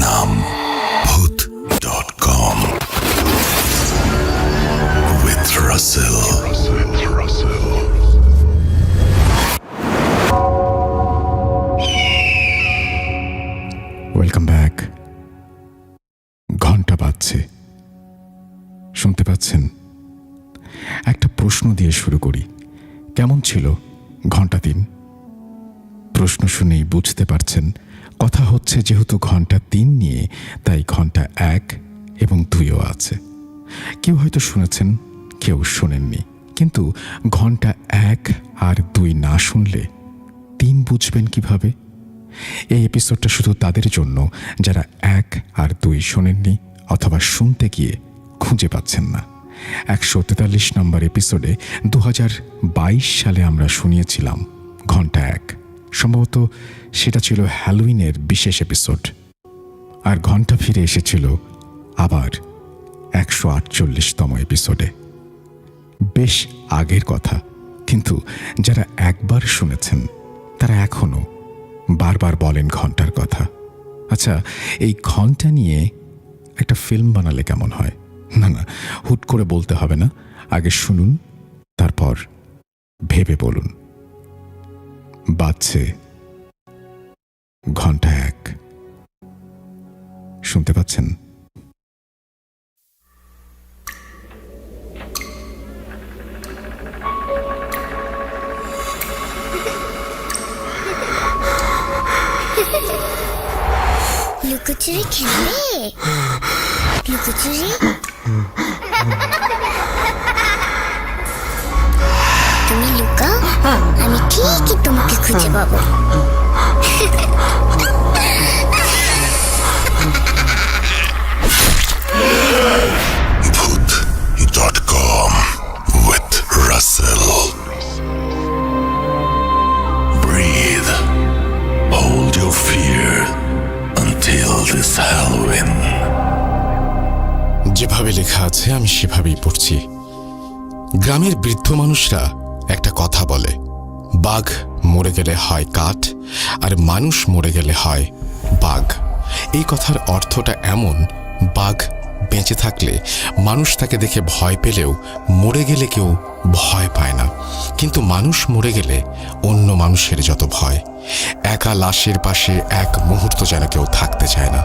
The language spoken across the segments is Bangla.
নাম ভূত.com with Russell. Welcome back. ঘন্টা বাজছে, শুনতে পাচ্ছেন? একটা প্রশ্ন দিয়ে শুরু করি। কেমন ছিল ঘন্টা দিন? প্রশ্ন শুনেই বুঝতে পারছেন কথা হচ্ছে যেহেতু ঘন্টা 3 নিয়ে, তাই ঘন্টা 1 এবং 2ও আছে। কেউ হয়তো শুনেছেন, কেউ শোনেননি, কিন্তু ঘন্টা 1 আর 2 না শুনলে 3 বুঝবেন কিভাবে? এই এপিসোডটা শুধু তাদের জন্য যারা 1 আর 2 শোনেননি অথবা শুনতে গিয়ে খুঁজে পাচ্ছেন না। 143 নম্বর এপিসোডে 2022 সালে আমরা শুনিয়েছিলাম ঘন্টা 1। সম্ভবত সেটা ছিল হ্যালোউইনের বিশেষ এপিসোড। আর ঘন্টা ফিরে এসেছিল আবার 148তম এপিসোডে। বেশ আগের কথা, কিন্তু যারা একবার শুনেছেন তারা এখনো বারবার বলেন ঘন্টার কথা। আচ্ছা, এই ঘন্টা নিয়ে একটা ফিল্ম বানালে কেমন হয়? না না, হুট করে বলতে হবে না, আগে শুনুন, তারপর ভেবে বলুন। বাজছে ঘন্টা 1, শুনতে পাচ্ছেন? লুকোচুরি খেলবে? লুকোচুরি? তুমি লুকাও, আমি ঠিকই তোমাকে খুঁজে পাবো। Voot.com with Russell. Breathe. Hold your fear until this Halloween. যেভাবে লেখা আছে আমি সেভাবেই পড়ছি। গ্রামের বৃদ্ধ মানুষরা একটা কথা বলে, বাঘ মরে গেলে হয় কাঠ, আর মানুষ মরে গেলে হয় বাঘ। এই কথার অর্থটা এমন, বাঘ বেঁচে থাকলে মানুষ তাকে দেখে ভয় পেলেও মরে গেলে কেউ ভয় পায় না, কিন্তু মানুষ মরে গেলে অন্য মানুষের যত ভয়, একা লাশের পাশে এক মুহূর্ত যেন কেউ থাকতে চায় না।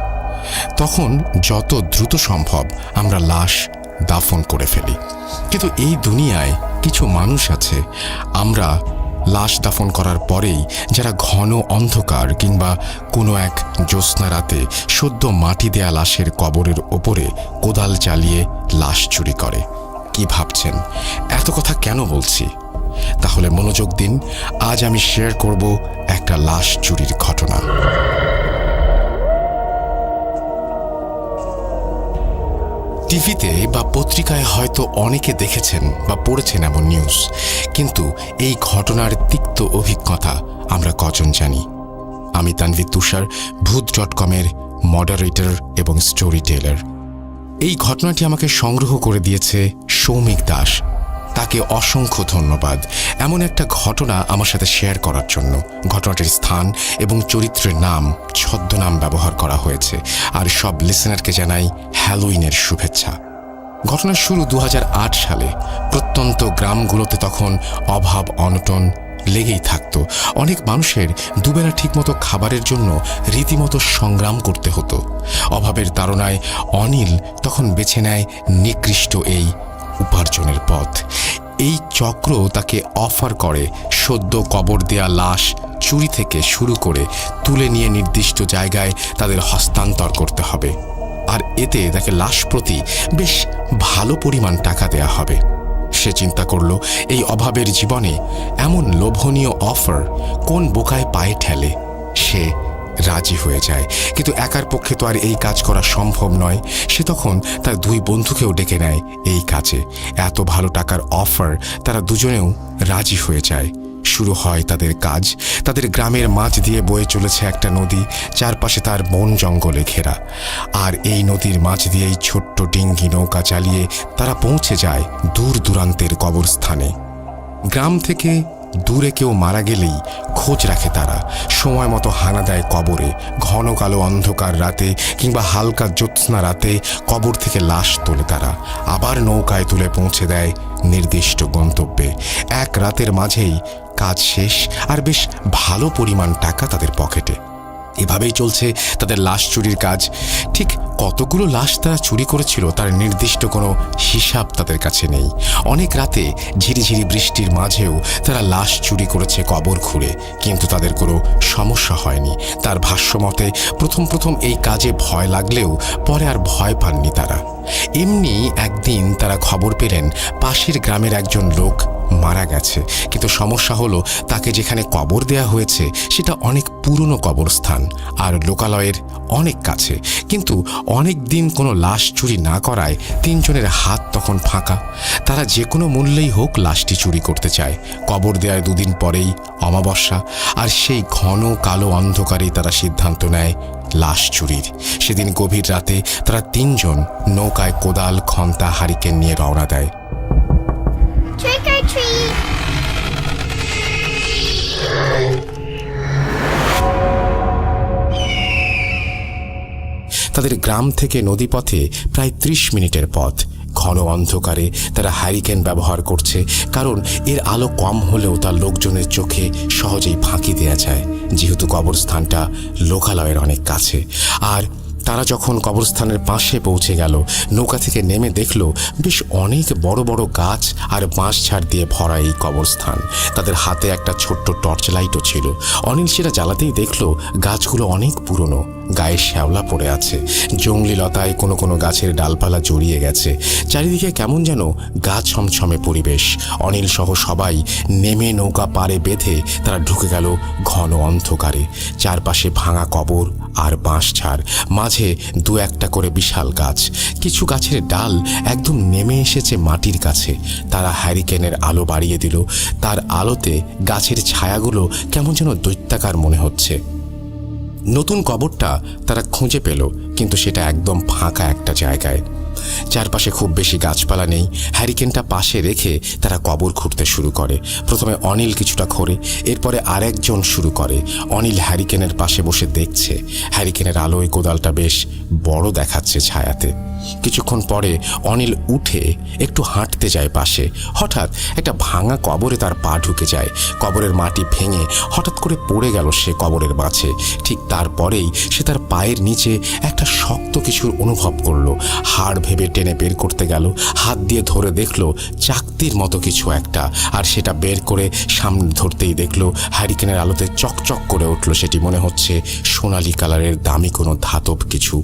তখন যত দ্রুত সম্ভব আমরা লাশ দাফন করে ফেলি। কিন্তু এই দুনিয়ায় কিছু মানুষ আছে, আমরা লাশ দাফন করার পরেই যারা ঘন অন্ধকার কিংবা কোনো এক জ্যোৎস্না রাতে সদ্য মাটি দেয়া লাশের কবরের ওপরে কোদাল চালিয়ে লাশ চুরি করে। কি ভাবছেন এত কথা কেন বলছি? তাহলে মনোযোগ দিন, আজ আমি শেয়ার করব একটা লাশ চুরির ঘটনা। টিভিতে বা পত্রিকায় হয়তো অনেকে দেখেছেন বা পড়েছেন এমন নিউজ, কিন্তু এই ঘটনার তিক্ত অভিজ্ঞতা আমরা কজন জানি? আমি তানভীর তুষার, ভূত.com-এর মডারেটর এবং স্টোরি টেলার। এই ঘটনাটি আমাকে সংগ্রহ করে দিয়েছে সৌমিক দাস। তাকে অসংখ্য ধন্যবাদ এমন একটা ঘটনা আমার সাথে শেয়ার করার জন্য। ঘটনাটির স্থান এবং চরিত্রের নাম ছদ্মনাম ব্যবহার করা হয়েছে। আর সব লিসেনারকে জানাই হ্যালোউইনের শুভেচ্ছা। ঘটনার শুরু 2008 সালে। প্রত্যন্ত গ্রামগুলোতে তখন অভাব অনটন লেগেই থাকতো। অনেক মানুষের দুবেলা ঠিকমতো খাবারের জন্য রীতিমতো সংগ্রাম করতে হতো। অভাবের তাড়নায় অনিল তখন বেছে নেয় নিকৃষ্ট এই উপার্জনের পথ। এই চক্র তাকে অফার করে সদ্য কবর দেয়া লাশ চুরি থেকে শুরু করে তুলে নিয়ে নির্দিষ্ট জায়গায় তাদের হস্তান্তর করতে হবে, আর এতে তাকে লাশ প্রতি বেশ ভালো পরিমাণ টাকা দেয়া হবে। সে চিন্তা করল, এই অভাবের জীবনে এমন লোভনীয় অফার কোন বোকায় পায়ে ঠেলে। সে রাজি হয়ে যায়, কিন্তু একার পক্ষে তো আর এই কাজ করা সম্ভব নয়। সে তখন তার 2 বন্ধুকেও ডেকে নেয় এই কাজে। এত ভালো টাকার অফার, তারা দুজনেও রাজি হয়ে যায়। শুরু হয় তাদের কাজ। তাদের গ্রামের মাঝ দিয়ে বয়ে চলেছে একটা নদী, চারপাশে তার বন জঙ্গলে ঘেরা। আর এই নদীর মাঝ দিয়েই ছোট্ট ডিঙ্গি নৌকা চালিয়ে তারা পৌঁছে যায় দূর দূরান্তের কবরস্থানে। গ্রাম থেকে দূরে কেউ মারা গেলেই খোঁজ রাখে তারা, সময় মতো হানা দেয় কবরে। ঘন কালো অন্ধকার রাতে কিংবা হালকা জ্যোৎস্না রাতে কবর থেকে লাশ তোলে তারা, আবার নৌকায় তুলে পৌঁছে দেয় নির্দিষ্ট গন্তব্যে। এক রাতের মাঝেই কাজ শেষ, আর বেশ ভালো পরিমাণ টাকা তাদের পকেটে। এভাবেই চলছে তাদের লাশ চুরির কাজ। ঠিক কতগুলো লাশ তারা চুরি করেছিল তার নির্দিষ্ট কোনো হিসাব তাদের কাছে নেই। অনেক রাতে ঝিরিঝিরি বৃষ্টির মাঝেও তারা লাশ চুরি করেছে কবর খুঁড়ে, কিন্তু তাদের কোনো সমস্যা হয়নি। তার ভাষ্যমতে প্রথম এই কাজে ভয় লাগলেও পরে আর ভয় পাননি তারা। এমনি একদিন তারা খবর পেলেন পাশের গ্রামের একজন লোক মারা গেছে, কিন্তু সমস্যা হলো তাকে যেখানে কবর দেয়া হয়েছে সেটা অনেক পুরনো কবরস্থান আর লোকালয়ের অনেক কাছে। কিন্তু অনেক দিন কোনো লাশ চুরি না করায় তিনজনের হাত তখন ফাঁকা। তারা যে কোনো মূল্যেই হোক লাশটি চুরি করতে চায়। কবর দেওয়ার 2 দিন পরেই অমাবস্যা, আর সেই ঘন কালো অন্ধকারেই তারা সিদ্ধান্ত নেয় লাশ চুরির। সেদিন গভীর রাতে তারা 3 জন নৌকায় কোদাল, খন্তা, হারিকেন নিয়ে রওনা দেয়। Trick or treat! তাদের গ্রাম থেকে নদীপথে প্রায় 30 মিনিটের পথ। ঘন অন্ধকারে তারা হ্যারিকেন ব্যবহার করছে, কারণ এর আলো কম হলেও তার লোকজনের চোখে সহজেই ফাঁকি দেয়া যায়, যেহেতু কবরস্থানটা লোকালয়ের অনেক কাছে। আর তারা যখন কবরস্থানের পাশে পৌঁছে গেল, নৌকা থেকে নেমে দেখল বেশ অনেক বড় বড় গাছ আর বাঁশঝাড় দিয়ে ভরা এই কবরস্থান। তাদের হাতে একটা ছোট্ট টর্চ লাইটও ছিল। অনিল সেটা জ্বালাতেই দেখল গাছগুলো অনেক পুরনো, গায়ে শ্যাওলা পড়ে আছে, জংলি লতায় কোনো কোনো গাছের ডালপালা জড়িয়ে গেছে। চারিদিকে কেমন যেন গা ছমছমে পরিবেশ। অনিল সহ সবাই নেমে নৌকা পাড়ে বেঁধে তারা ঢুকে গেল ঘন অন্ধকারে। চারপাশে ভাঙা কবর আর বাঁশঝাড়, মাঝে 2-1টা করে বিশাল গাছ। কিছু গাছের ডাল একদম নেমে এসেছে মাটির কাছে। তারা হ্যারিকেনের আলো বাড়িয়ে দিল। তার আলোতে গাছের ছায়াগুলো কেমন যেন দৈত্যাকার মনে হচ্ছে। নতুন কবরটা তারা খুঁজে পেল, কিন্তু সেটা একদম ফাঁকা একটা জায়গায়। চারপাশে খুব বেশি গাছপালা নেই। হ্যারিকেনটা পাশে রেখে তারা কবর খুঁড়তে শুরু করে। প্রথমে অনিল কিছুটা খোঁড়ে, এরপরে আরেকজন শুরু করে। অনিল হ্যারিকেনের পাশে বসে দেখছে। হ্যারিকেনের আলোয় কোদালটা বেশ বড় দেখাচ্ছে ছায়াতে। কিছুক্ষণ পরে অনিল উঠে একটু হাঁটতে যায় পাশে। হঠাৎ একটা ভাঙা কবরে তার পা ঢুকে যায়। কবরের মাটি ভেঙে হঠাৎ করে পড়ে গেল সে কবরের মাঝে। ঠিক তারপরেই সে তার পায়ের নিচে একটা শক্ত কিছুর অনুভব করলো। হাড় ভেবে টেনে বের করতে গেল, হাত দিয়ে ধরে দেখলো চাকতির মতো কিছু একটা, আর সেটা বের করে সামনে ধরতেই দেখলো হ্যারিকেনের আলোতে চকচক করে উঠল। সেটি মনে হচ্ছে সোনালি কালারের দামি কোনো ধাতব কিছু,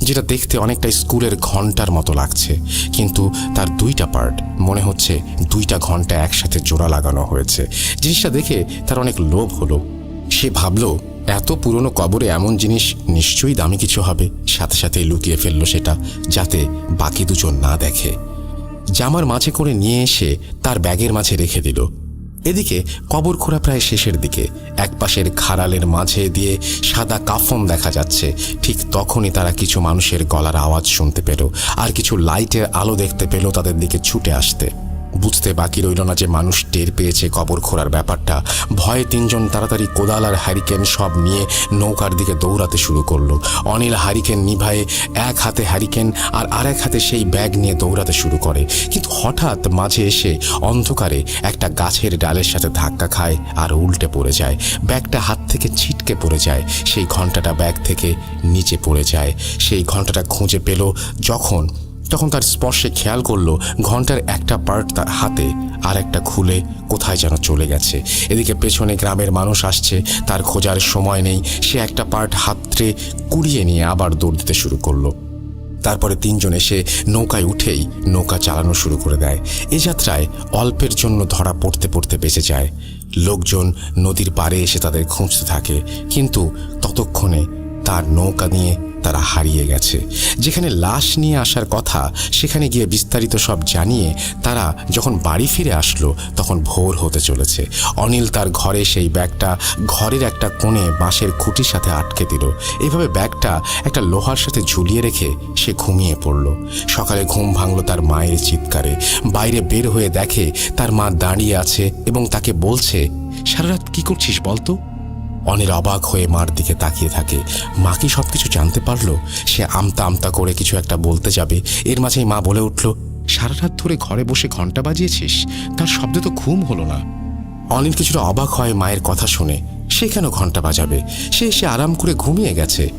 যেটা দেখতে অনেকটা স্কুলের ঘন্টার মতো লাগছে, কিন্তু তার 2টা পার্ট, মনে হচ্ছে 2টা ঘন্টা একসাথে জোড়া লাগানো হয়েছে। জিনিসটা দেখে তার অনেক লোভ হলো। সে ভাবল এত পুরনো কবরে এমন জিনিস নিশ্চয়ই দামি কিছু হবে। সাথে সাথেই লুকিয়ে ফেললো সেটা, যাতে বাকি 2 জন না দেখে। জামার মাঝে করে নিয়ে এসে তার ব্যাগের মাঝে রেখে দিল। এদিকে কবর খোঁড়া প্রায় শেষের দিকে। একপাশের খাড়ালের মাঝে দিয়ে সাদা কাফন দেখা যাচ্ছে। ঠিক তখনই তারা কিছু মানুষের গলার আওয়াজ শুনতে পেল, আর কিছু লাইটের আলো দেখতে পেল তাদের দিকে ছুটে আসতে। বুঝতে বাকি রইল না যে মানুষ টের পেয়েছে কবর খোঁড়ার ব্যাপারটা। ভয়ে 3 জন তাড়াতাড়ি কোদাল আর হ্যারিকেন সব নিয়ে নৌকার দিকে দৌড়াতে শুরু করলো। অনিল হ্যারিকেন নিভায়ে এক হাতে হ্যারিকেন আর আরেক হাতে সেই ব্যাগ নিয়ে দৌড়াতে শুরু করে। কিন্তু হঠাৎ মাঝে এসে অন্ধকারে একটা গাছের ডালের সাথে ধাক্কা খায় আর উল্টে পড়ে যায়। ব্যাগটা হাত থেকে ছিটকে পড়ে যায়। সেই ঘন্টাটা ব্যাগ থেকে নিচে পড়ে যায়। সেই ঘন্টাটা খুঁজে পেল তখন তার স্পর্শে খেয়াল করলো ঘন্টার একটা পার্ট তার হাতে, আর একটা খুলে কোথায় যেন চলে গেছে। এদিকে পেছনে গ্রামের মানুষ আসছে, তার খোঁজার সময় নেই। সে একটা পার্ট হাতড়ে কুড়িয়ে নিয়ে আবার দৌড় দিতে শুরু করলো। তারপরে 3 জন এসে নৌকায় উঠেই নৌকা চালানো শুরু করে দেয়। এ যাত্রায় অল্পের জন্য ধরা পড়তে পড়তে বেঁচে যায়। লোকজন নদীর পাড়ে এসে তাদের খুঁজতে থাকে, কিন্তু ততক্ষণে তার নৌকা নিয়ে তারা হারিয়ে গেছে। যেখানে লাশ নিয়ে আসার কথা সেখানে গিয়ে বিস্তারিত সব জানিয়ে তারা যখন বাড়ি ফিরে আসলো তখন ভোর হতে চলেছে। অনিল তার ঘরে সেই ব্যাগটা ঘরের একটা কোণে বাঁশের খুঁটির সাথে আটকে দিল। এইভাবে ব্যাগটা একটা লোহার সাথে ঝুলিয়ে রেখে সে ঘুমিয়ে পড়ল। সকালে ঘুম ভাঙল তার মায়ের চিৎকারে। বাইরে বের হয়ে দেখে তার মা দাঁড়িয়ে আছে এবং তাকে বলছে, সারা রাত কি করছিস বলতো? অনিল অবাক হয়ে মার দিকে তাকিয়ে থাকে। মা কি সবকিছু জানতে পারলো? সে আমতা আমতা করে কিছু একটা বলতে যাবে, এর মাঝেই মা বলে উঠল, সারা রাত ধরে ঘরে বসে ঘন্টা বাজিয়েছিস, তার শব্দে তো ঘুম হলো না। অনিল কিছুটা অবাক হয় মায়ের কথা শুনে। সে কেন ঘন্টা বাজাবে? সে এসে আরাম করে ঘুমিয়ে গেছে।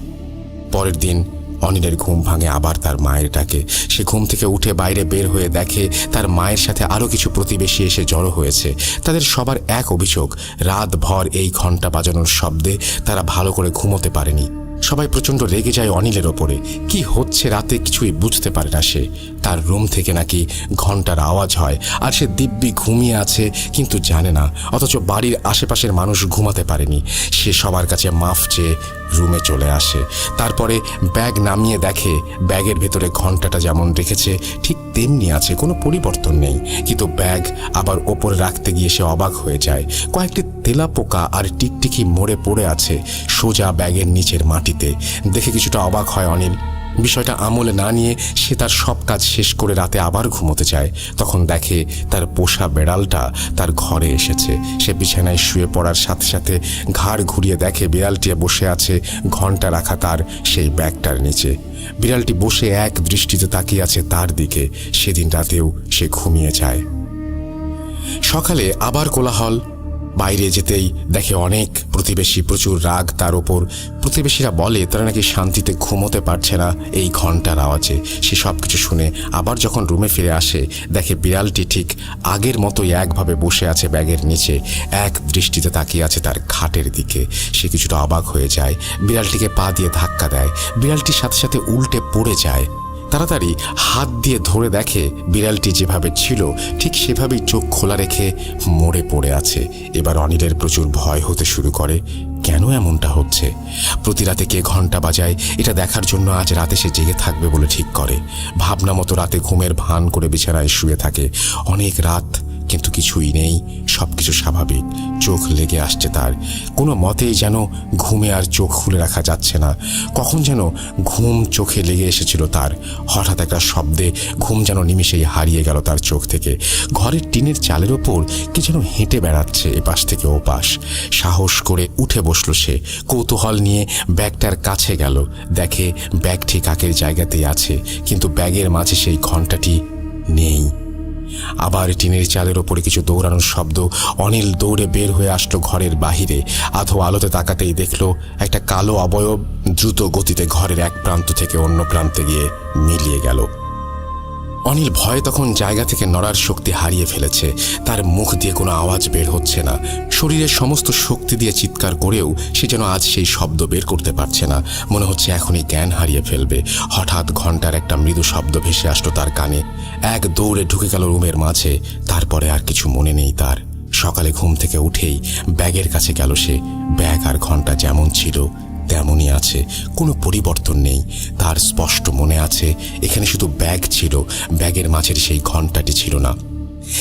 পরের দিন অনিলের ঘুম ভাঙে আবার তার মায়ের ডাকে। সে ঘুম থেকে উঠে বাইরে বের হয়ে দেখে তার মায়ের সাথে আরও কিছু প্রতিবেশী এসে জড়ো হয়েছে। তাদের সবার এক অভিযোগ, রাতভর এই ঘন্টা বাজানোর শব্দে তারা ভালো করে ঘুমোতে পারেনি। সবাই প্রচণ্ড রেগে যায় অনিলের ওপরে। কি হচ্ছে রাতে কিছুই বুঝতে পারে না সে। তার রুম থেকে নাকি ঘন্টার আওয়াজ হয় আর সে দিব্যি ঘুমিয়ে আছে কিন্তু জানে না। অথচ বাড়ির আশেপাশের মানুষ ঘুমাতে পারেনি। সে সবার কাছে মাফ চেয়ে রুমে চলে আসে। তারপরে ব্যাগ নামিয়ে দেখে ব্যাগের ভেতরে ঘন্টাটা যেমন রেখেছে ঠিক তেমনি আছে, কোনো পরিবর্তন নেই। কিন্তু ব্যাগ আবার ওপরে রাখতে গিয়ে সে অবাক হয়ে যায়। কয়েকটি তেলাপোকা আর টিকটিকি মরে পড়ে আছে সোজা ব্যাগের নিচের মাটিতে। দেখে কিছুটা অবাক হয় অনিল। বিষয়টা আমলে না নিয়ে সে তার সব কাজ শেষ করে রাতে আবার ঘুমোতে যায়। তখন দেখে তার পোষা বেড়ালটা তার ঘরে এসেছে। সে বিছানায় শুয়ে পড়ার সাথে সাথে ঘাড় ঘুরিয়ে দেখে বিড়ালটি বসে আছে ঘন্টা রাখা তার সেই ব্যাগটার নিচে। বিড়ালটি বসে এক দৃষ্টিতে তাকিয়ে আছে তার দিকে। সেদিন রাতেও সে ঘুমিয়ে যায়। সকালে আবার কোলাহল। বাইরে যেতেই দেখে অনেক প্রতিবেশী, প্রচুর রাগ তার ওপর। প্রতিবেশীরা বলে তারা নাকি শান্তিতে ঘুমোতে পারছে না এই ঘন্টার আওয়াজে। সে সব কিছু শুনে আবার যখন রুমে ফিরে আসে দেখে বিড়ালটি ঠিক আগের মতোই একভাবে বসে আছে ব্যাগের নিচে, এক দৃষ্টিতে তাকিয়ে আছে তার খাটের দিকে। সে কিছুটা অবাক হয়ে যায়, বিড়ালটিকে পা দিয়ে ধাক্কা দেয়। বিড়ালটির সাথে সাথে উল্টে পড়ে যায়। তাড়াতাড়ি হাত দিয়ে ধরে দেখে বিড়ালটি যেভাবে ছিল ঠিক সেভাবেই চোখ খোলা রেখে মরে পড়ে আছে। এবার অনিলের প্রচুর ভয় হতে শুরু করে। কেন এমনটা হচ্ছে? প্রতি রাতে কে ঘন্টা বাজায় এটা দেখার জন্য আজ রাতে সে জেগে থাকবে বলে ঠিক করে। ভাবনা মতো রাতে ঘুমের ভান করে বিছানায় শুয়ে থাকে। অনেক রাত, কিন্তু কিছুই নেই, সবকিছু স্বাভাবিক। চোখ লেগে আসছে তার। কোনো মতেই যেন ঘুমে আর চোখ খুলে রাখা যাচ্ছে না। কখন যেন ঘুম চোখে লেগে এসেছিল তার। হঠাৎ একটা শব্দে ঘুম যেন নিমিষেই হারিয়ে গেল তার চোখ থেকে। ঘরের টিনের চালের ওপর কি যেন হেঁটে বেড়াচ্ছে এপাশ থেকে ওপাশ। সাহস করে উঠে বসলো সে। কৌতূহল নিয়ে ব্যাগটার কাছে গেল। দেখে ব্যাগ ঠিক আগের জায়গাতেই আছে, কিন্তু ব্যাগের মাঝে সেই ঘন্টাটি নেই। আবার টিনের চালের ওপরে কিছু দৌড়ানোর শব্দ। অনিল দৌড়ে বের হয়ে আসলো ঘরের বাহিরে। আধো আলোতে তাকাতেই দেখলো একটা কালো অবয়ব দ্রুত গতিতে ঘরের এক প্রান্ত থেকে অন্য প্রান্তে গিয়ে মিলিয়ে গেল। অনিল ভয়ে তখন জায়গা থেকে নড়ার শক্তি হারিয়ে ফেলেছে। তার মুখ দিয়ে কোনো আওয়াজ বের হচ্ছে না। শরীরের সমস্ত শক্তি দিয়ে চিৎকার করেও সে যেন আজ সেই শব্দ বের করতে পারছে না। মনে হচ্ছে এখনই জ্ঞান হারিয়ে ফেলবে। হঠাৎ ঘন্টার একটা মৃদু শব্দ ভেসে আসলো তার কানে। এক দৌড়ে ঢুকে গেল রুমের মাঝে। তারপরে আর কিছু মনে নেই তার। সকালে ঘুম থেকে উঠেই ব্যাগের কাছে গেল সে। ব্যাগ আর ঘন্টা যেমন ছিল তেমনই আছে, কোনো পরিবর্তন নেই। তার স্পষ্ট মনে আছে এখানে শুধু ব্যাগ ছিল, ব্যাগের মাঝের সেই ঘন্টাটি ছিল না।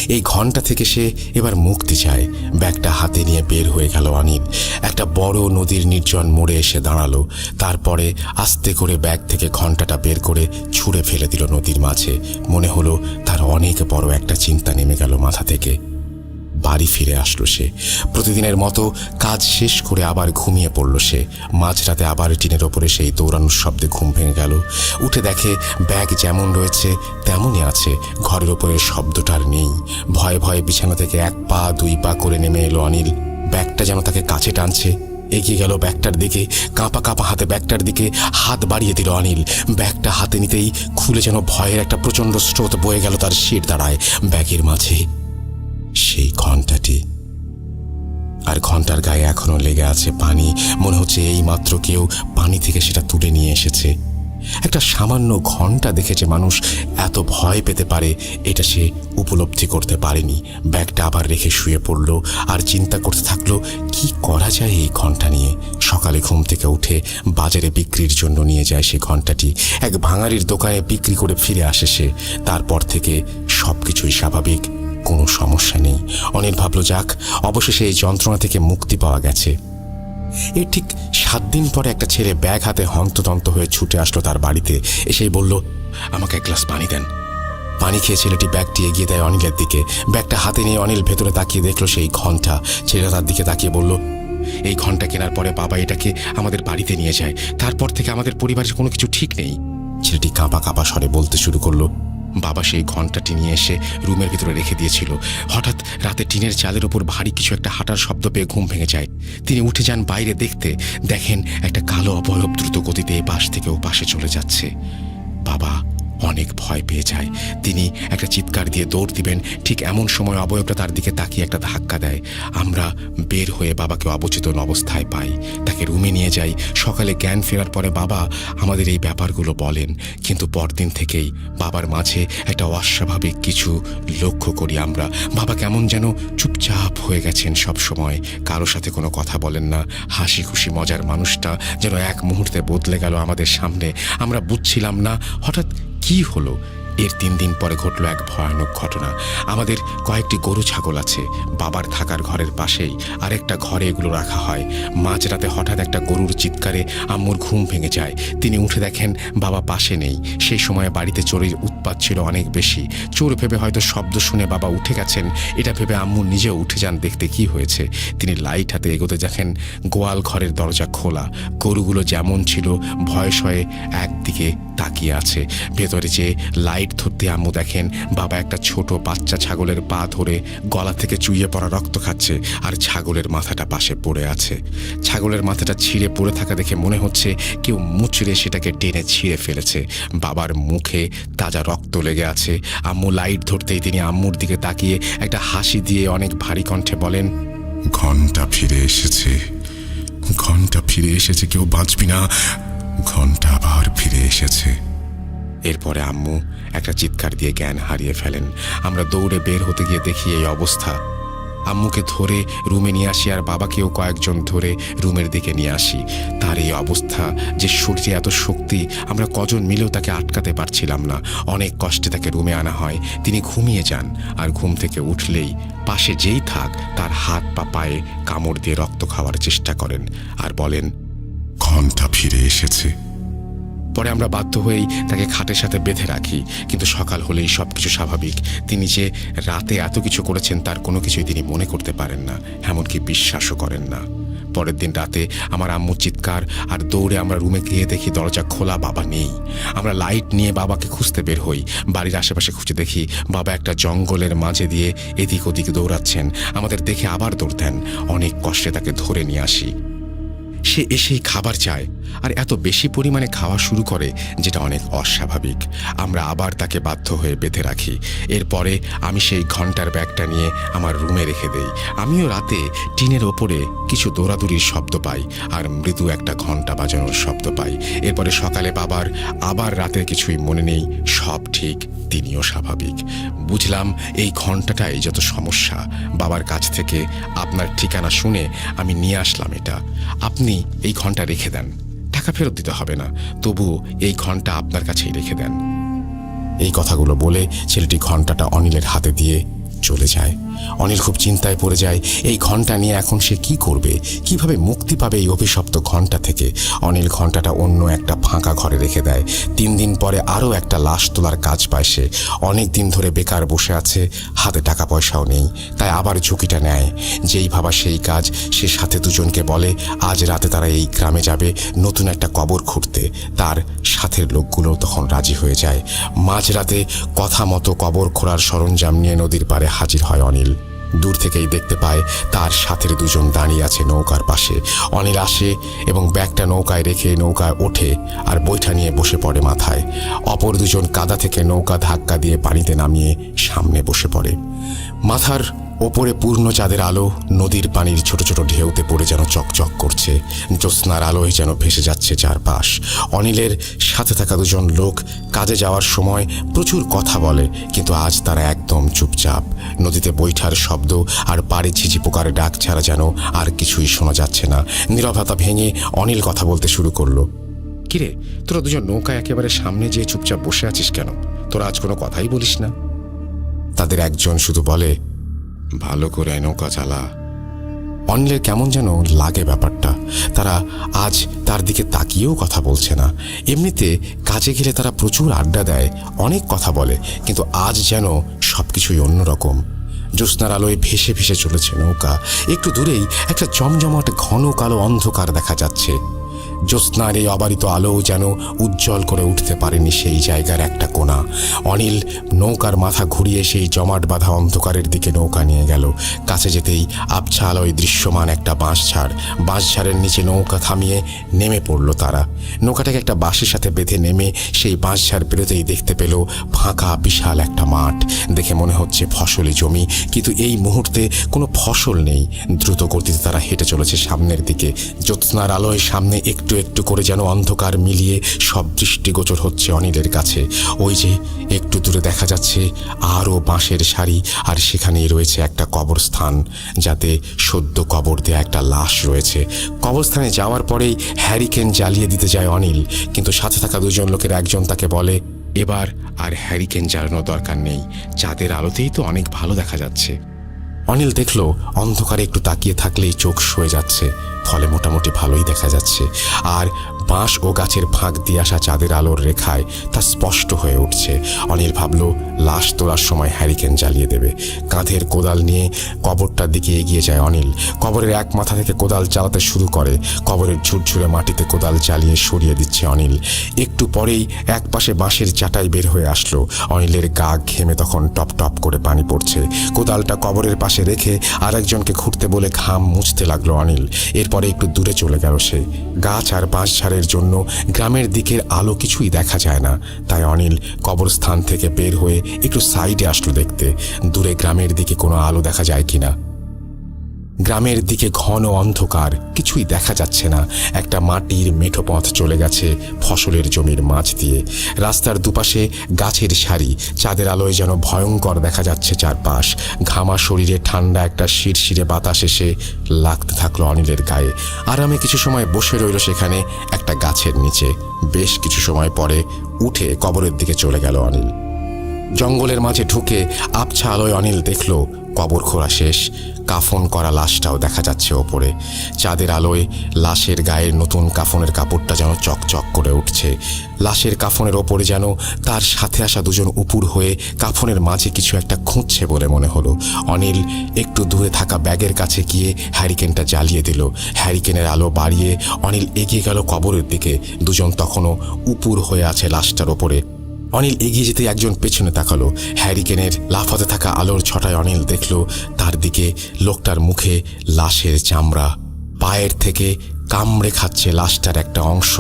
এই ঘন্টা থেকে সে এবার মুক্তি চায়। ব্যাগটা হাতে নিয়ে বের হয়ে গেল অনিল। একটা বড় নদীর নির্জন মোড়ে এসে দাঁড়ালো। তারপরে আস্তে করে ব্যাগ থেকে ঘন্টাটা বের করে ছুঁড়ে ফেলে দিল নদীর মাঝে। মনে হলো তার অনেক বড় একটা চিন্তা নেমে গেল মাথা থেকে। বাড়ি ফিরে আসলো সে। প্রতিদিনের মতো কাজ শেষ করে আবার ঘুমিয়ে পড়ল সে। মাঝরাতে আবার টিনের ওপরে সেই দৌড়ানোর শব্দে ঘুম ভেঙে গেল। উঠে দেখে ব্যাগ যেমন রয়েছে তেমনই আছে, ঘরের ওপরে শব্দটার নেই। ভয়ে ভয়ে বিছানা থেকে এক পা দুই পা করে নেমে এলো অনিল। ব্যাগটা যেন তাকে কাছে টানছে। এগিয়ে গেল ব্যাগটার দিকে। কাঁপা কাঁপা হাতে ব্যাগটার দিকে হাত বাড়িয়ে দিল অনিল। ব্যাগটা হাতে নিতেই খুলে যেন ভয়ের একটা প্রচণ্ড স্রোত বয়ে গেল তার শির দাঁড়ায়। ব্যাগের মাঝে সেই ঘন্টাটি, আর ঘন্টার গায়ে এখনো লেগে আছে পানি। মনে হচ্ছে এই মাত্র কেউ পানি থেকে সেটা তুলে নিয়ে এসেছে। একটা সামান্য ঘন্টা দেখেছে মানুষ এত ভয় পেতে পারে এটা সে উপলব্ধি করতে পারেনি। ব্যাগটা আবার রেখে শুয়ে পড়ল আর চিন্তা করতে থাকলো কি করা যায় এই ঘন্টা নিয়ে। সকালে ঘুম থেকে উঠে বাজারে বিক্রির জন্য নিয়ে যায় সে ঘণ্টাটি। এক ভাঙারির দোকানে বিক্রি করে ফিরে আসে সে। তারপর থেকে সবকিছুই স্বাভাবিক, কোনো সমস্যা নেই। অনিল ভাবল, যাক, অবশেষে এই যন্ত্রণা থেকে মুক্তি পাওয়া গেছে। এর ঠিক 7 দিন পরে একটা ছেলে ব্যাগ হাতে হন্তদন্ত হয়ে ছুটে আসলো তার বাড়িতে। এসেই বলল, আমাকে এক গ্লাস পানি দেন। পানি খেয়ে ছেলেটি ব্যাগটি এগিয়ে দেয় অনিলের দিকে। ব্যাগটা হাতে নিয়ে অনিল ভেতরে তাকিয়ে দেখলো সেই ঘণ্টা। ছেলেটা তার দিকে তাকিয়ে বলল, এই ঘণ্টা কেনার পরে বাবা এটাকে আমাদের বাড়িতে নিয়ে যায়। তারপর থেকে আমাদের পরিবারের কোনো কিছু ঠিক নেই। ছেলেটি কাঁপা কাঁপা স্বরে বলতে শুরু করলো, বাবা সেই ঘণ্টাটি নিয়ে এসে রুমের ভিতরে রেখে দিয়েছিল। হঠাৎ রাতে টিনের চালের ওপর ভারী কিছু একটা হাঁটার শব্দ পেয়ে ঘুম ভেঙে যায়। তিনি উঠে যান বাইরে দেখতে। দেখেন একটা কালো অবয়ব দ্রুত গতিতে এ পাশ থেকে ও পাশে চলে যাচ্ছে। বাবা অনেক ভয় পেয়ে যায়। তিনি একটা চিৎকার দিয়ে দৌড় দিবেন, ঠিক এমন সময় অবয়বটা তার দিকে তাকিয়ে একটা ধাক্কা দেয়। আমরা বের হয়ে বাবাকে অবচেতন অবস্থায় পাই। তাকে রুমে নিয়ে যাই। সকালে জ্ঞান ফেরার পরে বাবা আমাদের এই ব্যাপারগুলো বলেন। কিন্তু পরদিন থেকেই বাবার মাঝে একটা অস্বাভাবিক কিছু লক্ষ্য করি আমরা। বাবা কেমন যেন চুপচাপ হয়ে গেছেন সব সময়, কারো সাথে কোনো কথা বলেন না। হাসি খুশি মজার মানুষটা যেন এক মুহূর্তে বদলে গেল আমাদের সামনে। আমরা বুঝছিলাম না হঠাৎ কি হলো। এর 3 দিন পরে ঘটল এক ভয়ানক ঘটনা। আমাদের কয়েকটি গরু ছাগল আছে। বাবার থাকার ঘরের পাশেই আরেকটা ঘরে এগুলো রাখা হয়। মাঝরাতে হঠাৎ একটা গরুর চিৎকারে আম্মুর ঘুম ভেঙে যায়। তিনি উঠে দেখেন বাবা পাশে নেই। সেই সময় বাড়িতে চোরের উৎপাত ছিল অনেক বেশি। চোর ভেবে হয়তো শব্দ শুনে বাবা উঠে গেছেন, এটা ভেবে আম্মু নিজেও উঠে যান দেখতে কি হয়েছে। তিনি লাইট হাতে এগোতে দেখেন গোয়াল ঘরের দরজা খোলা। গরুগুলো যেমন ছিল ভয়ে শয়ে একদিকে তাকিয়ে আছে। ভেতরে যে লাইট ধরতে আম্মু দেখেন বাবা একটা ছোট বাচ্চা ছাগলের পা ধরে গলা থেকে চুইয়ে পড়া রক্ত খাচ্ছে, আর ছাগলের মাথাটা পাশে পড়ে আছে। ছাগলের মাথাটা ছিঁড়ে পড়ে থাকা দেখে মনে হচ্ছে কেউ মুচড়ে সেটাকে টেনে ছিঁড়ে ফেলেছে। বাবার মুখে তাজা রক্ত লেগে আছে। আম্মু লাইট ধরতেই তিনি আম্মুর দিকে তাকিয়ে একটা হাসি দিয়ে অনেক ভারী কণ্ঠে বলেন, ঘন্টা ফিরে এসেছে, ঘন্টা ফিরে এসেছে, কেউ বাঁচবি না, ঘন্টা আবার ফিরে এসেছে। এরপরে আম্মু একটা চিৎকার দিয়ে জ্ঞান হারিয়ে ফেলেন। আমরা দৌড়ে বের হতে গিয়ে দেখি এই অবস্থা। আম্মুকে ধরে রুমে নিয়ে আসি, আর বাবাকেও কয়েকজন ধরে রুমের দিকে নিয়ে আসি। তার এই অবস্থা, যে শরীরে এত শক্তি, আমরা কজন মিলেও তাকে আটকাতে পারছিলাম না। অনেক কষ্টে তাকে রুমে আনা হয়। তিনি ঘুমিয়ে যান, আর ঘুম থেকে উঠলেই পাশে যেই থাক তার হাত বা পায়ে কামড় দিয়ে রক্ত খাওয়ার চেষ্টা করেন আর বলেন, ঘন্টা ফিরে এসেছে। পরে আমরা বাধ্য হয়েই তাকে খাটের সাথে বেঁধে রাখি। কিন্তু সকাল হলেই সব কিছু স্বাভাবিক। তিনি যে রাতে এত কিছু করেছেন তার কোনো কিছুই তিনি মনে করতে পারেন না, এমনকি বিশ্বাসও করেন না। পরের দিন রাতে আমার আম্মুর চিৎকার, আর দৌড়ে আমরা রুমে গিয়ে দেখি দরজা খোলা, বাবা নেই। আমরা লাইট নিয়ে বাবাকে খুঁজতে বের হই। বাড়ির আশেপাশে খুঁজে দেখি বাবা একটা জঙ্গলের মাঝে দিয়ে এদিক ওদিক দৌড়াচ্ছেন। আমাদের দেখে আবার দৌড় দেন। অনেক কষ্টে তাকে ধরে নিয়ে আসি। সে এসেই খাবার চায়, আর এত বেশি পরিমাণে খাওয়া শুরু করে যেটা অনেক অস্বাভাবিক। আমরা আবার তাকে বাধ্য হয়ে বেঁধে রাখি। এরপরে আমি সেই ঘন্টার ব্যাগটা নিয়ে আমার রুমে রেখে দেই। আমিও রাতে টিনের ওপরে কিছু দৌড়াদৌড়ির শব্দ পাই, আর মৃদু একটা ঘন্টা বাজানোর শব্দ পাই। এরপরে সকালে বাবার আবার রাতে কিছুই মনে নেই, সব ঠিক, তিনিও স্বাভাবিক। বুঝলাম এই ঘন্টাটাই যত সমস্যা। বাবার কাছ থেকে আপনার ঠিকানা শুনে আমি নিয়ে আসলাম এটা। আপনি এই ঘন্টা রেখে দেন, টাকা ফেরত দিতে হবে না, তবুও এই ঘন্টা আপনার কাছেই রেখে দেন। এই কথাগুলো বলে ছেলেটি ঘন্টাটা অনিলের হাতে দিয়ে চলে যায়। অনিল খুব চিন্তায় পড়ে যায়, এই ঘন্টা নিয়ে এখন সে কি করবে, কিভাবে মুক্তি পাবে এই অভিশপ্ত ঘন্টা থেকে। অনিল ঘন্টাটা অন্য একটা ফাঁকা ঘরে রেখে দেয়। 3 দিন পরে আরও একটা লাশ তোলার কাজ পায় সে। অনেক দিন ধরে বেকার বসে আছে, হাতে টাকা পয়সাও নেই, তাই আবার ঝুঁকিটা নেয়। যেই ভাবা সেই কাজ। সে সাথে দুজনকে বলে আজ রাতে তারা এই গ্রামে যাবে নতুন একটা কবর খুঁড়তে। তার সাথের লোকগুলো তখন রাজি হয়ে যায়। মাঝরাতে কথা মতো কবর খোঁড়ার সরঞ্জাম নিয়ে নদীর পাড়ে হাজির হয় অনিল। দূর থেকেই দেখতে পায় তার সাথের দুজন দাঁড়িয়ে আছে নৌকার পাশে। অনিল আসে এবং ব্যাগটা নৌকায় রেখে নৌকায় ওঠে আর বৈঠা নিয়ে বসে পড়ে মাথায়। অপর দুজন কাদা থেকে নৌকা ধাক্কা দিয়ে পানিতে নামিয়ে সামনে বসে পড়ে। মাথার ওপরে পূর্ণ চাঁদের আলো নদীর পানির ছোট ছোট ঢেউতে পড়ে যেন চকচক করছে। জ্যোৎস্নার আলোয় যেন ভেসে যাচ্ছে চারপাশ। অনিলের সাথে থাকা দুজন লোক কাজে যাওয়ার সময় প্রচুর কথা বলে, কিন্তু আজ তারা একদম চুপচাপ। নদীতে বৈঠার শব্দ আর পাড়ে ঝিঝি পোকার ডাক ছাড়া যেন আর কিছুই শোনা যাচ্ছে না। নীরবতা ভেঙে অনিল কথা বলতে শুরু করলো। কিরে, তোরা দুজন নৌকা একেবারে সামনে যেয়ে চুপচাপ বসে আছিস কেন? তোরা আজ কোনো কথাই বলিস না। তাদের একজন শুধু বলে, ভালো করে নৌকা চালা। অনিলের কেমন যেন লাগে ব্যাপারটা। তারা আজ তার দিকে তাকিয়েও কথা বলছে না। এমনিতে কাজে গেলে তারা প্রচুর আড্ডা দেয়, অনেক কথা বলে, কিন্তু আজ যেন সবকিছুই অন্যরকম। জ্যোৎস্নার আলোয় ভেসে ভেসে চলেছে নৌকা। একটু দূরেই একটা জমজমাট ঘন কালো অন্ধকার দেখা যাচ্ছে। জ্যোৎস্নার এই অবারিত আলো যেন উজ্জ্বল করে উঠতে পারেনি সেই জায়গার একটা কোণা। অনিল নৌকার মাথা ঘুরিয়ে সেই জমাট বাঁধা অন্ধকারের দিকে নৌকা নিয়ে গেল। কাছে যেতেই আবছা আলোয় দৃশ্যমান একটা বাঁশঝাড়ের নিচে নৌকা থামিয়ে নেমে পড়ল তারা। নৌকাটাকে একটা বাঁশের সাথে বেঁধে নেমে সেই বাঁশঝাড় পেরোতেই দেখতে পেল ফাঁকা বিশাল একটা মাঠ। দেখে মনে হচ্ছে ফসলি জমি, কিন্তু এই মুহূর্তে কোনো ফসল নেই। দ্রুত গতিতে তারা হেঁটে চলেছে সামনের দিকে। জ্যোৎস্নার আলোয় সামনে একটু একটু করে যেন অন্ধকার মিলিয়ে সব দৃষ্টিগোচর হচ্ছে অনিলের কাছে। ওই যে একটু দূরে দেখা যাচ্ছে আরও বাঁশের সারি, আর সেখানেই রয়েছে একটা কবরস্থান, যাতে সদ্য কবর দেয়া একটা লাশ রয়েছে। কবরস্থানে যাওয়ার পরেই হ্যারিকেন জ্বালিয়ে দিতে যায় অনিল, কিন্তু সাথে থাকা দুজন লোকের একজন তাকে বলে, এবার আর হ্যারিকেন জ্বালানোর দরকার নেই, চাঁদের আলোতেই তো অনেক ভালো দেখা যাচ্ছে। অনিল দেখল অন্ধকারে একটু তাকিয়ে থাকলেই চোখ সয়ে যাচ্ছে, ফলে মোটামুটি ভালোই দেখা যাচ্ছে। আর বাঁশ ও গাছের ফাঁক দিয়ে আসা চাঁদের আলোর রেখায় তা স্পষ্ট হয়ে উঠছে। অনিল ভাবল লাশ তোলার সময় হ্যারিকেন জ্বালিয়ে দেবে। কাঁধের কোদাল নিয়ে কবরটার দিকে এগিয়ে যায় অনিল। কবরের এক মাথা থেকে কোদাল চালাতে শুরু করে। কবরের ঝুরঝুরে মাটিতে কোদাল চালিয়ে সরিয়ে দিচ্ছে অনিল। একটু পরেই এক পাশে বাঁশের চাটাই বের হয়ে আসলো। অনিলের গা ঘেমে তখন টপ টপ করে পানি পড়ছে। কোদালটা কবরের পাশে রেখে আরেকজনকে ঘুরতে বলে ঘাম মুছতে লাগলো অনিল। এরপরে একটু দূরে চলে গেল সে। গাছ আর বাঁশঝাড়ের জন্য গ্রামের দিকের আলো কিছুই দেখা যায় না, তাই অনিল কবরস্থান থেকে বের হয়ে একটু সাইডে আসলো দেখতে দূরে গ্রামের দিকে কোনো আলো দেখা যায় কিনা। গ্রামের দিকে ঘন অন্ধকার, কিছুই দেখা যাচ্ছে না। একটা মাটির মেঠো পথ চলে গেছে ফসলের জমির মাঝ দিয়ে। রাস্তার দুপাশে গাছের সারি, চাঁদের আলোয় যেন ভয়ঙ্কর দেখা যাচ্ছে চারপাশ। ঘামা শরীরে ঠান্ডা একটা শিরশিরে বাতাস এসে লাগতে থাকলো অনিলের গায়ে। আরামে কিছু সময় বসে রইল সেখানে একটা গাছের নিচে। বেশ কিছু সময় পরে উঠে কবরের দিকে চলে গেল অনিল। জঙ্গলের মাঝে ঢুকে আবছা আলোয় অনিল দেখল কবর খোঁড়া শেষ। কাফন করা লাশটাও দেখা যাচ্ছে ওপরে। চাঁদের আলোয় লাশের গায়ের নতুন কাফনের কাপড়টা যেন চকচক করে উঠছে। লাশের কাফনের ওপরে যেন তার সাথে আসা দুজন উপুর হয়ে কাফনের মাঝে কিছু একটা খুঁজছে বলে মনে হলো। অনিল একটু দূরে থাকা ব্যাগের কাছে গিয়ে হ্যারিকেনটা জ্বালিয়ে দিল। হ্যারিকেনের আলো বাড়িয়ে অনিল এগিয়ে গেল কবরের দিকে। দুজন তখনও উপুর হয়ে আছে লাশটার ওপরে। অনিল এগিয়ে যেতে একজন পেছনে তাকালো। হ্যারিকেনের লাফাতে থাকা আলোর ছটায় অনিল দেখল তার দিকে লোকটার মুখে লাশের চামড়া। পায়ের থেকে কামড়ে খাচ্ছে লাশটার একটা অংশ।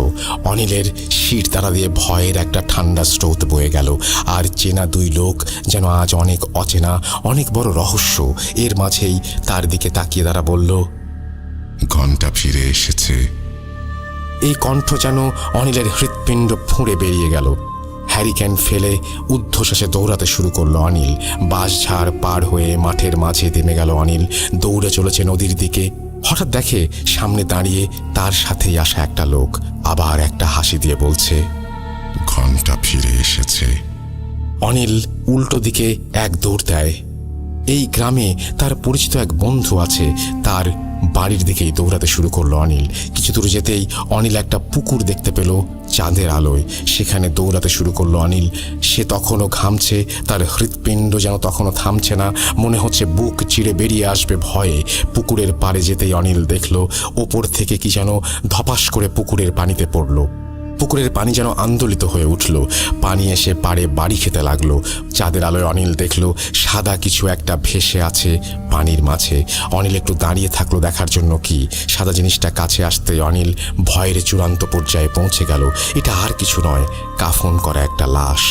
অনিলের শির তারা দিয়ে ভয়ের একটা ঠান্ডা স্রোত বয়ে গেল। আর চেনা দুই লোক যেন আজ অনেক অচেনা, অনেক বড় রহস্য। এর মাঝেই তার দিকে তাকিয়ে তারা বলল, ঘন্টা ফিরে এসেছে। এই কণ্ঠ যেন অনিলের হৃৎপিণ্ড ফুঁড়ে বেরিয়ে গেল। হ্যারিকেন ফেলে ঊর্ধ্বশ্বাসে দৌড়াতে শুরু করলো অনিল। বাঁশঝাড় পার হয়ে মাঠের মাঝে থেমে গেল অনিল। দৌড়ে চলেছে নদীর দিকে। হঠাৎ দেখে সামনে দাঁড়িয়ে তার সাথেই আসা একটা লোক আবার একটা হাসি দিয়ে বলছে, ঘন্টা ফিরে এসেছে। অনিল উল্টো দিকে এক দৌড় দেয়। এই গ্রামে তার পরিচিত এক বন্ধু আছে, তার বাড়ির দিকেই দৌড়াতে শুরু করলো অনিল। কিছু দূর যেতেই অনিল একটা পুকুর দেখতে পেল চাঁদের আলোয়। সেখানে দৌড়াতে শুরু করলো অনিল। সে তখনও ঘামছে, তার হৃৎপিণ্ড যেন তখনও থামছে না। মনে হচ্ছে বুক চিরে বেরিয়ে আসবে ভয়ে। পুকুরের পাড়ে যেতেই অনিল দেখল ওপর থেকে কি যেন ধপাস করে পুকুরের পানিতে পড়ল। পুকুরের পানি যেন আন্দোলিত হয়ে উঠল। পানি এসে পাড়ে বাড়ি খেতে লাগলো। চাঁদের আলোয় অনিল দেখল সাদা কিছু একটা ভেসে আছে পানির মাঝে। অনিল একটু দাঁড়িয়ে থাকলো দেখার জন্য কি সাদা জিনিসটা কাছে আসতে অনিল ভয়ের চূড়ান্ত পর্যায়ে পৌঁছে গেল। এটা আর কিছু নয়, কাফন করা একটা লাশ।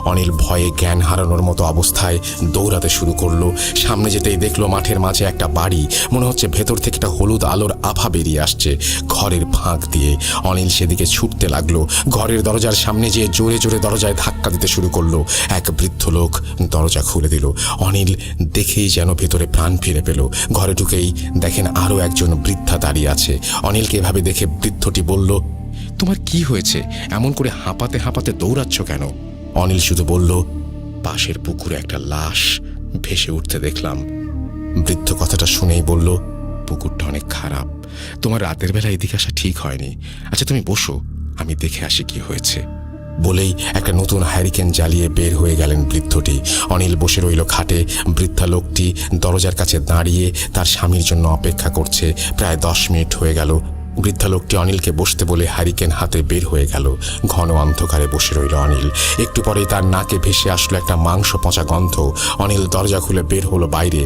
অনিল ভয়ে জ্ঞান হারানোর মতো অবস্থায় দৌড়াতে শুরু করলো। সামনে যেতেই দেখলো মাঠের মাঝে একটা বাড়ি। মনে হচ্ছে ভেতর থেকে একটা হলুদ আলোর আভা বেরিয়ে আসছে ঘরের ফাঁক দিয়ে। অনিল সেদিকে ছুটতে লাগলো। ঘরের দরজার সামনে যেয়ে জোরে জোরে দরজায় ধাক্কা দিতে শুরু করলো। এক বৃদ্ধ লোক দরজা খুলে দিল। অনিল দেখেই যেন ভেতরে প্রাণ ফিরে পেল। ঘরে ঢুকেই দেখেন আরো একজন বৃদ্ধা দাঁড়িয়ে আছে। অনিলকে এভাবে দেখে বৃদ্ধটি বলল, তোমার কি হয়েছে? এমন করে হাঁপাতে হাঁপাতে দৌড়াচ্ছ কেন? অনিল শুধু বলল, পাশের পুকুরে একটা লাশ ভেসে উঠতে দেখলাম। বৃদ্ধ কথাটা শুনেই বলল, পুকুরটা অনেক খারাপ, তোমার রাতের বেলা এদিকে আসা ঠিক হয়নি। আচ্ছা তুমি বসো, আমি দেখে আসি কি হয়েছে। বলেই একটা নতুন হ্যারিকেন জ্বালিয়ে বের হয়ে গেলেন বৃদ্ধটি। অনিল বসে রইল খাটে। বৃদ্ধা লোকটি দরজার কাছে দাঁড়িয়ে তার স্বামীর জন্য অপেক্ষা করছে। প্রায় 10 মিনিট হয়ে গেল। বৃদ্ধা লোকটি অনিলকে বসতে বলে হ্যারিকেন হাতে বের হয়ে গেল। ঘন অন্ধকারে বসে রইল অনিল। একটু পরেই তার নাকে ভেসে আসলো একটা মাংস পচা গন্ধ। অনিল দরজা খুলে বের হলো বাইরে।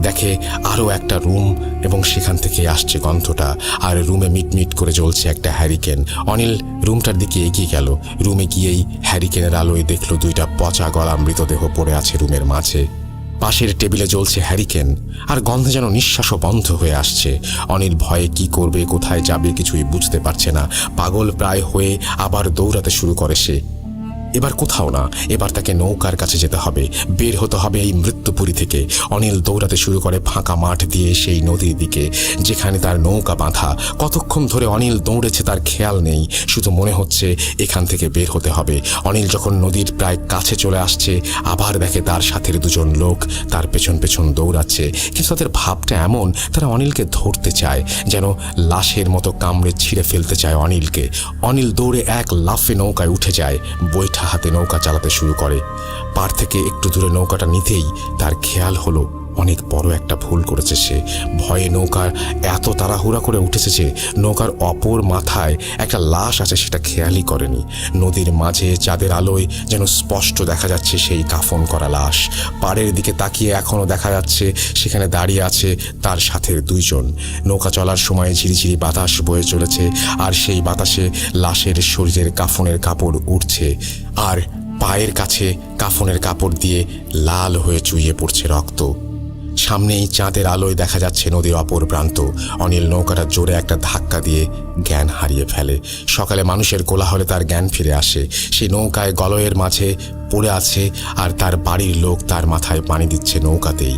দেখে আরও একটা রুম এবং সেখান থেকে আসছে গন্ধটা। আর রুমে মিটমিট করে জ্বলছে একটা হ্যারিকেন। অনিল রুমটার দিকে এগিয়ে গেল। রুমে গিয়েই হ্যারিকেনের আলোয় দেখলো 2টা পচা গলা মৃতদেহ পড়ে আছে রুমের মাঝে। পাশের টেবিলে জ্বলছে হ্যারিকেন, আর গন্ধে যেন নিঃশ্বাসও বন্ধ হয়ে আসছে। অনিল ভয়ে কি করবে, কোথায় যাবে কিছুই বুঝতে পারছে না। পাগল প্রায় হয়ে আবার দৌড়াতে শুরু করে সে। এবার কোথাও না, এবার তাকে নৌকার কাছে যেতে হবে, বের হতে হবে এই মৃত্যুপুরী থেকে। অনিল দৌড়াতে শুরু করে ফাঁকা মাঠ দিয়ে সেই নদীর দিকে যেখানে তার নৌকা বাঁধা। কতক্ষণ ধরে অনিল দৌড়েছে তার খেয়াল নেই, শুধু মনে হচ্ছে এখান থেকে বের হতে হবে। অনিল যখন নদীর প্রায় কাছে চলে আসছে, আবার দেখে তার সাথের 2জন লোক তার পেছন পেছন দৌড়াচ্ছে। কিন্তু তাদের ভাবটা এমন, তারা অনিলকে ধরতে চায়, যেন লাশের মতো কামড়ে ছিঁড়ে ফেলতে চায় অনিলকে। অনিল দৌড়ে এক লাফে নৌকায় উঠে যায়, বৈঠা হাতে নৌকা চালাতে শুরু করে। পার থেকে একটু দূরে নৌকাটা নিতেই তার খেয়াল হলো অনেক বড় একটা ভুল করেছে সে। ভয়ে নৌকার এত তাড়াহুড়া করে উঠেছে যে নৌকার অপর মাথায় একটা লাশ আছে সেটা খেয়ালই করেনি। নদীর মাঝে চাঁদের আলোয় যেন স্পষ্ট দেখা যাচ্ছে সেই কাফন করা লাশ। পাড়ের দিকে তাকিয়ে এখনো দেখা যাচ্ছে সেখানে দাঁড়িয়ে আছে তার সাথের 2জন। নৌকা চলার সময় ঝিরিঝিরি বাতাস বয়ে চলেছে, আর সেই বাতাসে লাশের শরীরের কাফনের কাপড় উঠছে, আর পায়ের কাছে কাফনের কাপড় দিয়ে লাল হয়ে চুইয়ে পড়ছে রক্ত। সামনেই চাঁদের আলোয় দেখা যাচ্ছে নদীর অপর প্রান্ত। অনিল নৌকাটা জোরে একটা ধাক্কা দিয়ে জ্ঞান হারিয়ে ফেলে। সকালে মানুষের কোলাহলে তার জ্ঞান ফিরে আসে। সেই নৌকায় গলয়ের মাঝে পড়ে আছে, আর তার বাড়ির লোক তার মাথায় পানি দিচ্ছে নৌকাতেই।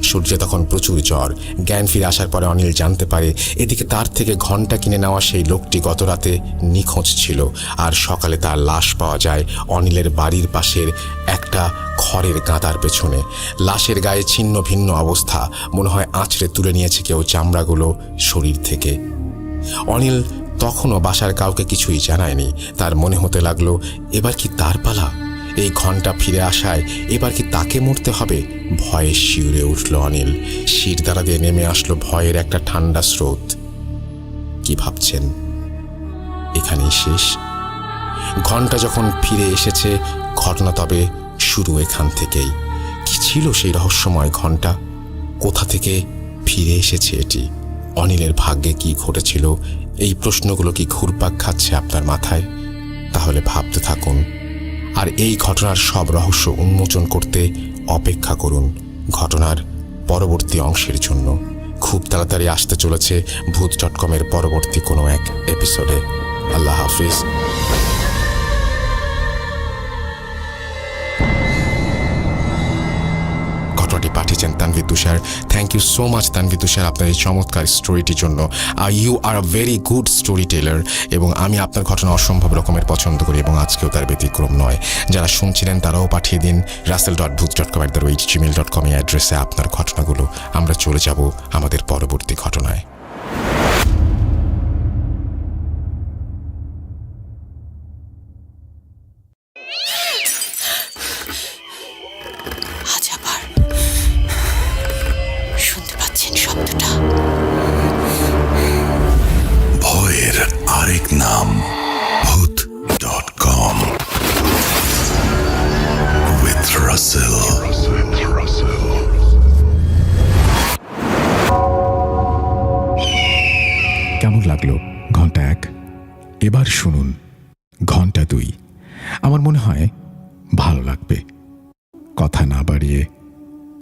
সূর্যে তখন প্রচুর জ্বর। জ্ঞান ফিরে আসার পরে অনিল জানতে পারে এদিকে তার থেকে ঘন্টা কিনে নেওয়া সেই লোকটি গত রাতে নিখোঁজ ছিল, আর সকালে তার লাশ পাওয়া যায় অনিলের বাড়ির পাশের একটা খড়ের গাদার পেছনে। লাশের গায়ে ছিন্ন ভিন্ন অবস্থা, মনে হয় আঁচড়ে তুলে নিয়েছে কেউ চামড়াগুলো শরীর থেকে। অনিল তখনও বাসার কাউকে কিছুই জানায়নি। তার মনে হতে লাগলো এবার কি তার পালা? এই ঘন্টা ফিরে আসায় এবার কি তাকে মরতে হবে? ভয়ে শিউরে উঠল অনিল। শির দ্বারা দিয়ে নেমে আসলো ভয়ের একটা ঠান্ডা স্রোত। কি ভাবছেন এখানেই শেষ? ঘন্টা যখন ফিরে এসেছে, ঘটনা তবে শুরু এখান থেকেই। কি ছিল সেই রহস্যময় ঘন্টা? কোথা থেকে ফিরে এসেছে এটি? অনিলের ভাগ্যে কি ঘটেছিল? এই প্রশ্নগুলো কি ঘুরপাক খাচ্ছে আপনার মাথায়? তাহলে ভাবতে থাকুন, আর এই ঘটনার সব রহস্য উন্মোচন করতে অপেক্ষা করুন ঘটনার পরবর্তী অংশের জন্য। খুব তাড়াতাড়ি আসতে চলেছে ভূত.com-এর পরবর্তী কোনো এক এপিসোডে। আল্লাহ হাফিজ। ঘটনাটি পাঠিয়েছেন Tanvir Tushar. Thank you so much Tanvir Tushar আপনার এই চমৎকার স্টোরিটির জন্য। You are a very good story teller, এবং আমি আপনার ঘটনা অসম্ভব রকমের পছন্দ করি, এবং আজকেও তার ব্যতিক্রম নয়। যারা শুনছিলেন তারাও পাঠিয়ে দিন russell.booth.com@gmail.com এই অ্যাড্রেসে আপনার ঘটনাগুলো। আমরা চলে যাব আমাদের পরবর্তী ঘটনায়। আজ আবার শুনতে পাচ্ছেন শব্দটা? ভয়ের আরেক নাম ভূত। এবার শুনুন ঘন্টা 2। আমার মনে হয় ভালো লাগবে। কথা না বাড়িয়ে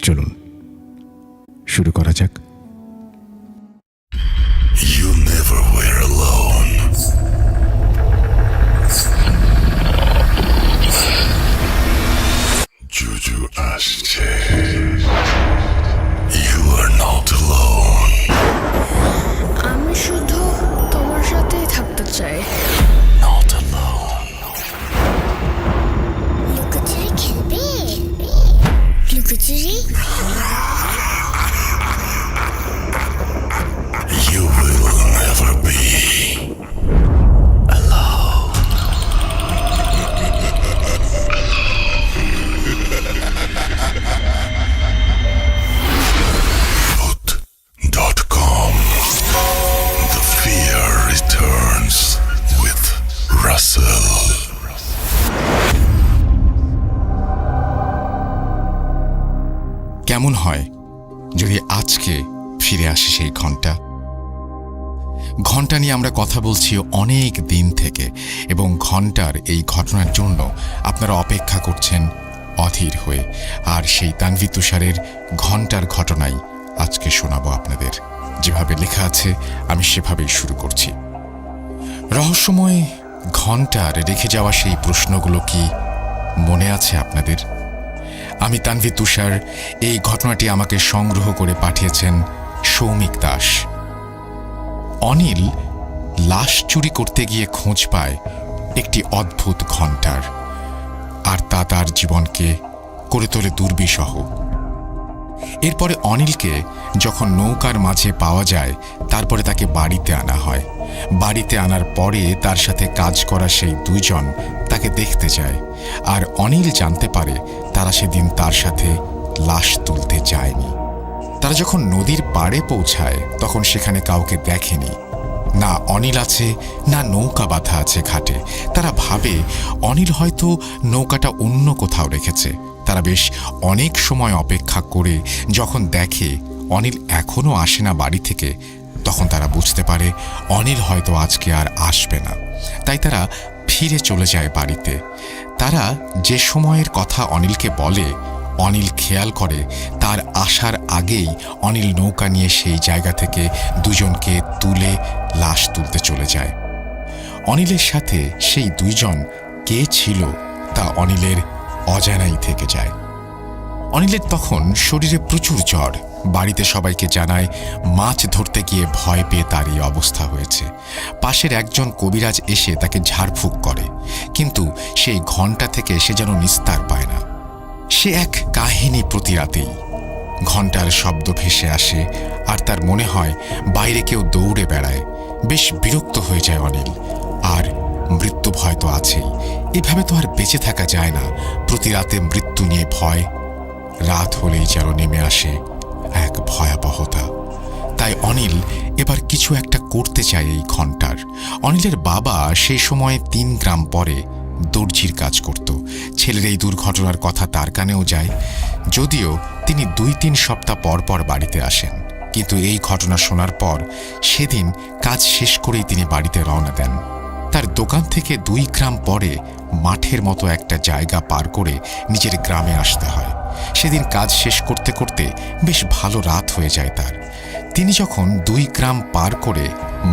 চলুন শুরু করা যাক। You never were alone. Juju আসছে। You are not alone. আমি শুধু তোমার সাথেই থাকতে চাই। Not alone. লুকোচুরি খেলবে? লুকোচুরি? You will never be alone. The fear returns with Russell. কেমন হয় যদি আজকে ফিরে আসে সেই ঘন্টা? ঘন্টা নিয়ে আমরা কথা বলছি অনেক দিন থেকে, এবং ঘন্টার এই ঘটনার জন্য আপনারা অপেক্ষা করছেন অধীর হয়ে। আর সেই তানভীর তুষারের ঘন্টার ঘটনাই আজকে শোনাবো আপনাদের। যেভাবে লেখা আছে আমি সেভাবেই শুরু করছি। রহস্যময় ঘন্টার রেখে যাওয়া সেই প্রশ্নগুলো কি মনে আছে আপনাদের? আমি তানভীর তুষার। এই ঘটনাটি আমাকে সংগ্রহ করে পাঠিয়েছেন সৌমিক দাস। অনিল লাশ চুরি করতে গিয়ে খোঁজ পায় একটি অদ্ভুত ঘণ্টার, আর তা তার জীবনকে করে তোলে দুর্বিষহ। এরপরে অনিলকে যখন নৌকার মাঝে পাওয়া যায়, তারপরে তাকে বাড়িতে আনা হয়। বাড়িতে আনার পরে তার সাথে কাজ করা সেই দুইজন তাকে দেখতে যায়, আর অনিল জানতে পারে তারা সেদিন তার সাথে লাশ তুলতে যায়নি। তারা যখন নদীর পাড়ে পৌঁছায় তখন সেখানে কাউকে দেখেনি, না অনিল আছে না নৌকা বাঁধা আছে ঘাটে। তারা ভাবে অনিল হয়তো নৌকাটা অন্য কোথাও রেখেছে। তারা বেশ অনেক সময় অপেক্ষা করে যখন দেখে অনিল এখনো আসে না বাড়ি থেকে, তখন তারা বুঝতে পারে অনিল হয়তো আজকে আর আসবে না। তাই তারা ফিরে চলে যায় বাড়িতে। তারা যে সময়ের কথা অনিলকে বলে, অনিল খেয়াল করে তার আসার আগেই অনিল নৌকা নিয়ে সেই জায়গা থেকে দুজনকে তুলে লাশ তুলতে চলে যায়। অনিলের সাথে সেই দুইজন কে ছিল তা অনিলের অজানাই থেকে যায়। অনিলের তখন শরীরে প্রচুর জ্বর। বাড়িতে সবাইকে জানায় মাছ ধরতে গিয়ে ভয় পেয়ে তার এই অবস্থা হয়েছে। পাশের একজন কবিরাজ এসে তাকে ঝাড়ফুঁক করে, কিন্তু সেই ঘণ্টা থেকে সে যেন নিস্তার পায় না। সে এক কাহিনী প্রতি রাতেই। ঘণ্টার শব্দ ভেসে আসে, আর তার মনে হয় বাইরে কেউ দৌড়ে বেড়ায়। বেশ বিরক্ত হয়ে যায় অনিল। আর মৃত্যু ভয় তো আছেই। এভাবে তো আর বেঁচে থাকা যায় না। প্রতি রাতে মৃত্যু নিয়ে ভয়। রাত হলেই যেন নেমে আসে এক ভয়াবহতা। তাই অনিল এবার কিছু একটা করতে চায় এই ঘণ্টার। অনিলের বাবা সেই সময় 3 গ্রাম পরে দর্জির কাজ করত। ছেলের এই দুর্ঘটনার কথা তার কানেও যায়, যদিও তিনি 2-3 সপ্তাহ পর পর বাড়িতে আসেন। কিন্তু এই ঘটনা শোনার পর সেদিন কাজ শেষ করেই তিনি বাড়িতে রওনা দেন। তার দোকান থেকে 2 গ্রাম পরে মাঠের মতো একটা জায়গা পার করে নিজের গ্রামে আসতে হয়। সেদিন কাজ শেষ করতে করতে বেশ ভালো রাত হয়ে যায় তার। তিনি যখন 2 গ্রাম পার করে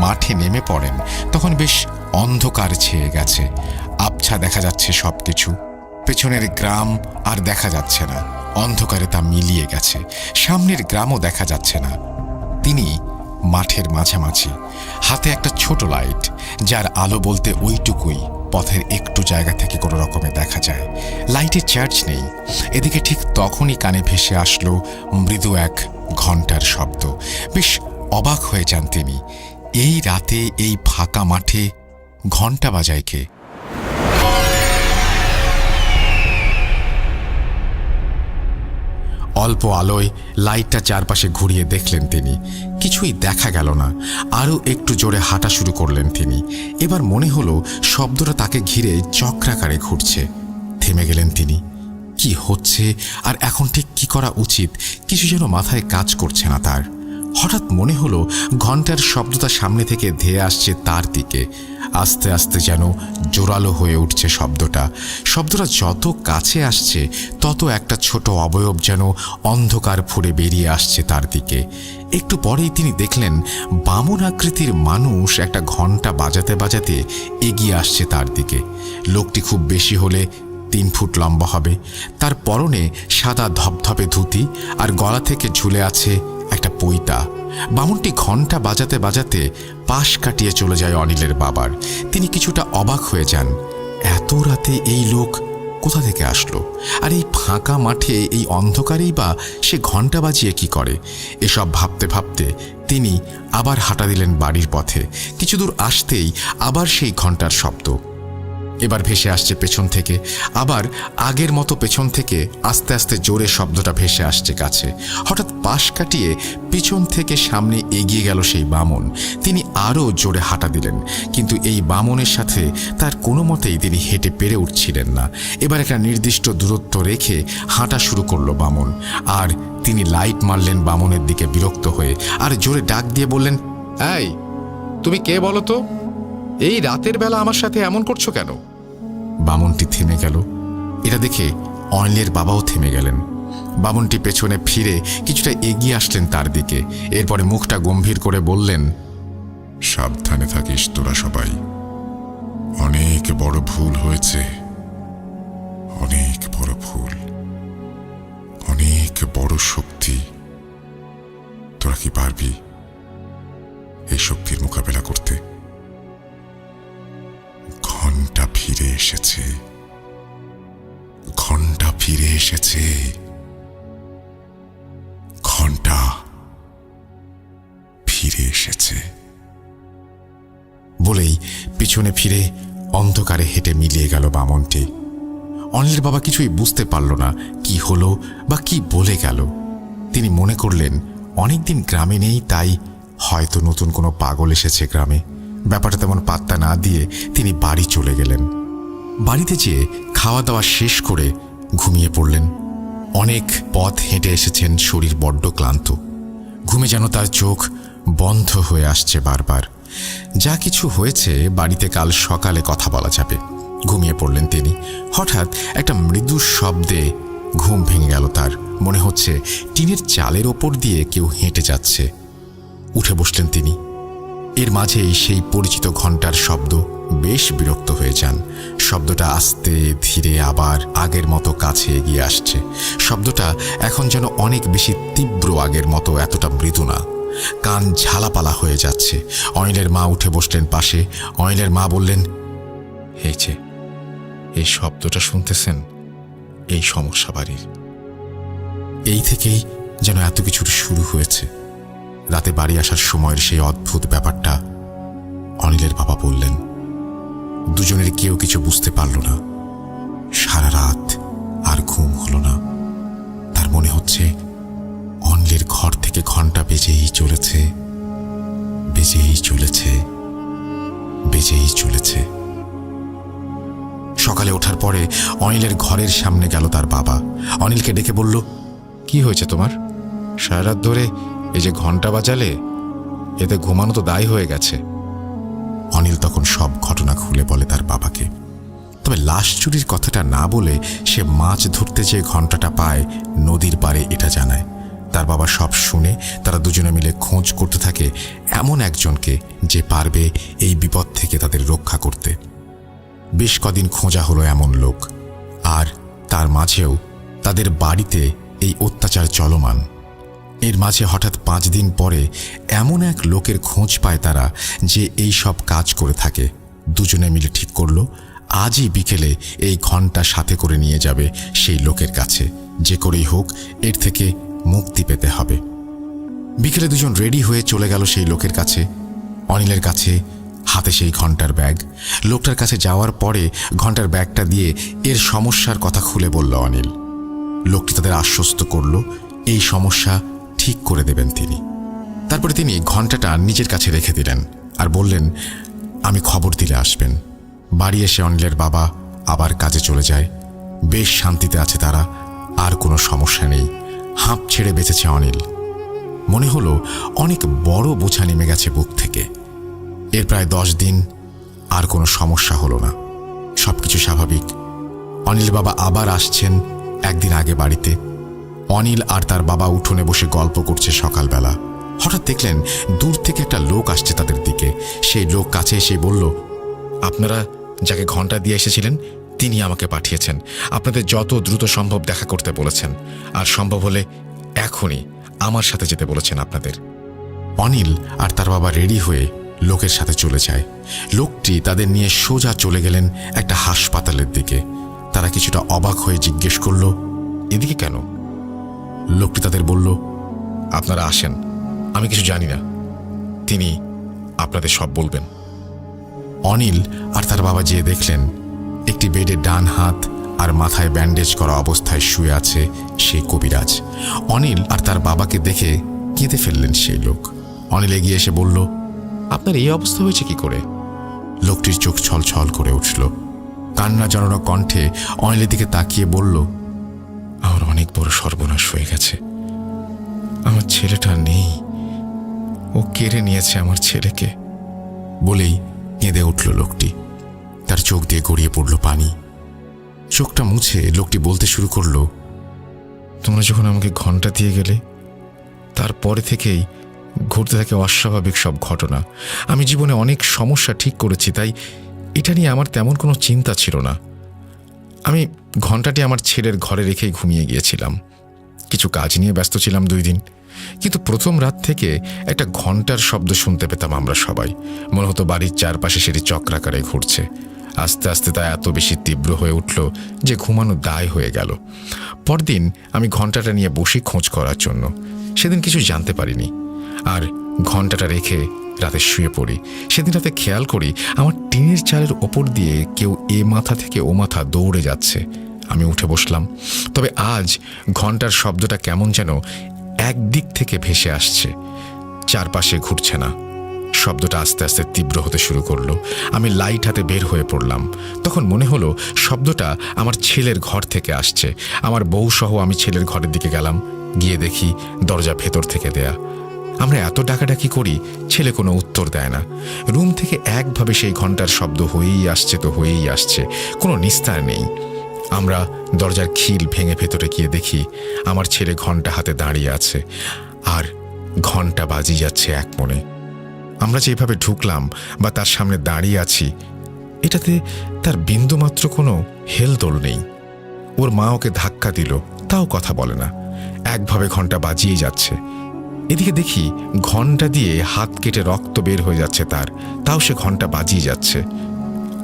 মাঠে নেমে পড়েন, তখন বেশ অন্ধকার ছেয়ে গেছে। আবছা দেখা যাচ্ছে সবকিছু। পেছনের গ্রাম আর দেখা যাচ্ছে না, অন্ধকারে তা মিলিয়ে গেছে। সামনের গ্রামও দেখা যাচ্ছে না। তিনি মাঠের মাঝামাঝি, হাতে একটা ছোট লাইট, যার আলো বলতে ওইটুকুই পথের একটু জায়গা থেকে কোনো রকমে দেখা যায়। লাইটের চার্জ নেই। এদিকে ঠিক তখনই কানে ভেসে আসলো মৃদু এক ঘণ্টার শব্দ। বেশ অবাক হয়ে যান তিনি। এই রাতে এই ফাঁকা মাঠে ঘণ্টা বাজায় কে? অল্প আলোয় লাইটটা চারপাশে ঘুরিয়ে দেখলেন তিনি। কিছুই দেখা গেল না। আরও একটু জোরে হাঁটা শুরু করলেন তিনি। এবার মনে হলো শব্দটা তাকে ঘিরে চক্রাকারে ঘুরছে। থেমে গেলেন তিনি। কি হচ্ছে আর এখন ঠিক কি করা উচিত, কিছু যেন মাথায় কাজ করছে না তার। হঠাৎ মনে হলো ঘণ্টার শব্দটা সামনে থেকে ধেয়ে আসছে তার দিকে, আস্তে আস্তে যেন জোরালো হয়ে উঠছে শব্দটা। শব্দটা যত কাছে আসছে তত একটা ছোট অবয়ব যেন অন্ধকার ফুঁড়ে বেরিয়ে আসছে তার দিকে। একটু পরেই তিনি দেখলেন বামন আকৃতির মানুষ একটা ঘণ্টা বাজাতে বাজাতে এগিয়ে আসছে তার দিকে। লোকটি খুব বেশি হলে 3 ফুট লম্বা হবে। তার পরনে সাদা ধপধপে ধুতি আর গলা থেকে ঝুলে আছে একটা পৈতা। বামনটি ঘণ্টা বাজাতে বাজাতে পাশ কাটিয়ে চলে যায় অনিলের বাবার। তিনি কিছুটা অবাক হয়ে যান, এত রাতে এই লোক কোথা থেকে আসলো, আর এই ফাঁকা মাঠে এই অন্ধকারেই বা সে ঘণ্টা বাজিয়ে কি করে। এসব ভাবতে ভাবতে তিনি আবার হাঁটা দিলেন বাড়ির পথে। কিছু দূর আসতেই আবার সেই ঘণ্টার শব্দ। এবার ভেসে আসছে পেছন থেকে, আবার আগের মতো পেছন থেকে আস্তে আস্তে জোরে শব্দটা ভেসে আসছে কাছে। হঠাৎ পাশ কাটিয়ে পিছন থেকে সামনে এগিয়ে গেল সেই বামন। তিনি আরও জোরে হাঁটা দিলেন, কিন্তু এই বামনের সাথে তার কোনো মতেই তিনি হেঁটে পেরে উঠছিলেন না। এবার একটা নির্দিষ্ট দূরত্ব রেখে হাঁটা শুরু করলো বামন, আর তিনি লাইট মারলেন বামনের দিকে বিরক্ত হয়ে, আর জোরে ডাক দিয়ে বললেন, এই তুমি কে বলো তো? এই রাতের বেলা আমার সাথে এমন করছো কেন? বামনটি থেমে গেল। এটা দেখে অনিলের বাবাও থেমে গেলেন। বামনটি পেছনে ফিরে কিছুটা এগিয়ে আসলেন তার দিকে। এরপরে মুখটা গম্ভীর করে বললেন, সাবধানে থাকিস তোরা সবাই। অনেক বড় ভুল হয়েছে, অনেক বড় ভুল, অনেক বড় শক্তি। তোরা কি পারবি এই শক্তির মোকাবেলা করতে? ঘণ্টা ফিরে এসেছে, ঘণ্টা ফিরে এসেছে, ঘণ্টা ফিরে এসেছে। বলেই পিছনে ফিরে অন্ধকারে হেঁটে মিলিয়ে গেল বামনটি। অনিলের বাবা কিছুই বুঝতে পারল না কি হলো বা কি বলে গেল। তিনি মনে করলেন অনেকদিন গ্রামে নেই, তাই হয়তো নতুন কোনো পাগল এসেছে গ্রামে। ব্যাপারটা তেমন পাত্তা না দিয়ে তিনি বাড়ি চলে গেলেন। বাড়িতে যেয়ে খাওয়া দাওয়া শেষ করে ঘুমিয়ে পড়লেন। অনেক পথ হেঁটে এসেছেন, শরীর বড্ড ক্লান্ত। ঘুমে যেন তার চোখ বন্ধ হয়ে আসছে বারবার। যা কিছু হয়েছে বাড়িতে কাল সকালে কথা বলা যাবে। ঘুমিয়ে পড়লেন তিনি। হঠাৎ একটা মৃদু শব্দে ঘুম ভেঙে গেল তার। মনে হচ্ছে টিনের চালের ওপর দিয়ে কেউ হেঁটে যাচ্ছে। উঠে বসলেন তিনি। এর মাঝেই সেই পরিচিত ঘণ্টার শব্দ। বেশ বিরক্ত হয়ে যান। শব্দটা আস্তে ধীরে আবার আগের মতো কাছে এগিয়ে আসছে। শব্দটা এখন যেন অনেক বেশি তীব্র, আগের মতো এতটা মৃদু না। কান ঝালাপালা হয়ে যাচ্ছে। অনিলের মা উঠে বসলেন পাশে। অনিলের মা বললেন, হয়েছে, এই শব্দটা শুনতেছেন? এই সমস্যা বাড়ির। এই থেকেই যেন এত কিছুর শুরু হয়েছে। রাতে বাড়ি আসার সময়ের সেই অদ্ভুত ব্যাপারটা অনিলের বাবা বললেন। দুজনের কেউ কিছু বুঝতে পারল না। সারা রাত আর ঘুম হলো না। তার মনে হচ্ছে অনিলের ঘর থেকে ঘণ্টা বেজেই চলেছে, বেজেই চলেছে, বেজেই চলেছে। সকালে ওঠার পরে অনিলের ঘরের সামনে গেল তার বাবা। অনিলকে ডেকে বলল, কি হয়েছে তোমার? সারা রাত ধরে এই যে ঘণ্টা বাজালে, এতে ঘুমানো তো দায় হয়ে গেছে। অনিল তখন সব ঘটনা খুলে বলে তার বাবাকে। তবে লাশ চুরির কথাটা না বলে সে মাছ ধরতে যে ঘণ্টাটা পায় নদীর পাড়ে এটা জানায়। তার বাবা সব শুনে তারা দুজনে মিলে খোঁজ করতে থাকে এমন একজনকে যে পারবে এই বিপদ থেকে তাদের রক্ষা করতে। বেশ কদিন খোঁজা হলো এমন লোক, আর তার মাঝেও তাদের বাড়িতে এই অত্যাচার চলমান। এর মাঝে হঠাৎ 5 দিন পরে এমন এক লোকের খোঁজ পায় তারা যে এই সব কাজ করে থাকে। দুজনে মিলে ঠিক করলো আজই বিকেলে এই ঘণ্টা সাথে করে নিয়ে যাবে সেই লোকের কাছে। যে করেই হোক এর থেকে মুক্তি পেতে হবে। বিকেলে দুজন রেডি হয়ে চলে গেল সেই লোকের কাছে। অনিলের কাছে হাতে সেই ঘণ্টার ব্যাগ। লোকটার কাছে যাওয়ার পরে ঘণ্টার ব্যাগটা দিয়ে এর সমস্যার কথা খুলে বলল অনিল। লোকটি তাদের আশ্বস্ত করল এই সমস্যা ঠিক করে দেবেন তিনি। তারপরে তিনি ঘণ্টাটা নিজের কাছে রেখে দিলেন আর বললেন, আমি খবর দিলে আসবেন। বাড়ি এসে অনিলের বাবা আবার কাজে চলে যায়। বেশ শান্তিতে আছে তারা, আর কোনো সমস্যা নেই। হাঁপ ছেড়ে বেঁচেছে অনিল। মনে হলো অনেক বড় বোঝা নেমে গেছে বুক থেকে। এর প্রায় 10 দিন আর কোনো সমস্যা হলো না, সবকিছু স্বাভাবিক। অনিল বাবা আবার আসছেন একদিন আগে বাড়িতে। অনিল আর তার বাবা উঠোনে বসে গল্প করছে সকালবেলা। হঠাৎ দেখলেন দূর থেকে একটা লোক আসছে তাদের দিকে। সেই লোক কাছে এসে বলল, আপনারা যাকে ঘন্টা দিয়ে এসেছিলেন তিনি আমাকে পাঠিয়েছেন। আপনাদের যত দ্রুত সম্ভব দেখা করতে বলেছেন, আর সম্ভব হলে এখনই আমার সাথে যেতে বলেছেন আপনাদের। অনিল আর তার বাবা রেডি হয়ে লোকের সাথে চলে যায়। লোকটি তাদের নিয়ে সোজা চলে গেলেন একটা হাসপাতালের দিকে। তারা কিছুটা অবাক হয়ে জিজ্ঞেস করল, এদিকে কেন? লোকটি তাদের বলল, আপনারা আসেন, আমি কিছু জানি না, তিনি আপনাদের সব বলবেন। অনিল আর তার বাবা যেয়ে দেখলেন একটি বেডে ডান হাত আর মাথায় ব্যান্ডেজ করা অবস্থায় শুয়ে আছে সেই কবিরাজ। অনিল আর তার বাবাকে দেখে কেঁদে ফেললেন সেই লোক। অনিল এগিয়ে এসে বলল, আপনার এই অবস্থা হয়েছে কি করে? লোকটির চোখ ছলছল করে উঠল। কান্না জড়ানো কণ্ঠে অনিলের দিকে তাকিয়ে বলল, আমার অনেক বড় সর্বনাশ হয়ে গেছে। আমার ছেলেটা নেই, ও কেড়ে নিয়েছে আমার ছেলেকে। বলেই কেঁদে উঠল লোকটি। তার চোখ দিয়ে গড়িয়ে পড়ল পানি। চোখটা মুছে লোকটি বলতে শুরু করল, তোমরা যখন আমাকে ঘন্টা দিয়ে গেলে তারপরে থেকেই ঘটতে থাকে অস্বাভাবিক সব ঘটনা। আমি জীবনে অনেক সমস্যা ঠিক করেছি, তাই এটা নিয়ে আমার তেমন কোনো চিন্তা ছিল না। আমি ঘন্টাটি আমার ছেলের ঘরে রেখেই ঘুমিয়ে গিয়েছিলাম। কিছু কাজ নিয়ে ব্যস্ত ছিলাম 2 দিন, কিন্তু প্রথম রাত থেকে একটা ঘন্টার শব্দ শুনতে পেতাম আমরা সবাই। মনে হতো বাড়ির চারপাশে সেটি চক্রাকারে ঘুরছে। আস্তে আস্তে তা এত বেশি তীব্র হয়ে উঠল যে ঘুমানো দায় হয়ে গেল। পরদিন আমি ঘন্টাটা নিয়ে বসি খোঁজ করার জন্য। সেদিন কিছু জানতে পারিনি, আর ঘন্টাটা রেখে রাতে শুয়ে পড়ি। সেদিন রাতে খেয়াল করি আমার টিনের চালের ওপর দিয়ে কেউ এ মাথা থেকে ও মাথা দৌড়ে যাচ্ছে। আমি উঠে বসলাম, তবে আজ ঘন্টার শব্দটা কেমন যেন একদিক থেকে ভেসে আসছে, চারপাশে ঘুরছে না। শব্দটা আস্তে আস্তে তীব্র হতে শুরু করলো। আমি লাইট হাতে বের হয়ে পড়লাম। তখন মনে হলো শব্দটা আমার ছেলের ঘর থেকে আসছে। আমার বউ সহ আমি ছেলের ঘরের দিকে গেলাম। গিয়ে দেখি দরজা ভেতর থেকে দেয়া। আমরা এত ডাকাডাকি করি, ছেলে কোনো উত্তর দেয় না। রুম থেকে একভাবে সেই ঘন্টার শব্দ হয়েই আসছে তো হয়েই আসছে, কোনো নিস্তার নেই। আমরা দরজার খিল ভেঙে ভেতরে গিয়ে দেখি আমার ছেলে ঘন্টা হাতে দাঁড়িয়ে আছে, আর ঘন্টা বাজিয়ে যাচ্ছে এক মনে। আমরা যেভাবে ঢুকলাম বা তার সামনে দাঁড়িয়ে আছি, এটাতে তার বিন্দুমাত্র কোনো হেলদোল নেই। ওর মা ওকে ধাক্কা দিল, তাও কথা বলে না, একভাবে ঘন্টা বাজিয়ে যাচ্ছে। এদিকে দেখি ঘন্টা দিয়ে হাত কেটে রক্ত বের হয়ে যাচ্ছে তার, তাও সে ঘন্টা বাজিয়ে যাচ্ছে।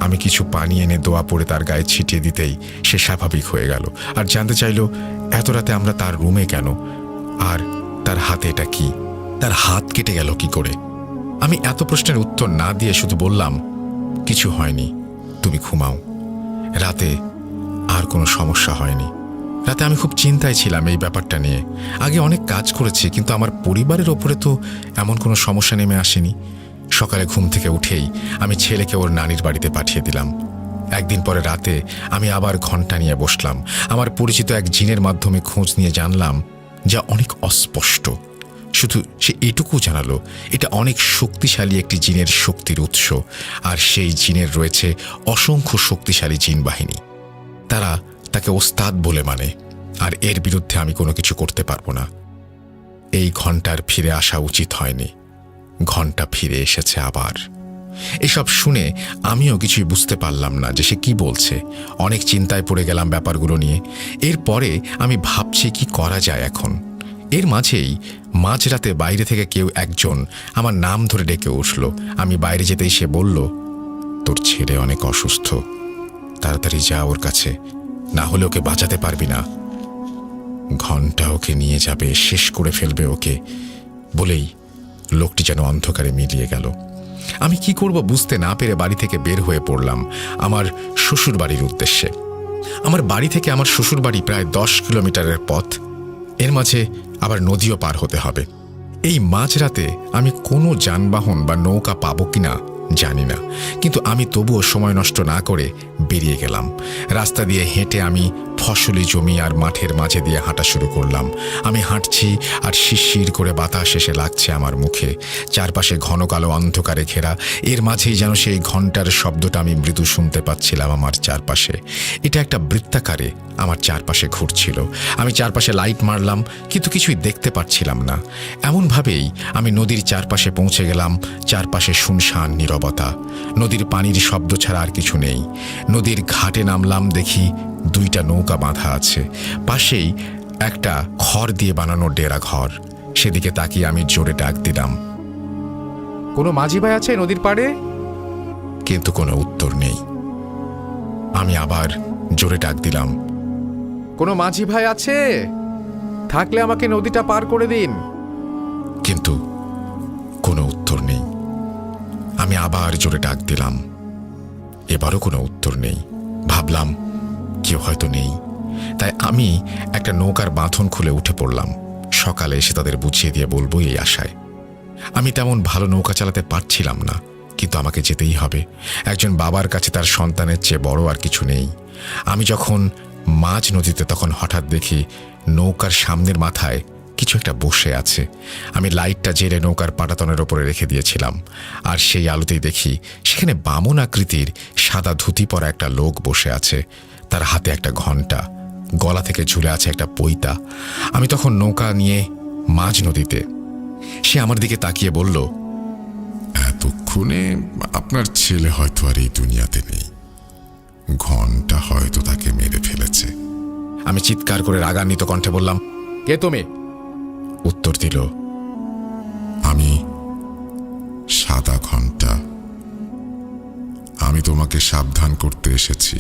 আমি কিছু পানি এনে দোয়া পড়ে তার গায়ে ছিটিয়ে দিতেই সে স্বাভাবিক হয়ে গেল, আর জানতে চাইল এত রাতে আমরা তার রুমে কেন, আর তার হাতে এটা কি, তার হাত কেটে গেল কি করে। আমি এত প্রশ্নের উত্তর না দিয়ে শুধু বললাম, কিছু হয়নি, তুমি ঘুমাও। রাতে আর কোনো সমস্যা হয়নি। রাতে আমি খুব চিন্তায় ছিলাম এই ব্যাপারটা নিয়ে। আগে অনেক কাজ করেছি, কিন্তু আমার পরিবারের ওপরে তো এমন কোনো সমস্যা নেমে আসেনি। সকালে ঘুম থেকে উঠেই আমি ছেলেকে ওর নানির বাড়িতে পাঠিয়ে দিলাম। একদিন পরে রাতে আমি আবার ঘন্টা নিয়ে বসলাম। আমার পরিচিত এক জিনের মাধ্যমে খোঁজ নিয়ে জানলাম, যা অনেক অস্পষ্ট। শুধু সে এটুকু জানালো, এটা অনেক শক্তিশালী একটি জিনের শক্তির উৎস, আর সেই জিনের রয়েছে অসংখ্য শক্তিশালী জিন বাহিনী। তারা তাকে ওস্তাদ বলে মানে, আর এর বিরুদ্ধে আমি কোনো কিছু করতে পারবো না। এই ঘন্টার ফিরে আসা উচিত হয়নি। ঘন্টা ফিরে এসেছে আবার। এসব শুনে আমিও কিছুই বুঝতে পারলাম না যে সে কি বলছে। অনেক চিন্তায় পড়ে গেলাম ব্যাপারগুলো নিয়ে। এরপরে আমি ভাবছি কি করা যায় এখন। এর মাঝেই মাঝরাতে বাইরে থেকে কেউ একজন আমার নাম ধরে ডেকে উঠল। আমি বাইরে যেতেই সে বলল, তোর ছেলে অনেক অসুস্থ, তাড়াতাড়ি যা ওর কাছে, না হলে ওকে বাঁচাতে পারবি না। ঘন্টা ওকে নিয়ে যাবে, শেষ করে ফেলবে ওকে। বলেই লোকটি যেন অন্ধকারে মিলিয়ে গেল। আমি কি করব বুঝতে না পেরে বাড়ি থেকে বের হয়ে পড়লাম আমার শ্বশুর বাড়ির উদ্দেশ্যে। আমার বাড়ি থেকে আমার শ্বশুর বাড়ি প্রায় 10 কিলোমিটারের পথ। এর মাঝে আবার নদীও পার হতে হবে। এই মাঝরাতে আমি কোনো যানবাহন বা নৌকা পাবো কিনা জানি না, কিন্তু আমি তবুও সময় নষ্ট না করে বেরিয়ে গেলাম। রাস্তা দিয়ে হেঁটে আমি ফসলি জমি আর মাঠের মাঝে দিয়ে হাঁটা শুরু করলাম। আমি হাঁটছি আর শিরশির করে বাতাস এসে লাগছে আমার মুখে। চারপাশে ঘন কালো অন্ধকারে ঘেরা, এর মাঝেই যেন সেই ঘণ্টার শব্দটা আমি মৃদু শুনতে পাচ্ছিলাম আমার চারপাশে। এটা একটা বৃত্তাকারে আমার চারপাশে ঘুরছিল। আমি চারপাশে লাইট মারলাম, কিন্তু কিছুই দেখতে পাচ্ছিলাম না। এমনভাবেই আমি নদীর চারপাশে পৌঁছে গেলাম। চারপাশে শুনশান নীরবতা, নদীর পানির শব্দ ছাড়া আর কিছু নেই। নদীর ঘাটে নামলাম, দেখি 2টা নৌকা বাঁধা আছে। পাশেই একটা খড় দিয়ে বানানো ডেরা ঘর। সেদিকে তাকিয়ে আমি জোরে ডাক দিলাম, কোনো মাঝি ভাই আছে নদীর পাড়ে? কিন্তু কোনো উত্তর নেই। আমি আবার জোরে ডাক দিলাম, কোনো মাঝি ভাই আছে? থাকলে আমাকে নদীটা পার করে দিন। কিন্তু কোনো উত্তর নেই। আমি আবার জোরে ডাক দিলাম, এবারও কোনো উত্তর নেই। ভাবলাম কেউ হয়তো নেই, তাই আমি একটা নৌকার বাঁধন খুলে উঠে পড়লাম। সকালে এসে তাদের বুঝিয়ে দিয়ে বলবো এই আশায়। আমি তেমন ভালো নৌকা চালাতে পারছিলাম না, কিন্তু আমাকে যেতেই হবে। একজন বাবার কাছে তার সন্তানের চেয়ে বড় আর কিছু নেই। আমি যখন মাঝ নদীতে, তখন হঠাৎ দেখি নৌকার সামনের মাথায় কিছু একটা বসে আছে। আমি লাইটটা জেলে নৌকার পাটাতনের ওপরে রেখে দিয়েছিলাম, আর সেই আলোতেই দেখি সেখানে বামন আকৃতির সাদা ধুতি পরা একটা লোক বসে আছে। তার হাতে একটা ঘণ্টা, গলা থেকে ঝুলে আছে একটা পৈতা। আমি তখন নৌকা নিয়ে মাঝ নদীতে। সে আমার দিকে তাকিয়ে বলল, এতক্ষণে আপনার ছেলে হয়তো আর এই দুনিয়াতে নেই। ঘন্টা হয়তো তাকে মেরে ফেলেছে। আমি চিৎকার করে রাগান্বিত কণ্ঠে বললাম, কে তুমি? উত্তর দিল, আমি সাদা ঘন্টা। আমি তোমাকে সাবধান করতে এসেছি।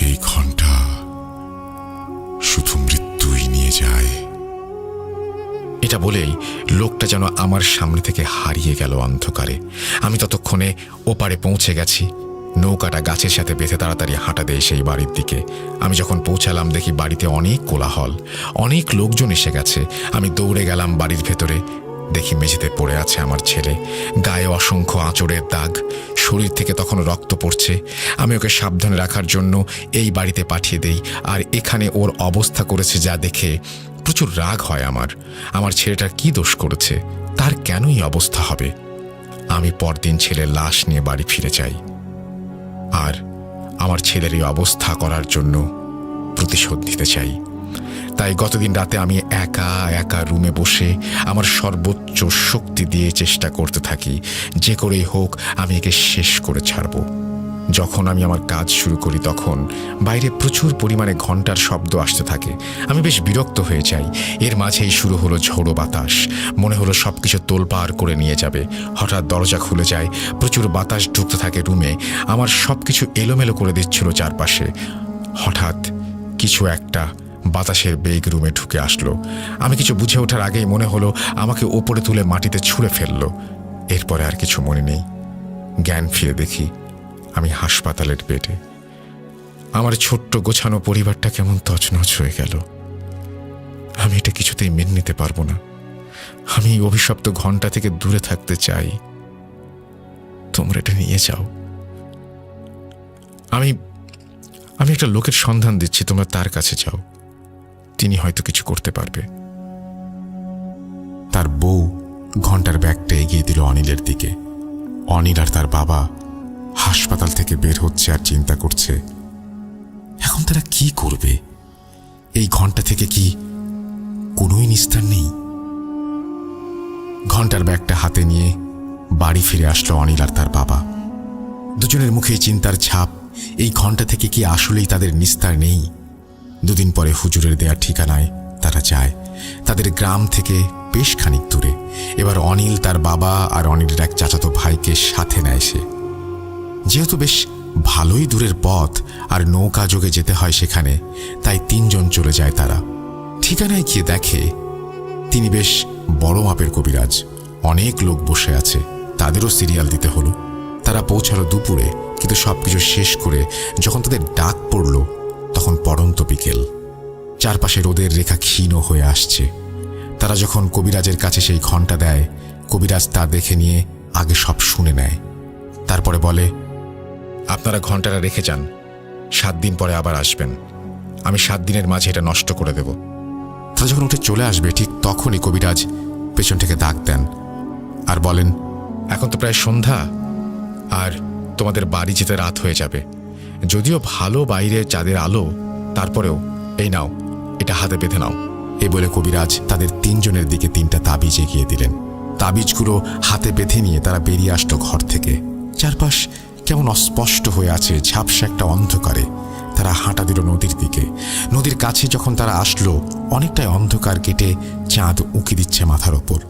এই ঘন্টা শুধু মৃত্যুই নিয়ে যায়। এটা বলেই লোকটা যেন আমার সামনে থেকে হারিয়ে গেল অন্ধকারে। আমি ততক্ষণে ওপারে পৌঁছে গেছি। নৌকাটা গাছের সাথে বেঁধে তাড়াতাড়ি হাঁটা দেয় সেই বাড়ির দিকে। আমি যখন পৌঁছালাম, দেখি বাড়িতে অনেক কোলাহল, অনেক লোকজন এসে গেছে। আমি দৌড়ে গেলাম বাড়ির ভেতরে। দেখি মেঝেতে পড়ে আছে আমার ছেলে, গায়ে অসংখ্য আঁচড়ের দাগ, শরীর থেকে তখন রক্ত পড়ছে। আমি ওকে সাবধানে রাখার জন্য এই বাড়িতে পাঠিয়ে দেই, আর এখানে ওর অবস্থা করেছে যা দেখে প্রচুর রাগ হয় আমার। আমার ছেলেটার কি দোষ করেছে? তার কেনই অবস্থা হবে? আমি পরদিন ছেলের লাশ নিয়ে বাড়ি ফিরে যাই, আর আমার ছেলের এই অবস্থা করার জন্য প্রতিশোধ নিতে চাই। তাই গতদিন রাতে আমি একা একা রুমে বসে আমার সর্বোচ্চ শক্তি দিয়ে চেষ্টা করতে থাকি, যে করেই হোক আমি একে শেষ করে ছাড়ব। যখন আমি আমার কাজ শুরু করি, তখন বাইরে প্রচুর পরিমাণে ঘণ্টার শব্দ আসতে থাকে। আমি বেশ বিরক্ত হয়ে যাই। এর মাঝেই শুরু হলো ঝোড়ো বাতাস। মনে হলো সবকিছু তোলপাড় করে নিয়ে যাবে। হঠাৎ দরজা খুলে যায়, প্রচুর বাতাস ঢুকতে থাকে রুমে। আমার সবকিছু এলোমেলো করে দিচ্ছিল চারপাশে। হঠাৎ কিছু একটা বাতাসের বেগ রুমে ঢুকে আসলো। আমি কিছু বুঝে ওঠার আগেই মনে হলো আমাকে ওপরে তুলে মাটিতে ছুঁড়ে ফেললো। এরপরে আর কিছু মনে নেই। জ্ঞান ফিরে দেখি আমি হাসপাতালের বেডে। আমার ছোট্ট গোছানো পরিবারটা কেমন তছনছ হয়ে গেল। আমি এটা কিছুতেই মেনে নিতে পারবো না। আমি এই অভিশপ্ত ঘণ্টা থেকে দূরে থাকতে চাই। তোমরা এটা নিয়ে যাও। আমি একটা লোকের সন্ধান দিচ্ছি, তোমরা তার কাছে যাও। তিনি হয়তো কিছু করতে পারবে। তার বউ ঘণ্টার ব্যাগটা এগিয়ে দিল অনিলের দিকে। অনিল আর তার বাবা হাসপাতাল থেকে বের হচ্ছে আর চিন্তা করছে এখন তারা কি করবে। এই ঘণ্টা থেকে কি কোনোই নিস্তার নেই? ঘণ্টার ব্যাগটা হাতে নিয়ে বাড়ি ফিরে আসলো অনিল আর তার বাবা। দুজনের মুখে চিন্তার ছাপ। এই ঘণ্টা থেকে কি আসলেই তাদের নিস্তার নেই? দুদিন পরে হুজুরের দেয়া ঠিকানায় তারা যায়, তাদের গ্রাম থেকে বেশ খানিক দূরে। এবার অনিল তার বাবা আর অনিলের এক চাচাতো ভাইকে সাথে নেয় সে। যেহেতু বেশ ভালোই দূরের পথ আর নৌকা যোগে যেতে হয় সেখানে, তাই 3 জন চলে যায় তারা। ঠিকানায় গিয়ে দেখে তিনি বেশ বড় মাপের কবিরাজ। অনেক লোক বসে আছে, তাদেরও সিরিয়াল দিতে হলো। তারা পৌঁছালো দুপুরে, কিন্তু সবকিছু শেষ করে যখন তাদের ডাক পড়ল, তখন পড়ন্ত বিকেল। চারপাশে রোদের রেখা ক্ষীণ হয়ে আসছে। তারা যখন কবিরাজের কাছে সেই ঘণ্টা দেয়, কবিরাজ তা দেখে নিয়ে আগে সব শুনে নেয়। তারপরে বলে, আপনারা ঘণ্টাটা রেখে যান, 7 দিন পরে আবার আসবেন। আমি 7 দিনের মাঝে এটা নষ্ট করে দেব। তারা যখন উঠে চলে আসবে ঠিক তখনই কবিরাজ পেছন থেকে ডাক দেন আর বলেন, এখন তো প্রায় সন্ধ্যা, আর তোমাদের বাড়ি যেতে রাত হয়ে যাবে। যদিও ভালো বাইরে চাঁদের আলো, তারপরেও এই নাও, এটা হাতে বেঁধে নাও। এই বলে কবিরাজ তাদের 3 জনের দিকে 3টা তাবিজ এগিয়ে দিলেন। তাবিজগুলো হাতে বেঁধে নিয়ে তারা বেরিয়ে আসলো ঘর থেকে। চারপাশ কেমন অস্পষ্ট হয়ে আছে, ঝাপসা একটা অন্ধকারে। তারা হাঁটা দিল নদীর দিকে। নদীর কাছে যখন তারা আসলো, অনেকটাই অন্ধকার কেটে চাঁদ উঁকি দিচ্ছে মাথার ওপর,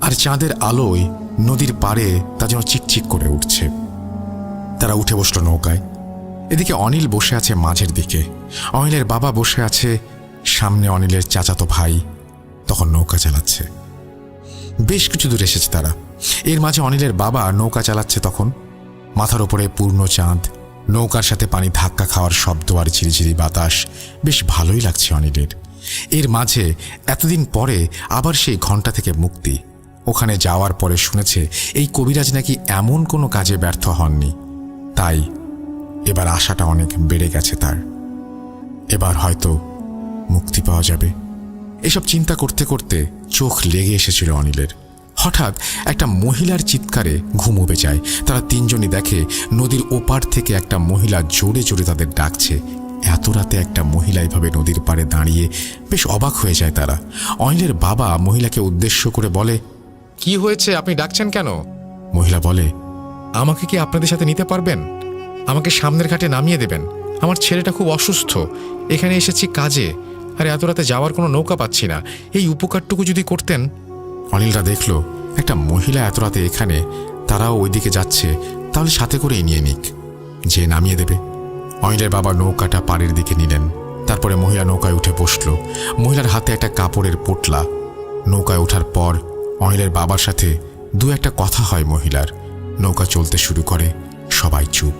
আর চাঁদের আলোয় নদীর পাড়ে তা যেন চিকচিক করে উঠছে। তারা উঠে বসলো নৌকায়। এদিকে অনিল বসে আছে মাঝের দিকে, অনিলের বাবা বসে আছে সামনে, অনিলের চাচাতো ভাই তখন নৌকা চালাচ্ছে। বেশ কিছু দূর এসেছে তারা। এর মাঝে অনিলের বাবা নৌকা চালাচ্ছে তখন। মাথার ওপরে পূর্ণ চাঁদ, নৌকার সাথে পানি ধাক্কা খাওয়ার শব্দ আর ঝিরিঝিরি বাতাস, বেশ ভালোই লাগছে অনিলের। এর মাঝে এতদিন পরে আবার সেই ঘন্টা থেকে মুক্তি। ওখানে যাওয়ার পরে শুনেছে এই কবিরাজ নাকি এমন কোনো কাজে ব্যর্থ হননি, তাই এবার আশাটা অনেক বেড়ে গেছে তার। এবার হয়তো মুক্তি পাওয়া যাবে। এসব চিন্তা করতে করতে চোখ লেগে এসেছিল অনিলের। হঠাৎ একটা মহিলার চিৎকারে ঘুম উবে যায়। তারা 3 জনই দেখে নদীর ওপার থেকে একটা মহিলা জোরে জোরে তাদের ডাকছে। এত রাতে একটা মহিলা এভাবে নদীর পাড়ে দাঁড়িয়ে বেশ অবাক হয়ে যায় তারা। অনিলের বাবা মহিলাকে উদ্দেশ্য করে বলে, কি হয়েছে, আপনি ডাকছেন কেন? মহিলা বলে, আমাকে কি আপনাদের সাথে নিতে পারবেন? আমাকে সামনের ঘাটে নামিয়ে দেবেন। আমার ছেলেটা খুব অসুস্থ, এখানে এসেছি কাজে, আর এত রাতে যাওয়ার কোনো নৌকা পাচ্ছি না। এই উপকারটুকু যদি করতেন। অনিলরা দেখলো একটা মহিলা এত রাতে এখানে, তারাও ওইদিকে যাচ্ছে, তাহলে সাথে করেই নিয়ে নিক, যে নামিয়ে দেবে। অনিলের বাবা নৌকাটা পাড়ের দিকে নিলেন। তারপরে মহিলা নৌকায় উঠে বসলো। মহিলার হাতে একটা কাপড়ের পোটলা। নৌকায় ওঠার পর অনিলের বাবার সাথে 2-1 কথা হয় মহিলার। নৌকা চলতে শুরু করে। সবাই চুপ,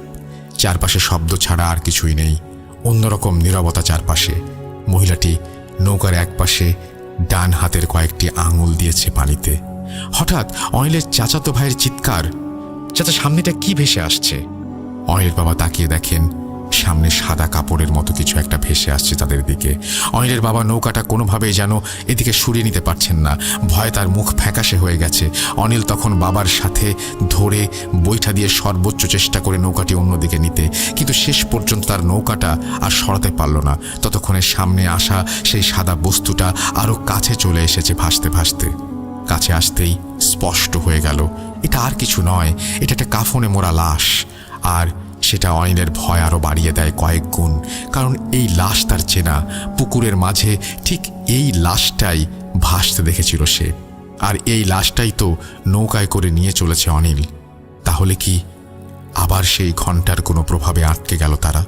চারপাশে শব্দ ছাড়া আর কিছুই নেই। অন্যরকম নীরবতা চারপাশে। মহিলাটি নৌকার একপাশে ডান হাতের কয়েকটি আঙুল দিয়েছে পানিতে। হঠাৎ অনিলের চাচাতো ভাইয়ের চিৎকার, চাচা, সামনেটা কি ভেসে আসছে? অনিলের বাবা তাকিয়ে দেখেন সামনে সাদা কাপড়ের মতো কিছু একটা ভেসে আসছে তাদের দিকে। অনিলের বাবা নৌকাটা কোনোভাবেই যেন এদিকে সরিয়ে নিতে পারছেন না। ভয়ে তার মুখ ফ্যাকাশে হয়ে গেছে। অনিল তখন বাবার সাথে ধরে বৈঠা দিয়ে সর্বোচ্চ চেষ্টা করে নৌকাটি অন্যদিকে নিতে, কিন্তু শেষ পর্যন্ত তার নৌকাটা আর সরাতে পারল না। ততক্ষণে সামনে আসা সেই সাদা বস্তুটা আরও কাছে চলে এসেছে ভাসতে ভাসতে। কাছে আসতেই স্পষ্ট হয়ে গেল এটা আর কিছু নয়, এটা একটা কাফনে মোড়া লাশ। আর সেটা অনিলের ভয় আরও বাড়িয়ে দেয় কয়েক গুণ, কারণ এই লাশ তার চেনা। পুকুরের মাঝে ঠিক এই লাশটাই ভাসতে দেখেছিল সে, আর এই লাশটাই তো নৌকায় করে নিয়ে চলেছে অনিল। তাহলে কি আবার সেই ঘন্টার কোনো প্রভাবে আটকে গেল তারা?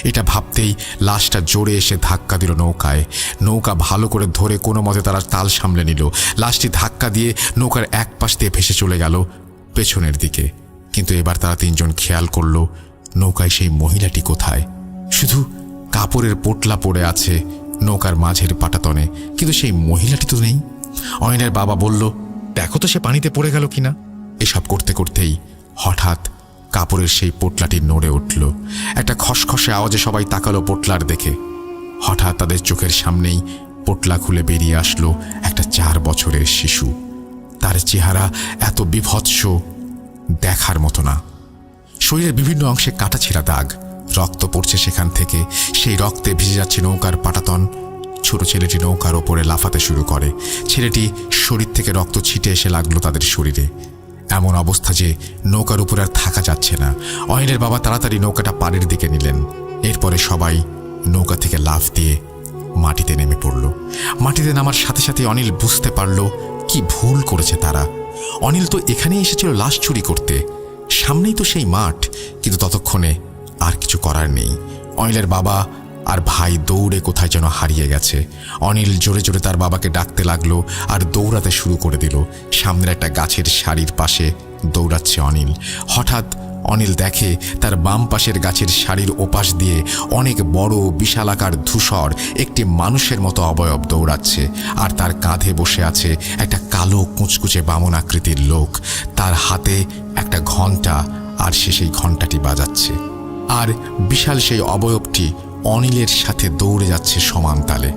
এটা ভাবতেই লাশটা জোরে এসে ধাক্কা দিল নৌকায়। নৌকা ভালো করে ধরে কোনো মতে তারা তাল সামলে নিল। লাশটি ধাক্কা দিয়ে নৌকার এক পাশ দিয়ে ভেসে চলে গেল পেছনের দিকে। কিন্তু এবার তারা 3 জন খেয়াল করল নৌকায় সেই মহিলাটি কোথায়। শুধু কাপড়ের পোটলা পড়ে আছে নৌকার মাঝের পাটাতনে, কিন্তু সেই মহিলাটি তো নেই। অনিলের বাবা বলল, দেখো তো সে পানিতে পড়ে গেল কিনা। এসব করতে করতেই হঠাৎ কাপড়ের সেই পোটলাটি নড়ে উঠল। একটা খসখসে আওয়াজে সবাই তাকালো পোটলার দেখে। হঠাৎ তাদের চোখের সামনেই পোটলা খুলে বেরিয়ে আসলো একটা 4 বছরের শিশু। তার চেহারা এত বিভৎস, দেখার মতো না। শরীরের বিভিন্ন অংশে কাটাছেঁড়া দাগ, রক্ত পড়ছে সেখান থেকে। সেই রক্তে ভিজে যাচ্ছে নৌকার পাটাতন। ছোট ছেলেটি নৌকার ওপরে লাফাতে শুরু করে। ছেলেটি শরীর থেকে রক্ত ছিটে এসে লাগলো তাদের শরীরে। এমন অবস্থা যে নৌকার উপরে আর থাকা যাচ্ছে না। অনিলের বাবা তাড়াতাড়ি নৌকাটা পাড়ের দিকে নিলেন। এরপরে সবাই নৌকা থেকে লাফ দিয়ে মাটিতে নেমে পড়ল। মাটিতে নামার সাথে সাথে অনিল বুঝতে পারল কি ভুল করেছে তারা। অনিল তো এখানেই এসেছিল লাশ চুরি করতে, সামনেই তো সেই মাঠ। কিন্তু ততক্ষণে আর কিছু করার নেই। অনিলের বাবা আর ভাই দৌড়ে কোথায় যেন হারিয়ে গেছে। অনিল জোরে জোরে তার বাবাকে ডাকতে লাগলো আর দৌড়াতে শুরু করে দিল। সামনের একটা গাছের সারির পাশে দৌড়াচ্ছে অনিল। হঠাৎ অনিল দেখে তার বাম পাশের গাছের সারির ওপাশ দিয়ে অনেক বড় বিশালাকার ধূসর একটি মানুষের মতো অবয়ব দৌড়াচ্ছে, আর তার কাঁধে বসে আছে একটা কালো কুচকুচে বামন আকৃতির লোক। তার হাতে একটা ঘণ্টা, আর সে সেই ঘণ্টাটি বাজাচ্ছে। আর বিশাল সেই অবয়বটি অনিলের সাথে দৌড়ে যাচ্ছে সমান তালে।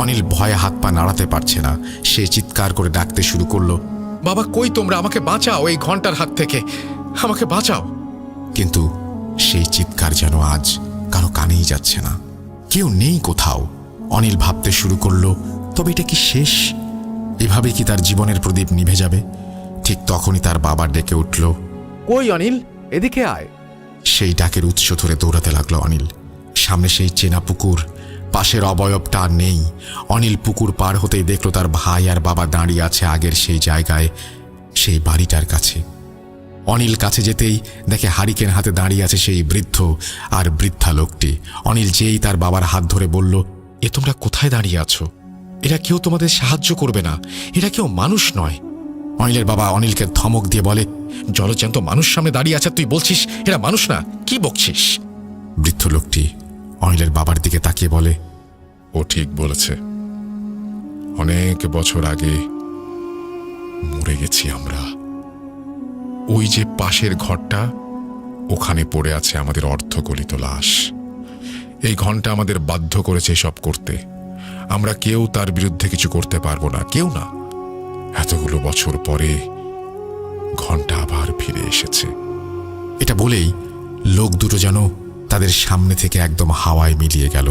অনিল ভয়ে হাত পা নাড়াতে পারছে না। সে চিৎকার করে ডাকতে শুরু করলো, বাবা কই তোমরা? আমাকে বাঁচাও এই ঘন্টার হাত থেকে, আমাকে বাঁচাও। কিন্তু সেই চিৎকার যেন আজ কারো কানেই যাচ্ছে না, কেউ নেই কোথাও। অনিল ভাবতে শুরু করলো, তবে এটা কি শেষ? এভাবে কি তার জীবনের প্রদীপ নিভে যাবে? ঠিক তখনই তার বাবা ডেকে উঠল, কই অনিল, এদিকে আয়। সেই ডাকের উৎস ধরে দৌড়াতে লাগলো অনিল। সামনে সেই চেনা পুকুর, পাশের অবয়বটা আর নেই। অনিল পুকুর পার হতেই দেখল তার ভাই আর বাবা দাঁড়িয়ে আছে আগের সেই জায়গায়, সেই বাড়িটার কাছে। অনিল কাছে যেতেই দেখে হারিকেন হাতে দাঁড়িয়ে আছে সেই বৃদ্ধ আর বৃদ্ধা লোকটি। অনিল যেই তার বাবার হাত ধরে বলল, এ তোমরা কোথায় দাঁড়িয়ে আছো? এরা কেউ তোমাদের সাহায্য করবে না, এরা কেউ মানুষ নয়। অনিলের বাবা অনিলকে ধমক দিয়ে বলে, জলজ্যান্ত মানুষ সামনে দাঁড়িয়ে আছে, তুই বলছিস এরা মানুষ না? কি বকছিস? বৃদ্ধ লোকটি অনিলের বাবার দিকে তাকিয়ে বলে, ও ঠিক বলেছে, অনেক বছর আগে মরে গেছি আমরা। ওই যে পাশের ঘরটা, ওখানে পড়ে আছে আমাদের অর্ধগলিত লাশ। এই ঘন্টা আমাদের বাধ্য করেছে সব করতে। আমরা কেউ তার বিরুদ্ধে কিছু করতে পারবো না, কেউ না। এতগুলো বছর পরে ঘন্টা আবার ফিরে এসেছে। এটা বলেই লোক দুটো যেন তাদের সামনে থেকে একদম হাওয়ায় মিলিয়ে গেল।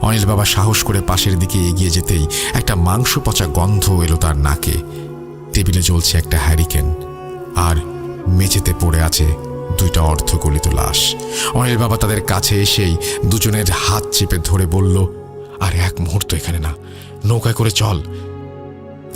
অনিল বাবা সাহস করে পাশের দিকে এগিয়ে যেতেই একটা মাংস পচা গন্ধ এলো তার নাকে। টেবিলে জ্বলছে একটা হ্যারিকেন, আর মেঝেতে পড়ে আছে দুইটা অর্ধগলিত লাশ। অনিল বাবা তাদের কাছে এসেই দুজনের হাত চেপে ধরে বলল, আর এক মুহূর্ত এখানে না, নৌকায় করে চল।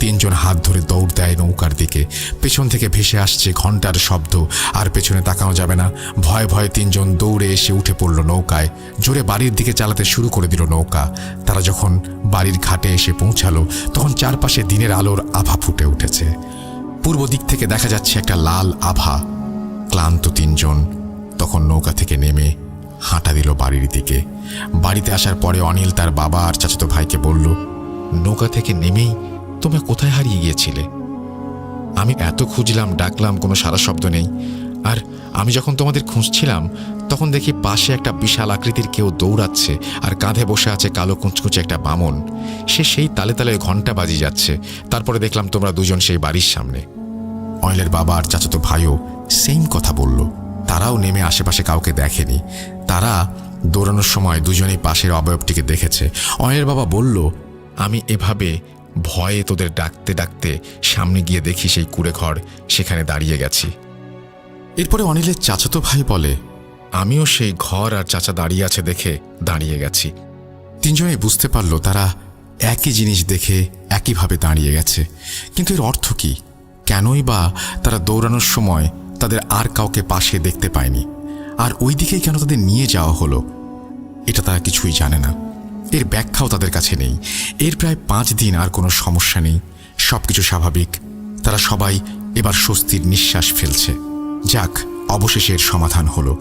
তিনজন হাত ধরে দৌড় দেয় নৌকার দিকে। পেছন থেকে ভেসে আসছে ঘন্টার শব্দ, আর পেছনে তাকানো যাবে না। ভয়ে ভয়ে তিনজন দৌড়ে এসে উঠে পড়ল নৌকায়। জোরে বাড়ির দিকে চালাতে শুরু করে দিল নৌকা। তারা যখন বাড়ির ঘাটে এসে পৌঁছালো, তখন চারপাশে দিনের আলোর আভা ফুটে উঠেছে। পূর্ব দিক থেকে দেখা যাচ্ছে একটা লাল আভা। ক্লান্ত তিনজন তখন নৌকা থেকে নেমে হাঁটা দিল বাড়ির দিকে। বাড়িতে আসার পরে অনিল তার বাবা আর চাচাতো ভাইকে বলল, নৌকা থেকে নেমেই তোমরা কোথায় হারিয়ে গিয়েছিলে? আমি এত খুঁজলাম, ডাকলাম, কোনো সারা শব্দ নেই। আর আমি যখন তোমাদের খুঁজছিলাম, তখন দেখি পাশে একটা বিশাল আকৃতির কেউ দৌড়াচ্ছে, আর কাঁধে বসে আছে কালো কুঁচকুচে একটা বামন। সে সেই তালে তালে ঘন্টা বাজিয়ে যাচ্ছে। তারপরে দেখলাম তোমরা দুজন সেই বাড়ির সামনে। অনিলের বাবা আর চাচাতো ভাইও সেম কথা বলল। তারাও নেমে আশেপাশে কাউকে দেখেনি। তারা দৌড়ানোর সময় দুজনেই পাশের অবয়বটিকে দেখেছে। অনিলের বাবা বলল, আমি এভাবে ভয়ে তোদের ডাকতে ডাকতে সামনে গিয়ে দেখি সেই কুঁড়ে ঘর, সেখানে দাঁড়িয়ে গেছি। এরপরে অনিলের চাচাতো ভাই বলে, আমিও সেই ঘর আর চাচা দাঁড়িয়ে আছে দেখে দাঁড়িয়ে গেছি। তিনজনেই বুঝতে পারল তারা একই জিনিস দেখে একইভাবে দাঁড়িয়ে গেছে। কিন্তু এর অর্থ কি? কেনই বা তারা দৌড়ানোর সময় তাদের আর কাউকে পাশে দেখতে পায়নি, আর ওই দিকেই কেন তাদের নিয়ে যাওয়া হলো? এটা তারা কিছুই জানে না। এর ব্যাখ্যাও তাদের কাছে নেই। এর প্রায় 5 দিন আর কোনো সমস্যা নেই, সবকিছু স্বাভাবিক। তারা সবাই এবার স্বস্তির নিঃশ্বাস ফেলছে। যাক, অবশেষে এর সমাধান হলো।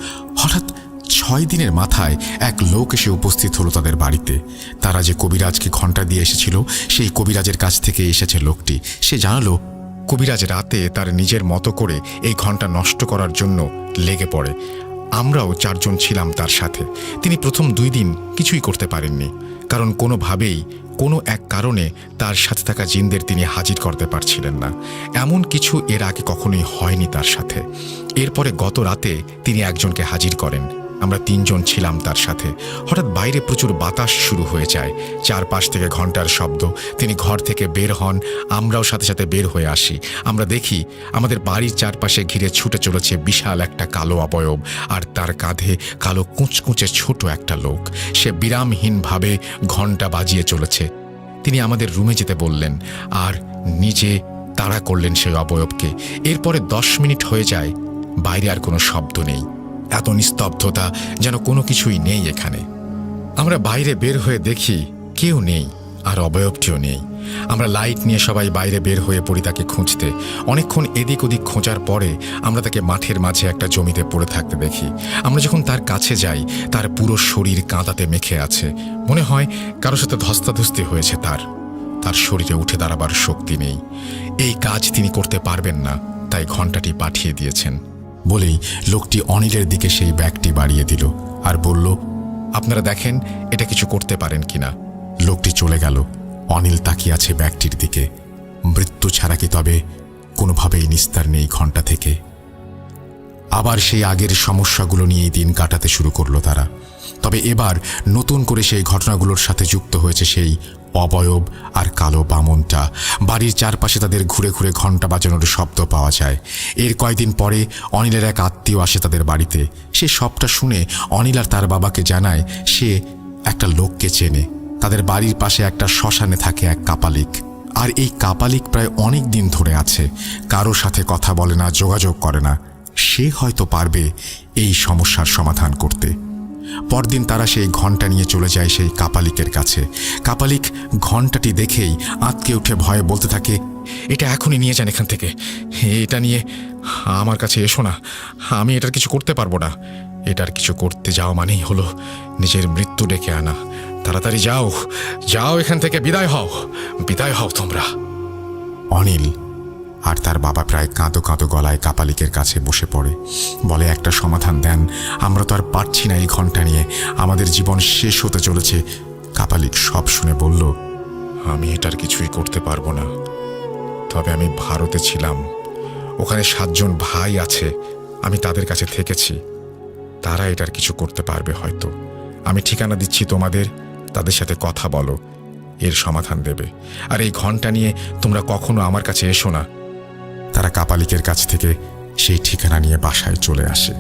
হঠাৎ 6 দিনের মাথায় এক লোক এসে উপস্থিত হলো তাদের বাড়িতে। তারা যে কবিরাজকে ঘন্টা দিয়ে এসেছিল, সেই কবিরাজের কাছ থেকে এসেছে লোকটি। সে জানালো, কবিরাজ রাতে তার নিজের মতো করে এই ঘন্টা নষ্ট করার জন্য লেগে পড়ে। আমরাও 4 জন ছিলাম তার সাথে। তিনি প্রথম 2 দিন কিছুই করতে পারেননি, কারণ কোনোভাবেই কোনো এক কারণে তার সাথে থাকা জিনদের তিনি হাজির করতে পারছিলেন না। এমন কিছু এর আগে কখনোই হয়নি তার সাথে। এরপরে গত রাতে তিনি একজনকে হাজির করেন। আমরা 3 জন ছিলাম তার সাথে। হঠাৎ বাইরে প্রচুর বাতাস শুরু হয়ে যায়, চারপাশ থেকে ঘন্টার শব্দ। তিনি ঘর থেকে বের হন, আমরাও সাথে সাথে বের হয়ে আসি। আমরা দেখি আমাদের বাড়ির চারপাশে ঘিরে ছুটে চলেছে বিশাল একটা কালো অবয়ব, আর তার কাঁধে কালো কুঁচকুঁচে ছোট একটা লোক। সে বিরামহীনভাবে ঘন্টা বাজিয়ে চলেছে। তিনি আমাদের রুমে যেতে বললেন, আর নিজে তাড়া করলেন সেই অবয়বকে। এরপরে 10 মিনিট হয়ে যায়, বাইরে আর কোনো শব্দ নেই। এত নিস্তব্ধতা, যেন কোনো কিছুই নেই এখানে। আমরা বাইরে বের হয়ে দেখি কেউ নেই, আর অবয়বটিও নেই। আমরা লাইট নিয়ে সবাই বাইরে বের হয়ে পড়ি তাকে খুঁজতে। অনেকক্ষণ এদিক ওদিক খোঁজার পরে আমরা তাকে মাঠের মাঝে একটা জমিতে পড়ে থাকতে দেখি। আমরা যখন তার কাছে যাই, তার পুরো শরীর কাঁদাতে মেখে আছে। মনে হয় কারোর সাথে ধস্তাধস্তি হয়েছে। তার শরীরে উঠে দাঁড়াবার শক্তি নেই। এই কাজ তিনি করতে পারবেন না, তাই ঘণ্টাটি পাঠিয়ে দিয়েছেন। বলেই লোকটি অনিলের দিকে সেই ব্যাগটি বাড়িয়ে দিল আর বলল, আপনারা দেখেন এটা কিছু করতে পারেন কিনা। লোকটি চলে গেল। অনিল তাকিয়ে আছে ব্যাগটির দিকে। মৃত্যু ছাড়া কি তবে কোনোভাবেই নিস্তার নেই ঘণ্টা থেকে? আবার সেই আগের সমস্যাগুলো নিয়েই দিন কাটাতে শুরু করলো তারা। তবে এবার নতুন করে সেই ঘটনাগুলোর সাথে যুক্ত হয়েছে সেই অবয়ব আর কালো বামনটা। বাড়ির চারপাশে তাদের ঘুরে ঘুরে ঘণ্টা বাজানোর শব্দ পাওয়া যায়। এর কয়েকদিন পরে অনিলের এক আত্মীয় আসে তাদের বাড়িতে। সে সবটা শুনে অনিল আর তার বাবাকে জানায় সে একটা লোককে চেনে। তাদের বাড়ির পাশে একটা শ্মশানে থাকে এক কাপালিক। আর এই কাপালিক প্রায় অনেক দিন ধরে আছে, কারো সাথে কথা বলে না, যোগাযোগ করে না। সে হয়তো পারবে এই সমস্যার সমাধান করতে। পরদিন তারা সেই ঘণ্টা নিয়ে চলে যায় সেই কাপালিকের কাছে। কাপালিক ঘণ্টাটি দেখেই আঁতকে উঠে ভয়ে বলতে থাকে, এটা এখনই নিয়ে যান এখান থেকে। এটা নিয়ে আমার কাছে এসো না, আমি এটার কিছু করতে পারবো না। এটার কিছু করতে যাওয়া মানেই হলো নিজের মৃত্যু ডেকে আনা। তাড়াতাড়ি যাও, যাও এখান থেকে, বিদায় হও, বিদায় হও তোমরা। অনিল আর তার বাবা প্রায় কাঁদো কাঁদো গলায় কাপালিকের কাছে বসে পড়ে। বলে, একটা সমাধান দেন, আমরা তো আর পারছি না এই ঘণ্টা নিয়ে, আমাদের জীবন শেষ হতে চলেছে। কাপালিক সব শুনে বলল, আমি এটার কিছুই করতে পারবো না। তবে আমি ভারতে ছিলাম, ওখানে 7 জন ভাই আছে, আমি তাদের কাছে থেকেছি, তারা এটার কিছু করতে পারবে হয়তো। আমি ঠিকানা দিচ্ছি তোমাদের, তাদের সাথে কথা বলো, এর সমাধান দেবে। আর এই ঘণ্টা নিয়ে তোমরা কখনো আমার কাছে এসো না। তারা কাপালিকের কাছ থেকে সেই ঠিকানা নিয়ে বাসায় চলে আসে।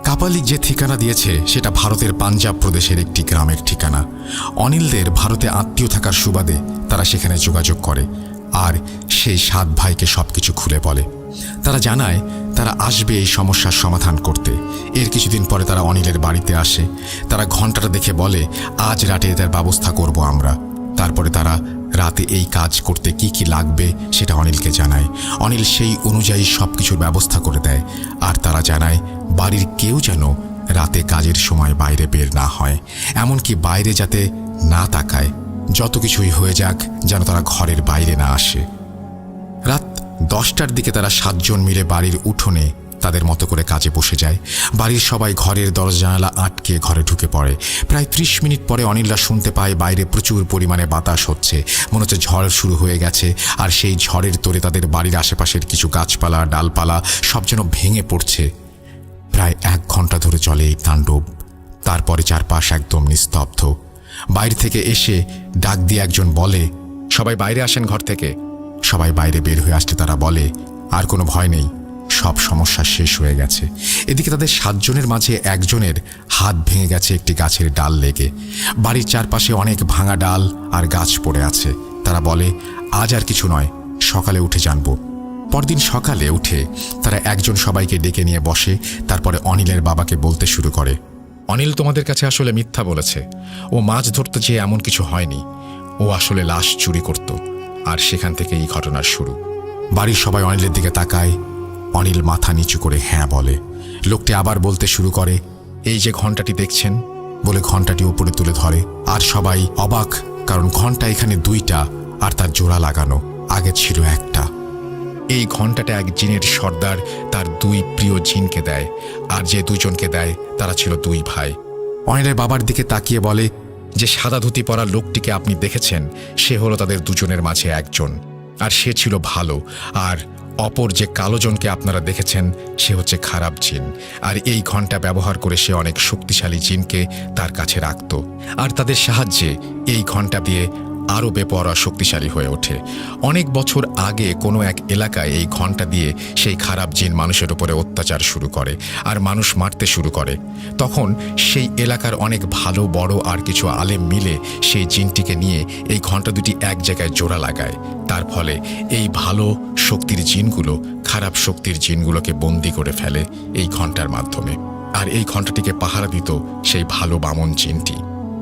কাপালিক যে ঠিকানা দিয়েছে সেটা ভারতের পাঞ্জাব প্রদেশের একটি গ্রামের ঠিকানা। অনিলদের ভারতে আত্মীয় থাকার সুবাদে তারা সেখানে যোগাযোগ করে আর সেই 7 ভাইকে সবকিছু খুলে বলে। তারা জানায় তারা আসবে এই সমস্যার সমাধান করতে। এর কিছুদিন পরে তারা অনিলের বাড়িতে আসে। তারা ঘণ্টাটা দেখে বলে, আজ রাতে এটার ব্যবস্থা করব আমরা। তারপরে তারা রাতে এই কাজ করতে কি কি লাগবে সেটা অনিলকে জানায়। অনিল সেই অনুযায়ী সবকিছুর ব্যবস্থা করে দেয়। আর তারা জানায় বাড়ির কেউ যেন রাতে কাজের সময় বাইরে বের না হয়, এমনকি বাইরে যাতে না তাকায়। যত কিছুই হয়ে যাক যেন তারা ঘরের বাইরে না আসে। রাত 10টার দিকে তারা 7 জন মিলে বাড়ির উঠোনে তাদের মতো করে কাজে বসে যায়। বাড়ির সবাই ঘরের দরজা জানালা আটকে ঘরে ঢুকে পড়ে। প্রায় 30 মিনিট পরে অনিলরা শুনতে পায় বাইরে প্রচুর পরিমাণে বাতাস হচ্ছে, মনে হচ্ছে ঝড় শুরু হয়ে গেছে। আর সেই ঝড়ের তোড়ে তাদের বাড়ির আশেপাশের কিছু গাছপালা, ডালপালা সব যেন ভেঙে পড়ছে। প্রায় 1 ঘন্টা ধরে চলে এই তাণ্ডব। তারপরে চারপাশ একদম নিস্তব্ধ। বাইরে থেকে এসে ডাক দিয়ে একজন বলে, সবাই বাইরে আসেন ঘর থেকে। সবাই বাইরে বের হয়ে আসলে তারা বলে, আর কোনো ভয় নেই, সব সমস্যা শেষ হয়ে গেছে। এদিকে তাদের 7 জনের মাঝে একজনের হাত ভেঙে গেছে একটি গাছের ডাল লেগে। বাড়ির চারপাশে অনেক ভাঙা ডাল আর গাছ পড়ে আছে। তারা বলে, আজ আর কিছু নয়, সকালে উঠে জানব। পরদিন সকালে উঠে তারা একজন সবাইকে ডেকে নিয়ে বসে। তারপরে অনিলের বাবাকে বলতে শুরু করে, অনিল তোমাদের কাছে আসলে মিথ্যা বলেছে। ও মাছ ধরতে যেয়ে এমন কিছু হয়নি, ও আসলে লাশ চুরি করত। আর সেখান থেকে এই ঘটনার শুরু। বাড়ির সবাই অনিলের দিকে তাকায়। অনিল মাথা নিচু করে হ্যাঁ বলে। লোকটি আবার বলতে শুরু করে, এই যে ঘণ্টাটি দেখছেন, বলে ঘণ্টাটি উপরে তুলে ধরে। আর সবাই অবাক, কারণ ঘণ্টা এখানে 2টা আর তার জোড়া লাগানো, আগে ছিল একটা। এই ঘণ্টাটা এক জিনের সর্দার তার 2 প্রিয় জিনকে দেয়, আর যে 2 জনকে দেয় তারা ছিল 2 ভাই। অনিলের বাবার দিকে তাকিয়ে বলে, যে সাদা ধুতি পরা লোকটিকে আপনি দেখেছেন, সে হলো তাদের 2 জনের মাঝে একজন, আর সে ছিল ভালো। আর অপর যে কালো জনকে আপনারা দেখেছেন, সে হচ্ছে খারাপ জিন। আর এই ঘণ্টা ব্যবহার করে সে অনেক শক্তিশালী জিনকে তার কাছে রাখত, আর তাদের সাহায্যে এই ঘণ্টা দিয়ে আরও বেপরোয়া শক্তিশালী হয়ে ওঠে। অনেক বছর আগে কোনো এক এলাকায় এই ঘণ্টা দিয়ে সেই খারাপ জিন মানুষের উপরে অত্যাচার শুরু করে আর মানুষ মারতে শুরু করে। তখন সেই এলাকার অনেক ভালো বড় আর কিছু আলেম মিলে সেই জিনটিকে নিয়ে এই ঘণ্টা দুটি এক জায়গায় জোড়া লাগায়। তার ফলে এই ভালো শক্তির জিনগুলো খারাপ শক্তির জিনগুলোকে বন্দি করে ফেলে এই ঘণ্টার মাধ্যমে। আর এই ঘণ্টাটিকে পাহারা দিত সেই ভালো বামন জিনটি।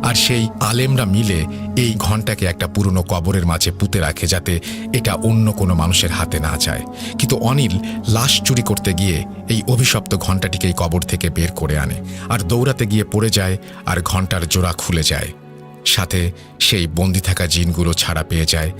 আর সেই আলেমরা মিলে এই ঘণ্টাকে একটা পুরনো কবরের মাঝে পুঁতে রাখে, যাতে এটা অন্য কোনো মানুষের হাতে না যায়। কিন্তু অনিল লাশ চুরি করতে গিয়ে এই অভিশপ্ত ঘণ্টাটিকে এই কবর থেকে বের করে আনে, আর দৌড়াতে গিয়ে পড়ে যায়, আর ঘণ্টার জোড়া খুলে যায়। সাথে সেই বন্দি থাকা জিনগুলো ছাড়া পেয়ে যায়।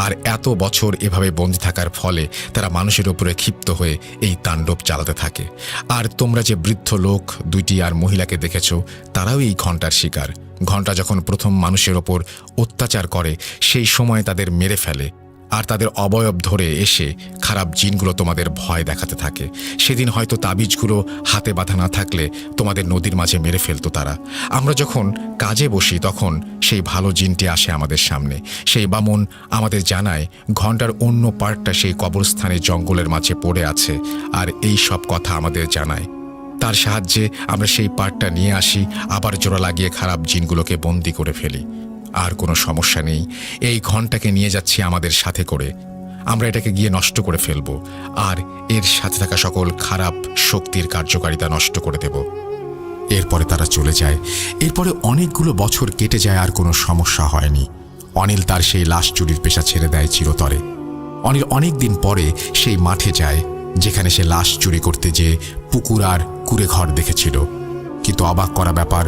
আর এত বছর এভাবে বন্দি থাকার ফলে তারা মানুষের উপরে ক্ষিপ্ত হয়ে এই তাণ্ডব চালাতে থাকে। আর তোমরা যে বৃদ্ধ লোক দুইটি আর মহিলাকে দেখেছ, তারাও এই ঘণ্টার শিকার। ঘণ্টা যখন প্রথম মানুষের ওপর অত্যাচার করে সেই সময় তাদের মেরে ফেলে, আর তাদের অবয়ব ধরে এসে খারাপ জিনগুলো তোমাদের ভয় দেখাতে থাকে। সেদিন হয়তো তাবিজগুলো হাতে বাঁধা না থাকলে তোমাদের নদীর মাঝে মেরে ফেলতো তারা। আমরা যখন কাজে বসি তখন সেই ভালো জিনটি আসে আমাদের সামনে। সেই বামন আমাদের জানায় ঘণ্টার অন্য পার্টটা সেই কবরস্থানে জঙ্গলের মাঝে পড়ে আছে, আর এই সব কথা আমাদের জানায়। তার সাহায্যে আমরা সেই পার্টটা নিয়ে আসি, আবার জোড়া লাগিয়ে খারাপ জিনগুলোকে বন্দি করে ফেলি। আর কোনো সমস্যা নেই, এই ঘণ্টাকে নিয়ে যাচ্ছি আমাদের সাথে করে। আমরা এটাকে গিয়ে নষ্ট করে ফেলব, আর এর সাথে থাকা সকল খারাপ শক্তির কার্যকারিতা নষ্ট করে দেব। এরপরে তারা চলে যায়। এরপরে অনেকগুলো বছর কেটে যায়, আর কোনো সমস্যা হয়নি। অনিল তার সেই লাশ চুরির পেশা ছেড়ে দেয় চিরতরে। অনিল অনেক দিন পরে সেই মাঠে যায় যেখানে সে লাশ চুরি করতে যেয়ে পুকুর আর কুঁড়ে ঘর দেখেছিল। কিন্তু অবাক করা ব্যাপার,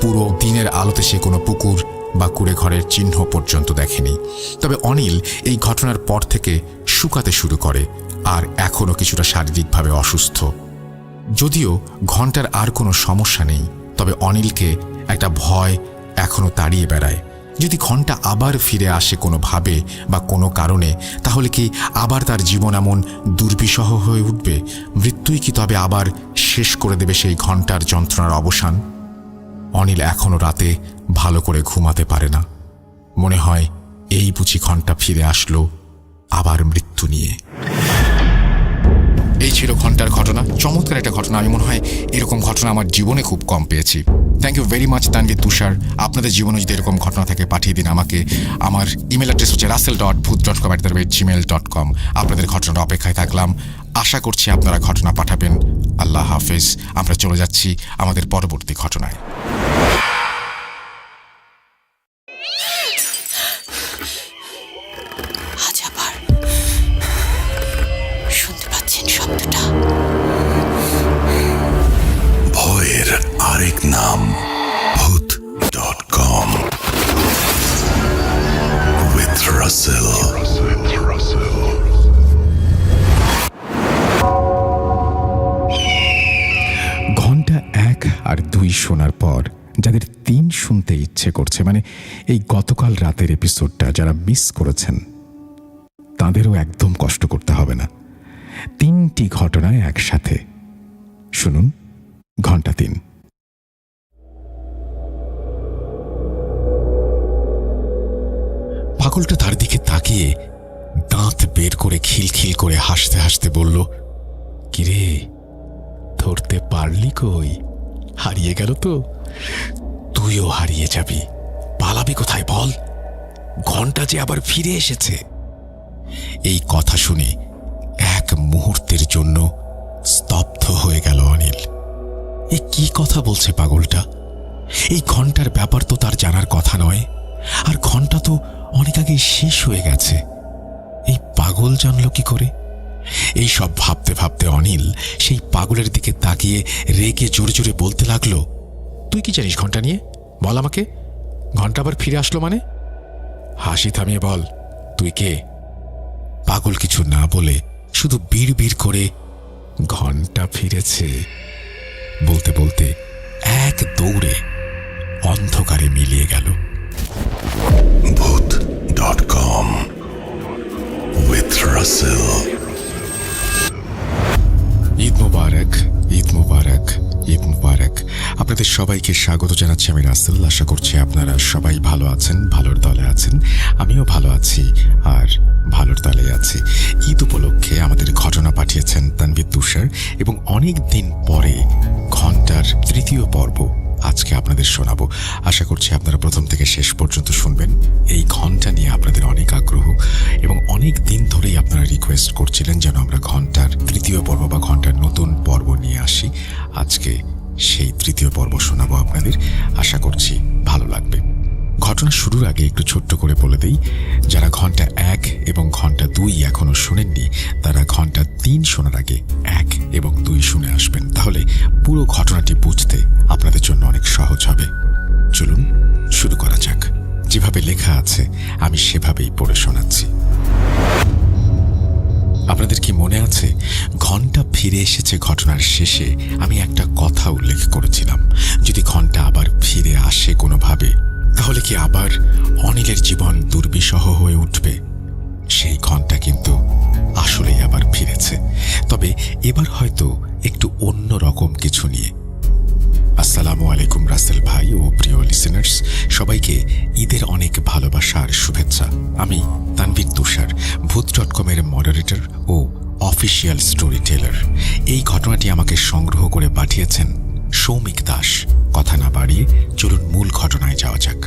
পুরো দিনের আলোতে সে কোনো পুকুর বা কুঁড়ে ঘরের চিহ্ন পর্যন্ত দেখেনি। তবে অনিল এই ঘটনার পর থেকে শুকাতে শুরু করে, আর এখনও কিছুটা শারীরিকভাবে অসুস্থ। যদিও ঘণ্টার আর কোনো সমস্যা নেই, তবে অনিলকে একটা ভয় এখনও তাড়িয়ে বেড়ায়। যদি ঘণ্টা আবার ফিরে আসে কোনোভাবে বা কোনো কারণে, তাহলে কি আবার তার জীবন এমন দুর্বিষহ হয়ে উঠবে? মৃত্যুই কি তবে আবার শেষ করে দেবে সেই ঘণ্টার যন্ত্রণার অবসান? অনিল এখনও রাতে ভালো করে ঘুমাতে পারে না। মনে হয় এই বুঝি ঘণ্টা ফিরে আসলো আবার মৃত্যু নিয়ে। এই ছিল ঘণ্টার ঘটনা। চমৎকার একটা ঘটনা। আমি মনে হয় এরকম ঘটনা আমার জীবনে খুব কম পেয়েছি। Thank you very much Tanvir, Tushar. আপনাদের জীবনে যদি এরকম ঘটনা থাকে পাঠিয়ে দিন আমাকে। আমার ইমেল অ্যাড্রেস হচ্ছে russell.booth.com@gmail.com। আপনাদের ঘটনার অপেক্ষায় থাকলাম। আশা করছি আপনারা ঘটনা পাঠাবেন। আল্লাহ হাফেজ। আমরা চলে যাচ্ছি আমাদের পরবর্তী ঘটনায়। আজ আবার শুনতে পাচ্ছেন শব্দটা? ভয়ের আরেক নাম Booth.com with Russell. ঘন্টা 1 আর 2 শোনার পর যাদের 3 শুনতে ইচ্ছে করছে, মানে এই গতকাল রাতের এপিসোডটা যারা মিস করেছেন, তাদেরও একদম কষ্ট করতে হবে না। 3টি ঘটনায় একসাথে শুনুন। ঘন্টা 3। পাগলটা তার দিকে তাকিয়ে দাঁত বের করে খিলখিল করে হাসতে হাসতে বলল, কিরে, ধরতে পারলি কই? হারিয়ে গেল তো? তুইও হারিয়ে যাবি। পালাবি কোথায় বল? ঘন্টা যে আবার ফিরে এসেছে। এই কথা শুনে এক মুহূর্তের জন্য স্তব্ধ হয়ে গেল অনিল। এ কি কথা বলছে পাগলটা? এই ঘন্টার ব্যাপার তো তার জানার কথা নয়, আর ঘন্টা তো অনেক আগেই শেষ হয়ে গেছে। এই পাগল জানলো কি করে? এই সব ভাবতে ভাবতে অনিল সেই পাগলের দিকে তাকিয়ে রেগে জোরে জোরে বলতে লাগলো, তুই কি জানিস ঘন্টা নিয়ে? বল আমাকে। ঘন্টা আবার ফিরে আসলো মানে? হাসি থামিয়ে বল, তুই কে? পাগল কিছু না বলে শুধু বিড় বিড় করে ঘন্টা ফিরেছে বলতে বলতে এক দৌড়ে অন্ধকারে মিলিয়ে গেল। Booth.com with Russell. ঈদ মুবারক, ঈদ মুবারক, ঈদ মুবারক। আপনাদের সবাইকে স্বাগত জানাচ্ছি আমি রাসেল। আশা করছি আপনারা সবাই ভালো আছেন, ভালোর দলে আছেন। আমিও ভালো আছি আর ভালোর দলে আছি। ঈদ উপলক্ষে আমাদের ঘটনা পাঠিয়েছেন তানভীর, তুষার, এবং অনেক দিন পরে ঘন্টার 3য় পর্ব আজকে আপনাদের শোনাবো। আশা করছি আপনারা প্রথম থেকে শেষ পর্যন্ত শুনবেন। এই ঘন্টা নিয়ে আপনাদের অনেক আগ্রহ এবং অনেক দিন ধরেই আপনারা রিকোয়েস্ট করছিলেন যেন আমরা ঘন্টার 3য় পর্ব বা ঘন্টার নতুন পর্ব নিয়ে আসি। আজকে সেই 3য় পর্ব শোনাবো আপনাদের। আশা করছি ভালো লাগবে। ঘটনা শুরুর আগে একটু ছোট্ট করে বলে দেই, যারা ঘন্টা 1 এবং ঘন্টা 2 এখনো শোনেননি তারা ঘন্টা 3 শোনার আগে 1 এবং 2 শুনে আসবেন, তাহলে পুরো ঘটনাটি বুঝতে আপনাদের জন্য অনেক সহজ হবে। চলুন শুরু করা যাক। যেভাবে লেখা আছে আমি সেভাবেই পড়ে শোনাচ্ছি। আপনাদের কি মনে আছে ঘন্টা ফিরে এসেছে ঘটনার শেষে আমি একটা কথা উল্লেখ করেছিলাম, যদি ঘন্টা আবার ফিরে আসে কোনোভাবে তাহলে কি আবার অনিলের জীবন দুর্বিষহ হয়ে উঠবে? সেই ঘন্টা কিন্তু আসলেই আবার ফিরেছে, তবে এবার হয়তো একটু অন্য রকম কিছু নিয়ে। আসসালামু আলাইকুম রাসেল ভাই ও প্রিয় লিসেনার্স, সবাইকে ঈদের অনেক ভালোবাসা আর শুভেচ্ছা। আমি তানভীর তুষার, ভূত.com-এর মডারেটর ও অফিসিয়াল স্টোরি টেলার। এই ঘটনাটি আমাকে সংগ্রহ করে পাঠিয়েছেন সৌমিক দাস। কথা না বাড়িয়ে চলুন মূল ঘটনায় যাওয়া যাক।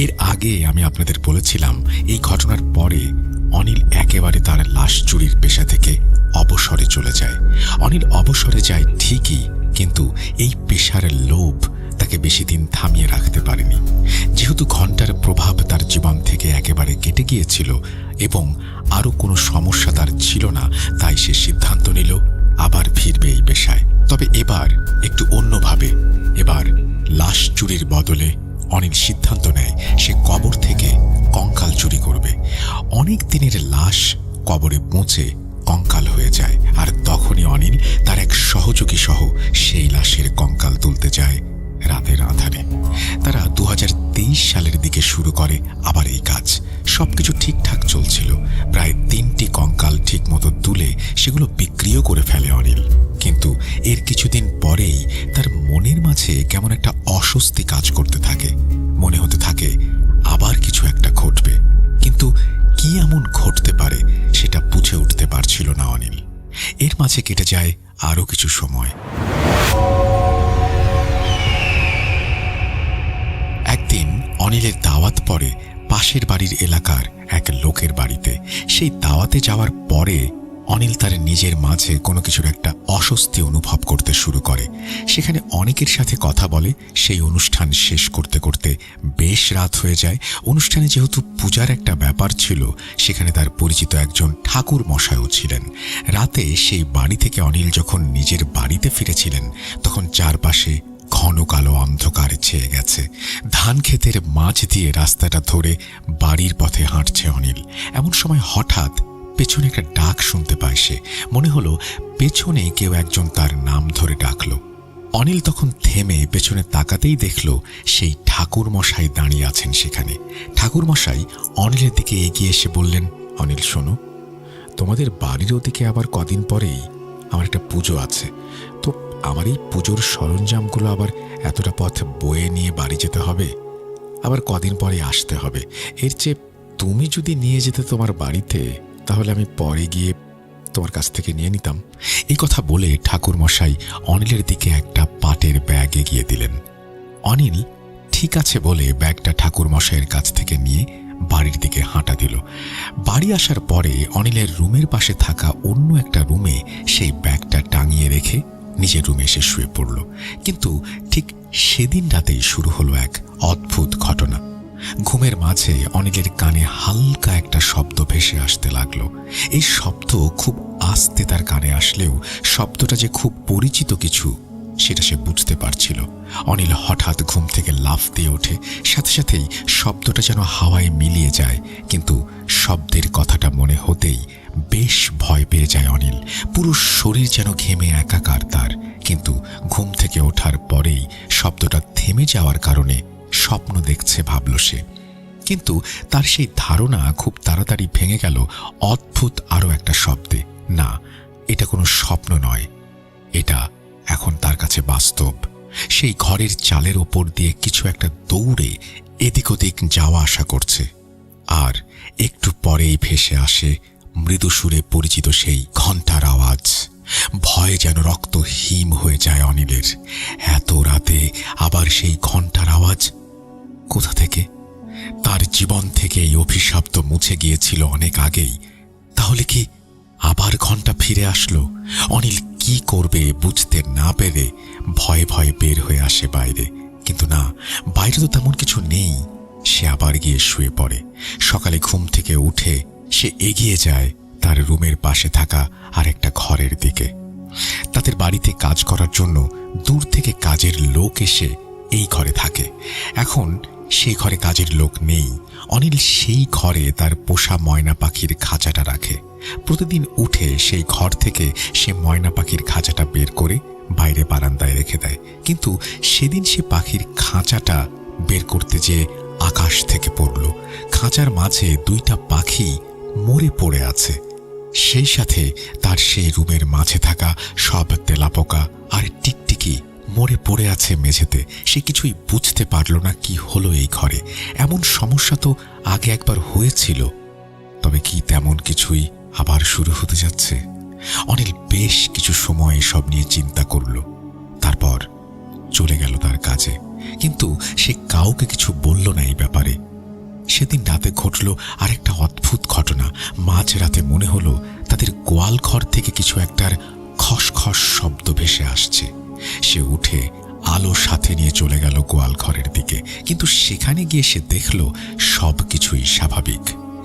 এর আগে আমি আপনাদের বলেছিলাম এই ঘটনার পরে অনিল একেবারে তার লাশ চুরির পেশা থেকে অবসরে চলে যায়। অনিল অবসরে যায় ঠিকই, কিন্তু এই পেশার লোভ তাকে বেশি দিন থামিয়ে রাখতে পারেনি। যেহেতু ঘন্টার প্রভাব তার জীবন থেকে একেবারে কেটে গিয়েছিল এবং আরও কোনো সমস্যা তার ছিল না, তাই সে সিদ্ধান্ত নিল আবার ফিরবে এই পেশায়। তবে এবার একটু অন্যভাবে। এবার লাশ চুরির বদলে অনিল সিদ্ধান্ত নেয় সে কবর থেকে কঙ্কাল চুরি করবে। অনেক দিনের লাশ কবরে পৌঁছে কঙ্কাল হয়ে যায়, আর তখনই অনিল তার এক সহযোগী সহ সেই লাশের কঙ্কাল তুলতে যায় রাতের আঁধারে। তারা 2023 সালের দিকে শুরু করে আবার এই কাজ। সবকিছু ঠিকঠাক চলছিল। প্রায় 3টি কঙ্কাল ঠিক মতো তুলে সেগুলো বিক্রিও করে ফেলে অনিল। কিন্তু এর কিছুদিন পরেই তার মনের মাঝে কেমন একটা অস্বস্তি কাজ করতে থাকে। মনে হতে থাকে আবার কিছু একটা ঘটবে, কিন্তু কি এমন ঘটতে পারে সেটা বুঝে উঠতে পারছিল না অনিল। এর মাঝে কেটে যায় আরও কিছু সময়। একদিন অনিলের দাওয়াত পড়ে পাশের বাড়ির এলাকার এক লোকের বাড়িতে। সেই দাওয়াতে যাওয়ার পরে অনিল তার নিজের মাঝে কোনো কিছুর একটা অস্বস্তি অনুভব করতে শুরু করে। সেখানে অনেকের সাথে কথা বলে। সেই অনুষ্ঠান শেষ করতে করতে বেশ রাত হয়ে যায়। অনুষ্ঠানে যেহেতু পূজার একটা ব্যাপার ছিল, সেখানে তার পরিচিত একজন ঠাকুর মশাইও ছিলেন। রাতে সেই বাড়ি থেকে অনিল যখন নিজের বাড়িতে ফিরেছিলেন তখন চারপাশে ঘন কালো অন্ধকার ছেয়ে গেছে। ধান ক্ষেতের মাঝ দিয়ে রাস্তাটা ধরে বাড়ির পথে হাঁটছে অনিল। এমন সময় হঠাৎ পেছনে একটা ডাক শুনতে পায় সে। মনে হলো পেছনে কেউ একজন তার নাম ধরে ডাকলো। অনিল তখন থেমে পেছনে তাকাতেই দেখল সেই ঠাকুর মশাই দাঁড়িয়ে আছেন সেখানে। ঠাকুর মশাই অনিলের দিকে এগিয়ে এসে বললেন, অনিল শোনো, তোমাদের বাড়ির ওদিকে আবার কদিন পরেই আমার একটা পুজো আছে, তো আমার এই পুজোর সরঞ্জামগুলো আবার এতটা পথ বয়ে নিয়ে বাড়ি যেতে হবে, আবার কদিন পরে আসতে হবে। এর চেয়ে তুমি যদি নিয়ে যেতে তোমার বাড়িতে, তাহলে আমি পরে গিয়ে তোমার কাছ থেকে নিয়ে নিতাম। এই কথা বলে ঠাকুর মশাই অনিলের দিকে একটা পাটের ব্যাগ এগিয়ে দিলেন। অনিল ঠিক আছে বলে ব্যাগটা ঠাকুর মশাইয়ের কাছ থেকে নিয়ে বাড়ির দিকে হাঁটা দিল। বাড়ি আসার পরে অনিলের রুমের পাশে থাকা অন্য একটা রুমে সেই ব্যাগটা টাঙিয়ে রেখে নিজের রুমে এসে শুয়ে পড়ল। কিন্তু ঠিক সেদিন রাতেই শুরু হলো এক অদ্ভুত ঘটনা। ঘুমের মাঝে অনিলের কানে হালকা একটা শব্দ ভেসে আসতে লাগলো। এই শব্দ খুব আস্তে তার কানে আসলেও শব্দটা যে খুব পরিচিত কিছু সেটা সে বুঝতে পারছিল। অনিল হঠাৎ ঘুম থেকে লাফ দিয়ে ওঠে। সাথে সাথেই শব্দটা যেন হাওয়ায় মিলিয়ে যায়, কিন্তু শব্দের কথাটা মনে হতেই বেশ ভয় পেয়ে যায় অনিল। পুরো শরীর যেন ঘেমে একাকার তার। কিন্তু ঘুম থেকে ওঠার পরেই শব্দটা থেমে যাওয়ার কারণে স্বপ্ন দেখছে ভাবল সে। কিন্তু তার সেই ধারণা খুব তাড়াতাড়ি ভেঙে গেল অদ্ভুত আরও একটা শব্দে। না, এটা কোনো স্বপ্ন নয়, এটা এখন তার কাছে বাস্তব। সেই ঘরের চালের ওপর দিয়ে কিছু একটা দৌড়ে এদিক ওদিক যাওয়া আসা করছে, আর একটু পরেই ভেসে আসে মৃদু সুরে পরিচিত সেই ঘণ্টার আওয়াজ। ভয়ে যেন রক্ত হিম হয়ে যায় অনিলের। এত রাতে আবার সেই ঘণ্টার আওয়াজ কোথা থেকে? তার জীবন থেকে এই অভিশাপ তো মুছে গিয়েছিল অনেক আগেই। তাহলে কি আবার ঘণ্টা ফিরে আসলো? অনিল কি করবে বুঝতে না পেরে ভয়ে ভয়ে বের হয়ে আসে বাইরে। কিন্তু না, বাইরে তো তেমন কিছু নেই। সে আবার গিয়ে শুয়ে পড়ে। সকালে ঘুম থেকে উঠে সে এগিয়ে যায় তার রুমের পাশে থাকা আর একটা ঘরের দিকে। তাদের বাড়িতে কাজ করার জন্য দূর থেকে কাজের লোক এসে এই ঘরে থাকে। এখন সেই ঘরে কাজের লোক নেই। অনিল সেই ঘরে তার পোষা ময়না পাখির খাঁচাটা রাখে। প্রতিদিন উঠে সেই ঘর থেকে সে ময়না পাখির খাঁচাটা বের করে বাইরে বারান্দায় রেখে দেয়। কিন্তু সেদিন সে পাখির খাঁচাটা বের করতে যেয়ে আকাশ থেকে পড়ল। খাঁচার মাঝে দুইটা পাখি মরে পড়ে আছে। সেই সাথে তার সেই রুমের মাঝে থাকা সব তেলাপোকা আর টিকটিকি মরে পড়ে আছে মেঝেতে। সে কিছুই বুঝতে পারল না কি হলো এই ঘরে। এমন সমস্যা তো আগে একবার হয়েছিল, তবে কি তেমন কিছুই আবার শুরু হতে যাচ্ছে? অনিল বেশ কিছু সময় এসব নিয়ে চিন্তা করল। তারপর চলে গেল তার কাজে, কিন্তু সে কাউকে কিছু বলল না এই ব্যাপারে। সেদিন রাতে ঘটল আরেকটা অদ্ভুত ঘটনা। মাঝরাতে মনে হলো তাদের গোয়াল ঘর থেকে কিছু একটার খসখস শব্দ ভেসে আসছে। সে উঠে আলো সাথে নিয়ে চলে গেল গোয়াল ঘরের দিকে, কিন্তু সেখানে গিয়ে সে দেখল সব কিছুই স্বাভাবিক।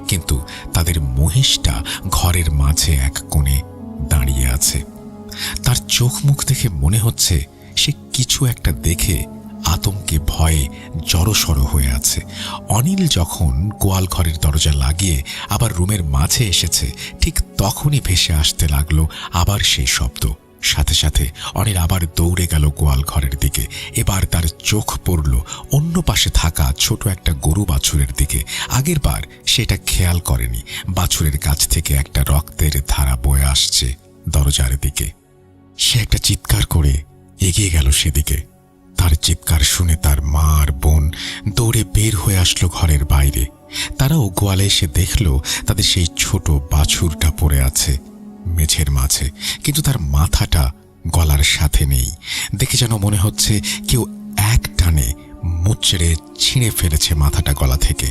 কিন্তু তাদের মহিষটা ঘরের মাঝে এক কোণে দাঁড়িয়ে আছে। তার চোখ মুখ দেখে মনে হচ্ছে সে কিছু একটা দেখে আতঙ্কে ভয়ে জড়সড় হয়ে আছে। অনিল যখন গোয়াল ঘরের দরজা লাগিয়ে আবার রুমের মাঝে এসেছে, ঠিক তখনই ভেসে আসতে লাগলো আবার সেই শব্দ। সাথে সাথে অনিল আবার দৌড়ে গেল গোয়াল ঘরের দিকে। এবার তার চোখ পড়ল অন্য পাশে থাকা ছোট একটা গরু বাছুরের দিকে। আগের বার সেটা খেয়াল করেনি। বাছুরের কাছ থেকে একটা রক্তের ধারা বয়ে আসছে দরজার দিকে। সে একটা চিৎকার করে এগিয়ে গেল সেদিকে। তার চিৎকার শুনে তার মা আর বোন দৌড়ে বের হয়ে আসলো ঘরের বাইরে। তারাও গোয়ালে এসে দেখল তাদের সেই ছোট বাছুরটা পড়ে আছে মেঝের মাঝে, কিন্তু তার মাথাটা গলার সাথে নেই। দেখে যেন মনে হচ্ছে কেউ এক টানে মুচড়ে ছিঁড়ে ফেলেছে মাথাটা গলা থেকে।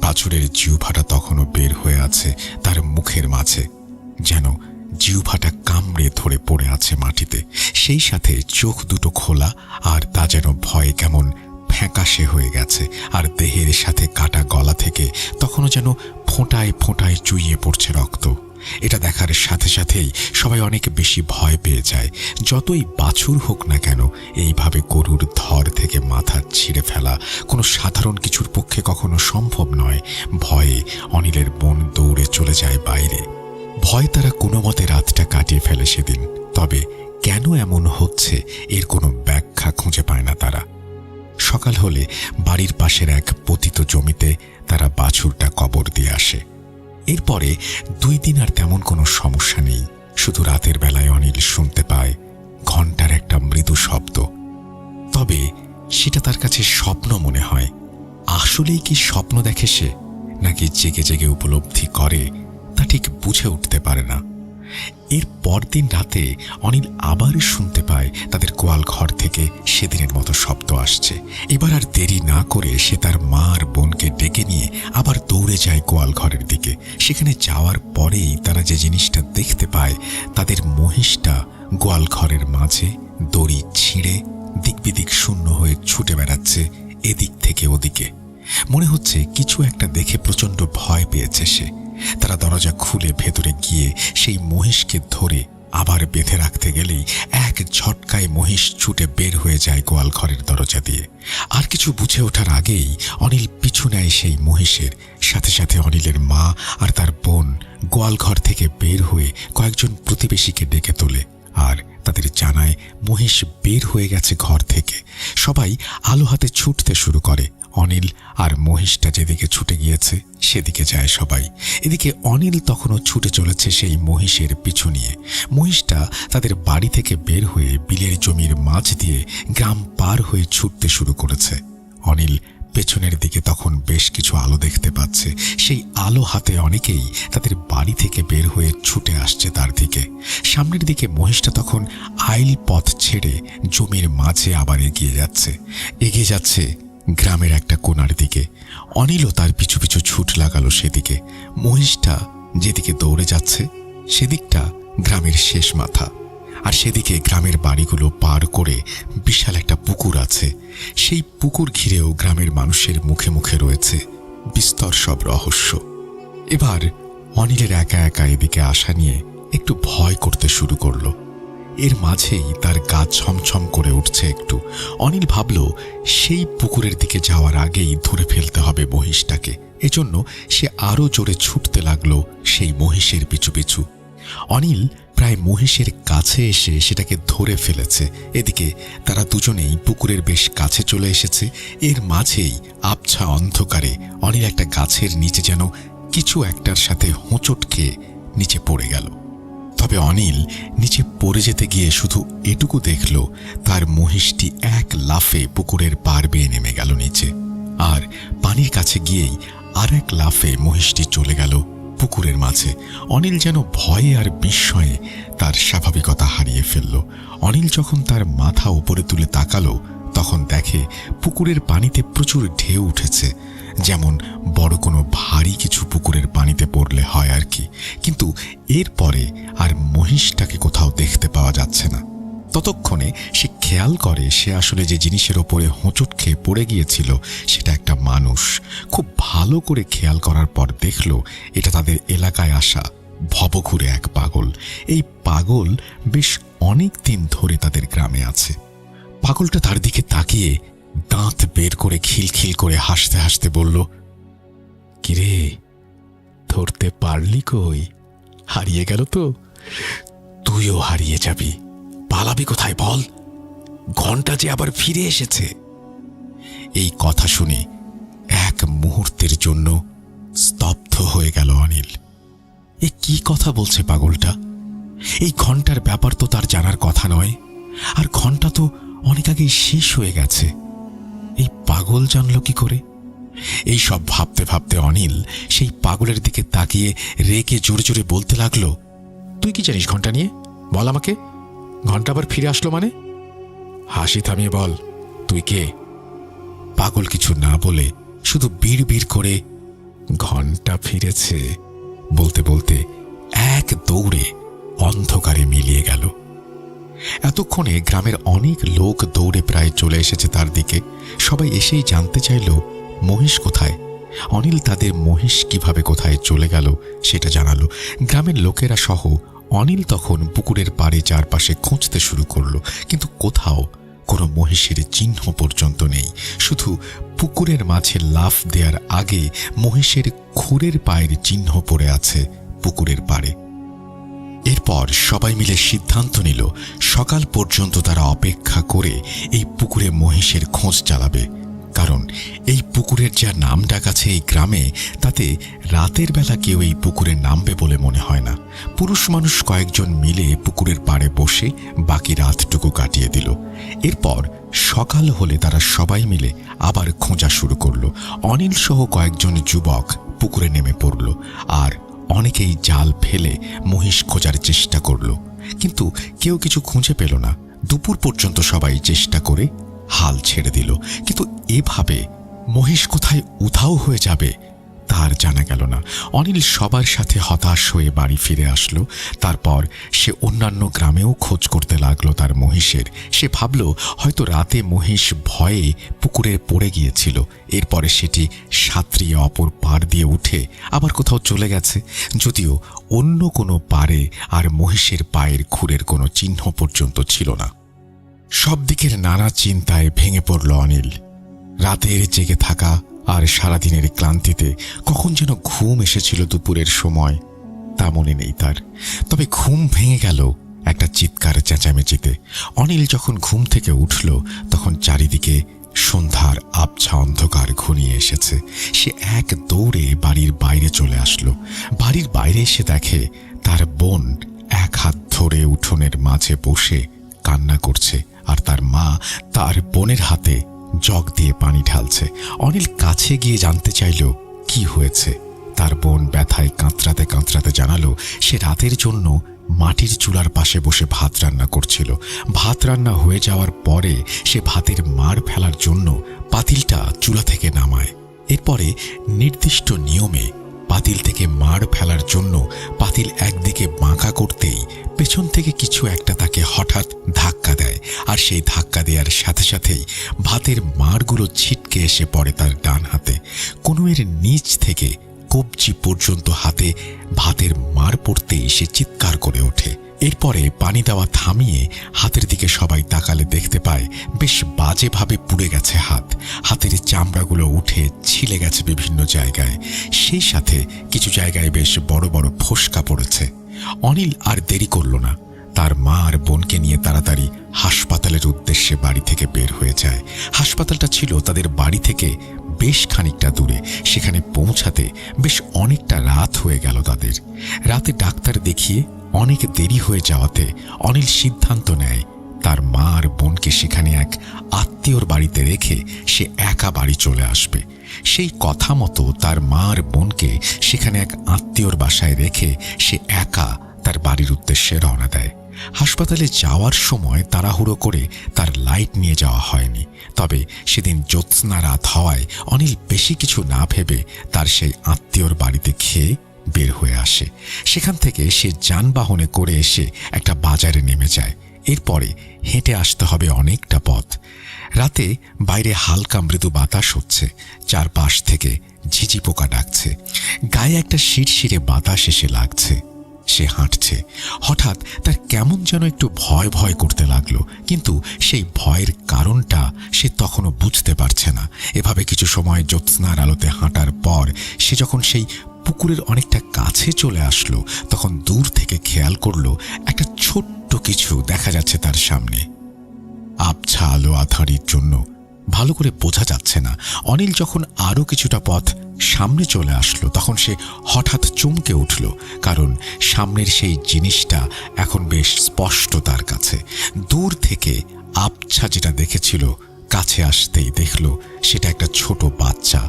বাছুরের জিহ্বাটা তখনও বের হয়ে আছে তার মুখের মাঝে, যেন জিহ্বাটা কামড়ে ধরে পড়ে আছে মাটিতে। সেই সাথে চোখ দুটো খোলা, আর তা যেন ভয়ে কেমন ফ্যাকাশে হয়ে গেছে। আর দেহের সাথে কাটা গলা থেকে তখনও যেন ফোঁটায় ফোঁটায় চুইয়ে পড়ছে রক্ত। এটা দেখার সাথে সাথেই সবাই অনেক বেশি ভয় পেয়ে যায়। যতই বাছুর হোক না কেন, এইভাবে গরুর ধর থেকে মাথা ছিঁড়ে ফেলা কোনো সাধারণ কিছুর পক্ষে কখনো সম্ভব নয়। ভয়ে অনিলের বোন দৌড়ে চলে যায় বাইরে। ভয় তারা কোনো মতে রাতটা কাটিয়ে ফেলে সেদিন। তবে কেন এমন হচ্ছে এর কোনো ব্যাখ্যা খুঁজে পায় না তারা। সকাল হলে বাড়ির পাশের এক পতিত জমিতে তারা বাছুরটা কবর দিয়ে আসে। এরপরে 2 দিন আর তেমন কোনো সমস্যা নেই। শুধু রাতের বেলায় অনিল শুনতে পায় ঘণ্টার একটা মৃদু শব্দ। তবে সেটা তার কাছে স্বপ্ন মনে হয়। আসলেই কি স্বপ্ন দেখে সে, নাকি জেগে জেগে উপলব্ধি করে, তা ঠিক বুঝে উঠতে পারে না। এর পরদিন রাতে অনিল আবার শুনতে পায় তাদের গোয়াল ঘর থেকে সেদিনের মতো শব্দ আসছে। এবার আর দেরি না করে সে তার মা আর বোনকে ডেকে নিয়ে আবার দৌড়ে যায় গোয়াল ঘরের দিকে। সেখানে যাওয়ার পরেই তারা যে জিনিসটা দেখতে পায়, তাদের মহিষটা গোয়াল ঘরের মাঝে দড়ি ছিঁড়ে দিকবিদিক শূন্য হয়ে ছুটে বেড়াচ্ছে এদিক থেকে ওদিকে। মনে হচ্ছে কিছু একটা দেখে প্রচণ্ড ভয় পেয়েছে সে। তারা দরজা খুলে ভেতরে গিয়ে সেই মহিষকে ধরে আবার বেঁধে রাখতে গেলেই এক ঝটকায় মহিষ ছুটে বের হয়ে যায় গোয়াল ঘরের দরজা দিয়ে। আর কিছু বুঝে ওঠার আগেই অনিল পিছু নেয় সেই মহিষের। সাথে সাথে অনিলের মা আর তার বোন গোয়াল ঘর থেকে বের হয়ে কয়েকজন প্রতিবেশীকে ডেকে তোলে, আর তাদের জানায় মহিষ বের হয়ে গেছে ঘর থেকে। সবাই আলো হাতে ছুটতে শুরু করে। অনিল আর মহিষটা যেদিকে ছুটে গিয়েছে সেদিকে যায় সবাই। এদিকে অনিল তখনও ছুটে চলেছে সেই মহিষের পিছু নিয়ে। মহিষটা তাদের বাড়ি থেকে বের হয়ে বিলের জমির মাঝ দিয়ে গ্রাম পার হয়ে ছুটতে শুরু করেছে। অনিল পেছনের দিকে তখন বেশ কিছু আলো দেখতে পাচ্ছে। সেই আলো হাতে অনেকেই তাদের বাড়ি থেকে বের হয়ে ছুটে আসছে তার দিকে। সামনের দিকে মহিষটা তখন আইল পথ ছেড়ে জমির মাঝে আবার এগিয়ে যাচ্ছে গ্রামের একটা কোণার দিকে। অনিলও তার পিছু পিছু ছুট লাগালো সেদিকে। মহিষটা যেদিকে দৌড়ে যাচ্ছে সেদিকটা গ্রামের শেষ মাথা, আর সেদিকে গ্রামের বাড়িগুলো পার করে বিশাল একটা পুকুর আছে। সেই পুকুর ঘিরেও গ্রামের মানুষের মুখে মুখে রয়েছে বিস্তর সব রহস্য। এবার অনিলের একা একা এদিকে আসা নিয়ে একটু ভয় করতে শুরু করলো। এর মাঝেই তার গা ছমছম করে উঠছে একটু। অনিল ভাবল সেই পুকুরের দিকে যাওয়ার আগেই ধরে ফেলতে হবে মহিষটাকে। এজন্য সে আরো জোরে ছুটতে লাগলো সেই মহিষের পিছু পিছু। অনিল প্রায় মহিষের কাছে এসে সেটাকে ধরে ফেলেছে। এদিকে তারা দুজনেই পুকুরের বেশ কাছে চলে এসেছে। এর মাঝেই আবছা অন্ধকারে অনিল একটা গাছের নিচে যেন কিছু একটার সাথে হোঁচট খেয়ে নিচে পড়ে গেল। তবে অনিল নিচে পড়ে যেতে গিয়ে শুধু এটুকু দেখল, তার মহিষটি এক লাফে পুকুরের পার বেয়ে নেমে গেল নিচে। আর পানির কাছে গিয়েই আর এক লাফে মহিষটি চলে গেল পুকুরের মাঝে। অনিল যেন ভয়ে আর বিস্ময়ে তার স্বাভাবিকতা হারিয়ে ফেলল। অনিল যখন তার মাথা উপরে তুলে তাকালো, তখন দেখে পুকুরের পানিতে প্রচুর ঢেউ উঠেছে, যেমন বড় কোনো ভারী কিছু পুকুরের পানিতে পড়লে হয় আর কি। কিন্তু এরপরে আর মহিষটাকে কোথাও দেখতে পাওয়া যাচ্ছে না। ততক্ষণে সে খেয়াল করে সে আসলে যে জিনিসের ওপরে হোঁচট খেয়ে পড়ে গিয়েছিল সেটা একটা মানুষ। খুব ভালো করে খেয়াল করার পর দেখল এটা তাদের এলাকায় আসা ভবঘুরে এক পাগল। এই পাগল বেশ অনেক দিন ধরে তাদের গ্রামে আছে। পাগলটা তার দিকে তাকিয়ে দাঁত বের করে খিলখিল করে হাসতে হাসতে বলল, কিরে, ধরতে পারলি কই? হারিয়ে গেল তো? তুইও হারিয়ে যাবি। পালাবি কোথায় বল? ঘন্টা যে আবার ফিরে এসেছে। এই কথা শুনে এক মুহূর্তের জন্য স্তব্ধ হয়ে গেল অনিল। এ কি কথা বলছে পাগলটা? এই ঘন্টার ব্যাপার তো তার জানার কথা নয়, আর ঘন্টা তো অনেক আগেই শেষ হয়ে গেছে। এই পাগল জানলো কি করে? এই সব ভাবতে ভাবতে অনিল সেই পাগলের দিকে তাকিয়ে রেগে জোরে জোরে বলতে লাগলো, তুই কি জানিস ঘন্টা নিয়ে? বল আমাকে, ঘন্টা আবার ফিরে আসলো মানে? হাসি থামিয়ে বল, তুই কে? পাগল কিছু না বলে শুধু বিড় বিড় করে ঘন্টা ফিরেছে বলতে বলতে এক দৌড়ে অন্ধকারে মিলিয়ে গেল। এতক্ষণে গ্রামের অনেক লোক দৌড়ে প্রায় চলে এসেছে তার দিকে। সবাই এসেই জানতে চাইল মহিষ কোথায়। অনিল তাদের মহিষ কিভাবে কোথায় চলে গেল সেটা জানালো। গ্রামের লোকেরা সহ অনিল তখন পুকুরের পাড়ে চারপাশে খুঁজতে শুরু করলো, কিন্তু কোথাও কোনো মহিষের চিহ্ন পর্যন্ত নেই। শুধু পুকুরের মাঝে লাফ দেওয়ার আগে মহিষের খুরের পায়ের চিহ্ন পড়ে আছে পুকুরের পাড়ে। এরপর সবাই মিলে সিদ্ধান্ত নিল সকাল পর্যন্ত তারা অপেক্ষা করে এই পুকুরে মহিষের খোঁজ চালাবে। কারণ এই পুকুরের যা নাম ডাক আছে এই গ্রামে, তাতে রাতের বেলা কেউ এই পুকুরে নামবে বলে মনে হয় না। পুরুষ মানুষ কয়েকজন মিলে পুকুরের পাড়ে বসে বাকি রাতটুকু কাটিয়ে দিল। এরপর সকাল হলে তারা সবাই মিলে আবার খোঁজা শুরু করলো। অনিল সহ কয়েকজন যুবক পুকুরে নেমে পড়ল, আর অনেকেই জাল ফেলে মহিষ খোঁজার চেষ্টা করল, কিন্তু কেউ কিছু খুঁজে পেল না। দুপুর পর্যন্ত সবাই চেষ্টা করে হাল ছেড়ে দিল, কিন্তু এভাবে মহিষ কোথায় উধাও হয়ে যাবে তার জানা গেল না। অনিল সবার সাথে হতাশ হয়ে বাড়ি ফিরে আসলো। তারপর সে অন্যান্য গ্রামেও খোঁজ করতে লাগলো তার মহিষের। সে ভাবল হয়তো রাতে মহিষ ভয়ে পুকুরে পড়ে গিয়েছিল, এরপরে সেটি সাঁতরিয়ে অপর পাড় দিয়ে উঠে আবার কোথাও চলে গেছে। যদিও অন্য কোনো পাড়ে আর মহিষের পায়ের খুরের কোনো চিহ্ন পর্যন্ত ছিল না। সব দিকের নানা চিন্তায় ভেঙে পড়ল অনিল। রাতের জেগে থাকা আর সারাদিনের ক্লান্তিতে কখন যেন ঘুম এসেছিল দুপুরের সময় তা মনে নেই তার। তবে ঘুম ভেঙে গেল একটা চিৎকার চেঁচামেচিতে। অনিল যখন ঘুম থেকে উঠল তখন চারিদিকে সন্ধ্যার আবছা অন্ধকার ঘনিয়ে এসেছে। সে এক দৌড়ে বাড়ির বাইরে চলে আসলো। বাড়ির বাইরে এসে দেখে তার বোন এক হাত ধরে উঠোনের মাঝে বসে কান্না করছে, আর তার মা তার বোনের হাতে জগ দিয়ে পানি ঢালছে। অনিল কাছে গিয়ে জানতে চাইল কি হয়েছে। তার বোন ব্যথায় কাঁতরাতে কাঁতরাতে জানালো সে রাতের জন্য মাটির চুলার পাশে বসে ভাত রান্না করছিল। ভাত রান্না হয়ে যাওয়ার পরে সে ভাতের মাড় ফেলার জন্য পাতিলটা চুলা থেকে নামায়। এরপরে নির্দিষ্ট নিয়মে পাতিল থেকে মাড় ফেলার জন্য পাতিল একদিকে বাঁকা করতেই পেছন থেকে কিছু একটা তাকে হঠাৎ ধাক্কা দেয়, আর সেই ধাক্কা দেওয়ার সাথে সাথেই ভাতের মাড়গুলো ছিটকে এসে পড়ে তার ডান হাতে। কনুয়ের নিচ থেকে কবজি পর্যন্ত হাতে ভাতের মাড় পড়তেই সে চিৎকার করে ওঠে। এরপরে পানি দেওয়া থামিয়ে হাতের দিকে সবাই তাকালে দেখতে পায় বেশ বাজেভাবে পুড়ে গেছে হাতের চামড়াগুলো উঠে ছিলে গেছে বিভিন্ন জায়গায়, সেই সাথে কিছু জায়গায় বেশ বড় বড় ফোসকা পড়েছে। অনিল আর দেরি করল না, তার মা আর বোনকে নিয়ে তাড়াতাড়ি হাসপাতালের উদ্দেশ্যে বাড়ি থেকে বের হয়ে যায়। হাসপাতালটা ছিল তাদের বাড়ি থেকে বেশ খানিকটা দূরে। সেখানে পৌঁছাতে বেশ অনেকটা রাত হয়ে গেল তাদের। রাতে ডাক্তার দেখিয়ে অনেক দেরি হয়ে যাওয়াতে অনিল সিদ্ধান্ত নেয় তার মা আর বোনকে সেখানে এক আত্মীয়র বাড়িতে রেখে সে একা বাড়ি চলে আসবে। সেই কথা মতো তার মা আর বোনকে সেখানে এক আত্মীয়র বাসায় রেখে সে একা তার বাড়ির উদ্দেশ্যে রওনা দেয়। হাসপাতালে যাওয়ার সময় তাড়াহুড়ো করে তার লাইট নিয়ে যাওয়া হয়নি। তবে সেদিন জ্যোৎস্না রাত হওয়ায় অনিল বেশি কিছু না ভেবে তার সেই আত্মীয়র বাড়িতে খেয়ে বের হয়ে আসে। সেখান থেকে সে যানবাহনে করে এসে একটা বাজারে নেমে যায়। এরপরে হেঁটে আসতে হবে অনেকটা পথ। রাতে বাইরে হালকা মৃদু বাতাস হচ্ছে, চারপাশ থেকে ঝিঝি পোকা ডাকছে, গায়ে একটা শিরশিরে বাতাস এসে লাগছে। সে হাঁটছে, হঠাৎ তার কেমন যেন একটু ভয় ভয় করতে লাগলো, কিন্তু সেই ভয়ের কারণটা সে তখনও বুঝতে পারছে না। এভাবে কিছু সময় জ্যোৎস্নার আলোতে হাঁটার পর সে যখন সেই পুকুরের অনেকটা কাছে চলে আসলো, তখন দূর থেকে খেয়াল করলো একটা ছোট্ট কিছু দেখা যাচ্ছে তার সামনে। আবছা আলো আঁধারির জন্য ভালো করে বোঝা যাচ্ছে না। অনিল যখন আরো কিছুটা পথ সামনে চলে আসলো, তখন সে হঠাৎ চমকে উঠল, কারণ সামনের সেই জিনিসটা এখন বেশ স্পষ্ট তার কাছে। দূর থেকে আবছা যেটা দেখেছিল, কাছে আসতেই দেখল সেটা একটা ছোট বাচ্চা।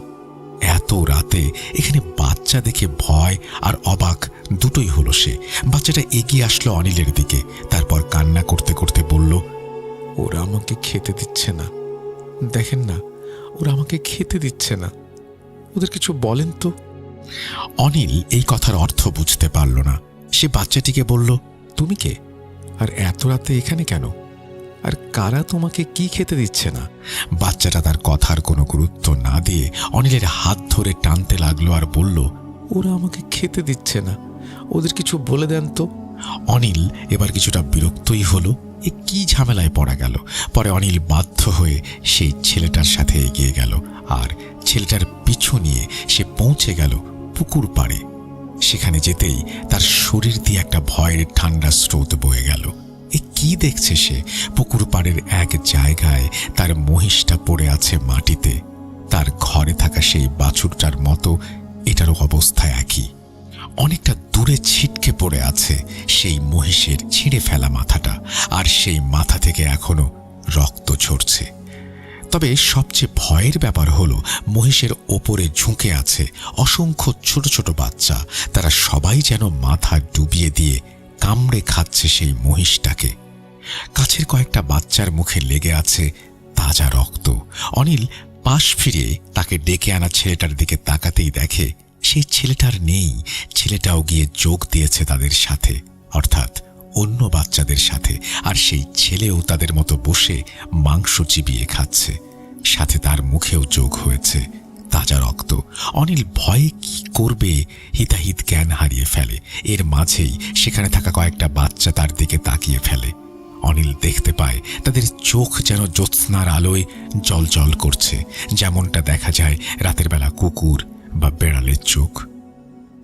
এত রাতে এখানে বাচ্চা দেখে ভয় আর অবাক দুটোই হলো সে। বাচ্চাটা এগিয়ে আসলো অনিলের দিকে, তারপর কান্না করতে করতে বলল, ওরা আমাকে খেতে দিচ্ছে না, দেখেন না, ওরা আমাকে খেতে দিচ্ছে না, ওদের কিছু বলেন তো। অনিল এই কথার অর্থ বুঝতে পারল না। সে বাচ্চাটিকে বলল, তুমি কে, আর এত রাতে এখানে কেন, আর কারা তোমাকে কি খেতে দিচ্ছে না? বাচ্চাটা তার কথার কোনো গুরুত্ব না দিয়ে অনিলের হাত ধরে টানতে লাগলো আর বলল, ওরা আমাকে খেতে দিচ্ছে না, ওদের কিছু বলে দেন তো। অনিল এবার কিছুটা বিরক্তই হলো, এ কি ঝামেলায় পড়া গেল। পরে অনিল বাধ্য হয়ে সেই ছেলেটার সাথে এগিয়ে গেল, আর ছেলেটার পিছু নিয়ে সে পৌঁছে গেল পুকুর পাড়ে। সেখানে যেতেই তার শরীর দিয়ে একটা ভয়ের ঠান্ডা স্রোত বয়ে গেল। এ কি দেখছে সে? পুকুর পাড়ের এক জায়গায় তার মহিষটা পড়ে আছে মাটিতে। তার ঘরে থাকা সেই বাছুরটার মতো এটারও অবস্থা একই। অনেকটা দূরে ছিটকে পড়ে আছে সেই মহিষের ছিঁড়ে ফেলা মাথাটা, আর সেই মাথা থেকে এখনো রক্ত ঝরছে। তবে সবচেয়ে ভয়ের ব্যাপার হলো, মহিষের ওপরে ঝুঁকে আছে অসংখ্য ছোট ছোট বাচ্চা। তারা সবাই যেন মাথা ডুবিয়ে দিয়ে কামড়ে খাচ্ছে সেই মহিষটাকে। কাছের কয়েকটা বাচ্চার মুখে লেগে আছে তাজা রক্ত। অনিল পাশ ফিরে তাকে ডেকে আনা ছেলেটার দিকে তাকাতেই দেখে সেই ছেলেটার নেই। ছেলেটাও গিয়ে যোগ দিয়েছে তাদের সাথে, অর্থাৎ অন্য বাচ্চাদের সাথে। আর সেই ছেলেও তাদের মতো বসে মাংস চিবিয়ে খাচ্ছে, সাথে তার মুখেও যোগ হয়েছে তাজা রক্ত। অনিল ভয়ে কি করবে হিতাহিত জ্ঞান হারিয়ে ফেলে। এর মাঝেই সেখানে থাকা কয়েকটা বাচ্চা তার দিকে তাকিয়ে ফেলে। অনিল দেখতে পায় তাদের চোখ যেন জ্যোৎস্নার আলোয় জলজল করছে, যেমনটা দেখা যায় রাতের বেলা কুকুর বা বেড়ালের চোখ।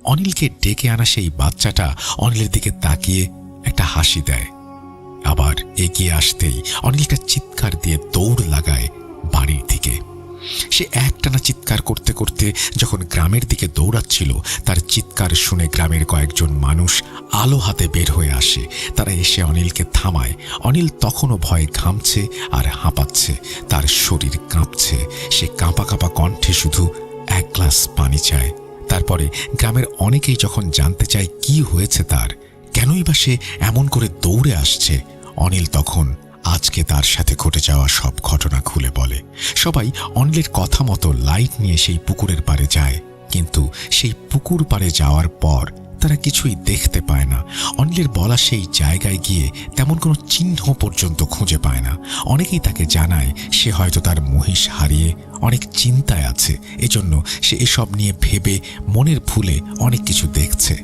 অনিলকে ডেকে আনা সেই বাচ্চাটা অনিলের দিকে তাকিয়ে একটা হাসি দেয়। আবার এগিয়ে আসতেই অনিলটা চিৎকার দিয়ে দৌড় লাগায় বাড়ির দিকে। সে একটানা চিৎকার করতে করতে যখন গ্রামের দিকে দৌড়াচ্ছিল, তার চিৎকার শুনে গ্রামের কয়েকজন মানুষ আলো হাতে বের হয়ে আসে। তারা এসে অনিলকে থামায়। অনিল তখনও ভয়ে ঘামছে আর হাঁপাচ্ছে, তার শরীর কাঁপছে। সে কাঁপা কাঁপা কণ্ঠে শুধু এক গ্লাস পানি চায়। তারপরে গ্রামের অনেকেই যখন জানতে চায় কি হয়েছে তার, কেনই বা সে এমন করে দৌড়ে আসছে, অনিল তখন আজকে তার সাথে ঘটে যাওয়া সব ঘটনা খুলে বলে। সবাই অনিলের কথা মতো লাইট নিয়ে সেই পুকুরের পাড়ে যায়, কিন্তু সেই পুকুর পাড়ে যাওয়ার পর তারা কিছুই দেখতে পায় না। অনিলের বলা সেই জায়গায় গিয়ে তেমন কোনো চিহ্ন পর্যন্ত খুঁজে পায় না। অনেকেই তাকে জানায় সে হয়তো তার মহিষ হারিয়ে অনেক চিন্তায় আছে, এজন্য সে এসব নিয়ে ভেবে মনের ভুলে অনেক কিছু দেখছে।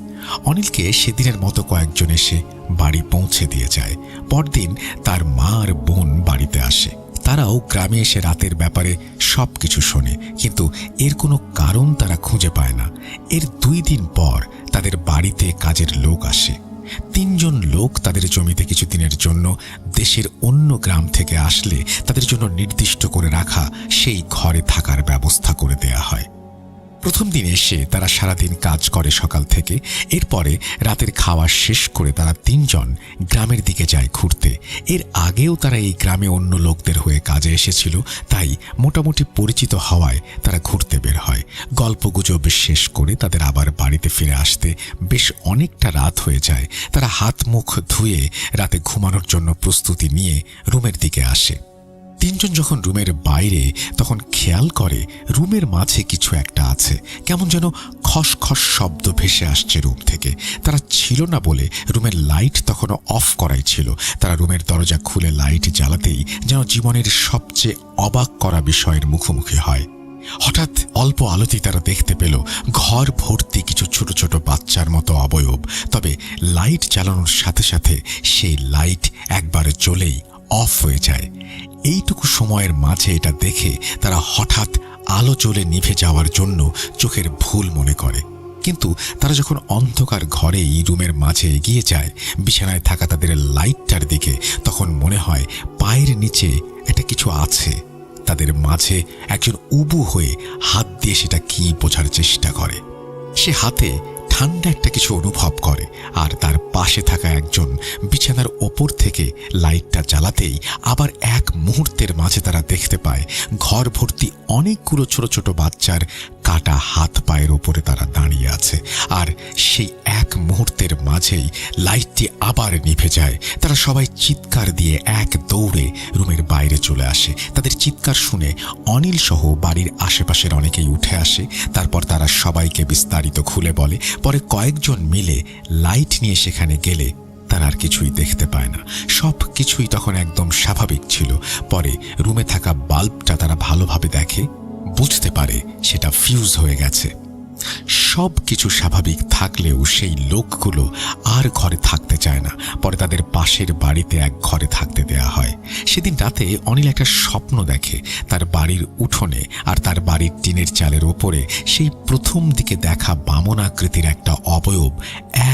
অনিলকে সেদিনের মতো কয়েকজন এসে বাড়ি পৌঁছে দিয়ে যায়। পরদিন তার মা আর বোন বাড়িতে আসে। তারাও গ্রামে এসে রাতের ব্যাপারে সবকিছু শোনে, কিন্তু এর কোনো কারণ তারা খুঁজে পায় না। এর 2 দিন পর তাদের বাড়িতে কাজের লোক আসে। 3 জন লোক তাদের জমিতে কিছুদিনের জন্য দেশের অন্য গ্রাম থেকে আসলে তাদের জন্য নির্দিষ্ট করে রাখা সেই ঘরে থাকার ব্যবস্থা করে দেয়া হয়। প্রথম দিন এসে তারা সারাদিন কাজ করে সকাল থেকে। এরপরে রাতের খাওয়া শেষ করে তারা 3 জন গ্রামের দিকে যায় ঘুরতে। এর আগেও তারা এই গ্রামে অন্য লোকদের হয়ে কাজে এসেছিল, তাই মোটামুটি পরিচিত হওয়ায় তারা ঘুরতে বের হয়। গল্পগুজব শেষ করে তাদের আবার বাড়িতে ফিরে আসতে বেশ অনেকটা রাত হয়ে যায়। তারা হাত মুখ ধুয়ে রাতে ঘুমানোর জন্য প্রস্তুতি নিয়ে রুমের দিকে আসে। 3 জন যখন রুমের বাইরে, তখন খেয়াল করে রুমের মাঝে কিছু একটা আছে। কেমন যেন খসখস শব্দ ভেসে আসছে রুম থেকে। তারা ছিল না বলে রুমের লাইট তখনও অফ করাই ছিল। তারা রুমের দরজা খুলে লাইট জ্বালাতেই যেন জীবনের সবচেয়ে অবাক করা বিষয়ের মুখোমুখি হয়। হঠাৎ অল্প আলোতেই তারা দেখতে পেল ঘর ভর্তি কিছু ছোট ছোট বাচ্চার মতো অবয়ব। তবে লাইট জ্বালানোর সাথে সাথে সেই লাইট একবার জ্বলেই অফ হয়ে যায়। এইটুকু সময়ের মাঝে এটা দেখে তারা হঠাৎ আলো জ্বলে নিভে যাওয়ার জন্য চোখের ভুল মনে করে। কিন্তু তারা যখন অন্ধকার ঘরে এই রুমের মাঝে এগিয়ে যায় বিছানায় থাকা তাদের লাইটটার দিকে, তখন মনে হয় পায়ের নিচে একটা কিছু আছে। তাদের মাঝে একজন উবু হয়ে হাত দিয়ে সেটা কি বোঝার চেষ্টা করে। সে হাতে ঠান্ডা একটা কিছু অনুভব করে, আর তার পাশে থাকা একজন বিছানার ওপর থেকে লাইটটা জ্বালাতেই আবার এক মুহূর্তের মাঝে তারা দেখতে পায় ঘর ভর্তি অনেকগুলো ছোট ছোট বাচ্চার কাটা হাত পায়ের ওপরে তারা দাঁড়িয়ে আছে। আর সেই এক মুহূর্তের মাঝেই লাইটটি আবার নিভে যায়। তারা সবাই চিৎকার দিয়ে এক দৌড়ে রুমের বাইরে চলে আসে। তাদের চিৎকার শুনে অনিল সহ বাড়ির আশেপাশের অনেকেই উঠে আসে। তারপর তারা সবাইকে বিস্তারিত খুলে বলে। পরে কয়েকজন মিলে লাইট নিয়ে সেখানে গেলে তারা আর কিছুই দেখতে পায় না। সব কিছুই তখন একদম স্বাভাবিক ছিল। পরে রুমে থাকা বাল্বটা তারা ভালোভাবে দেখে, বুঝতে পারে সেটা ফিউজ হয়ে গেছে। সব কিছু স্বাভাবিক থাকলেও সেই লোকগুলো আর ঘরে থাকতে চায় না। পরে তাদের পাশের বাড়িতে এক ঘরে থাকতে দেয়া হয়। সেদিন রাতে অনিল একটা স্বপ্ন দেখে। তার বাড়ির উঠোনে আর তার বাড়ির টিনের চালের ওপরে সেই প্রথম দিকে দেখা বামন আকৃতির একটা অবয়ব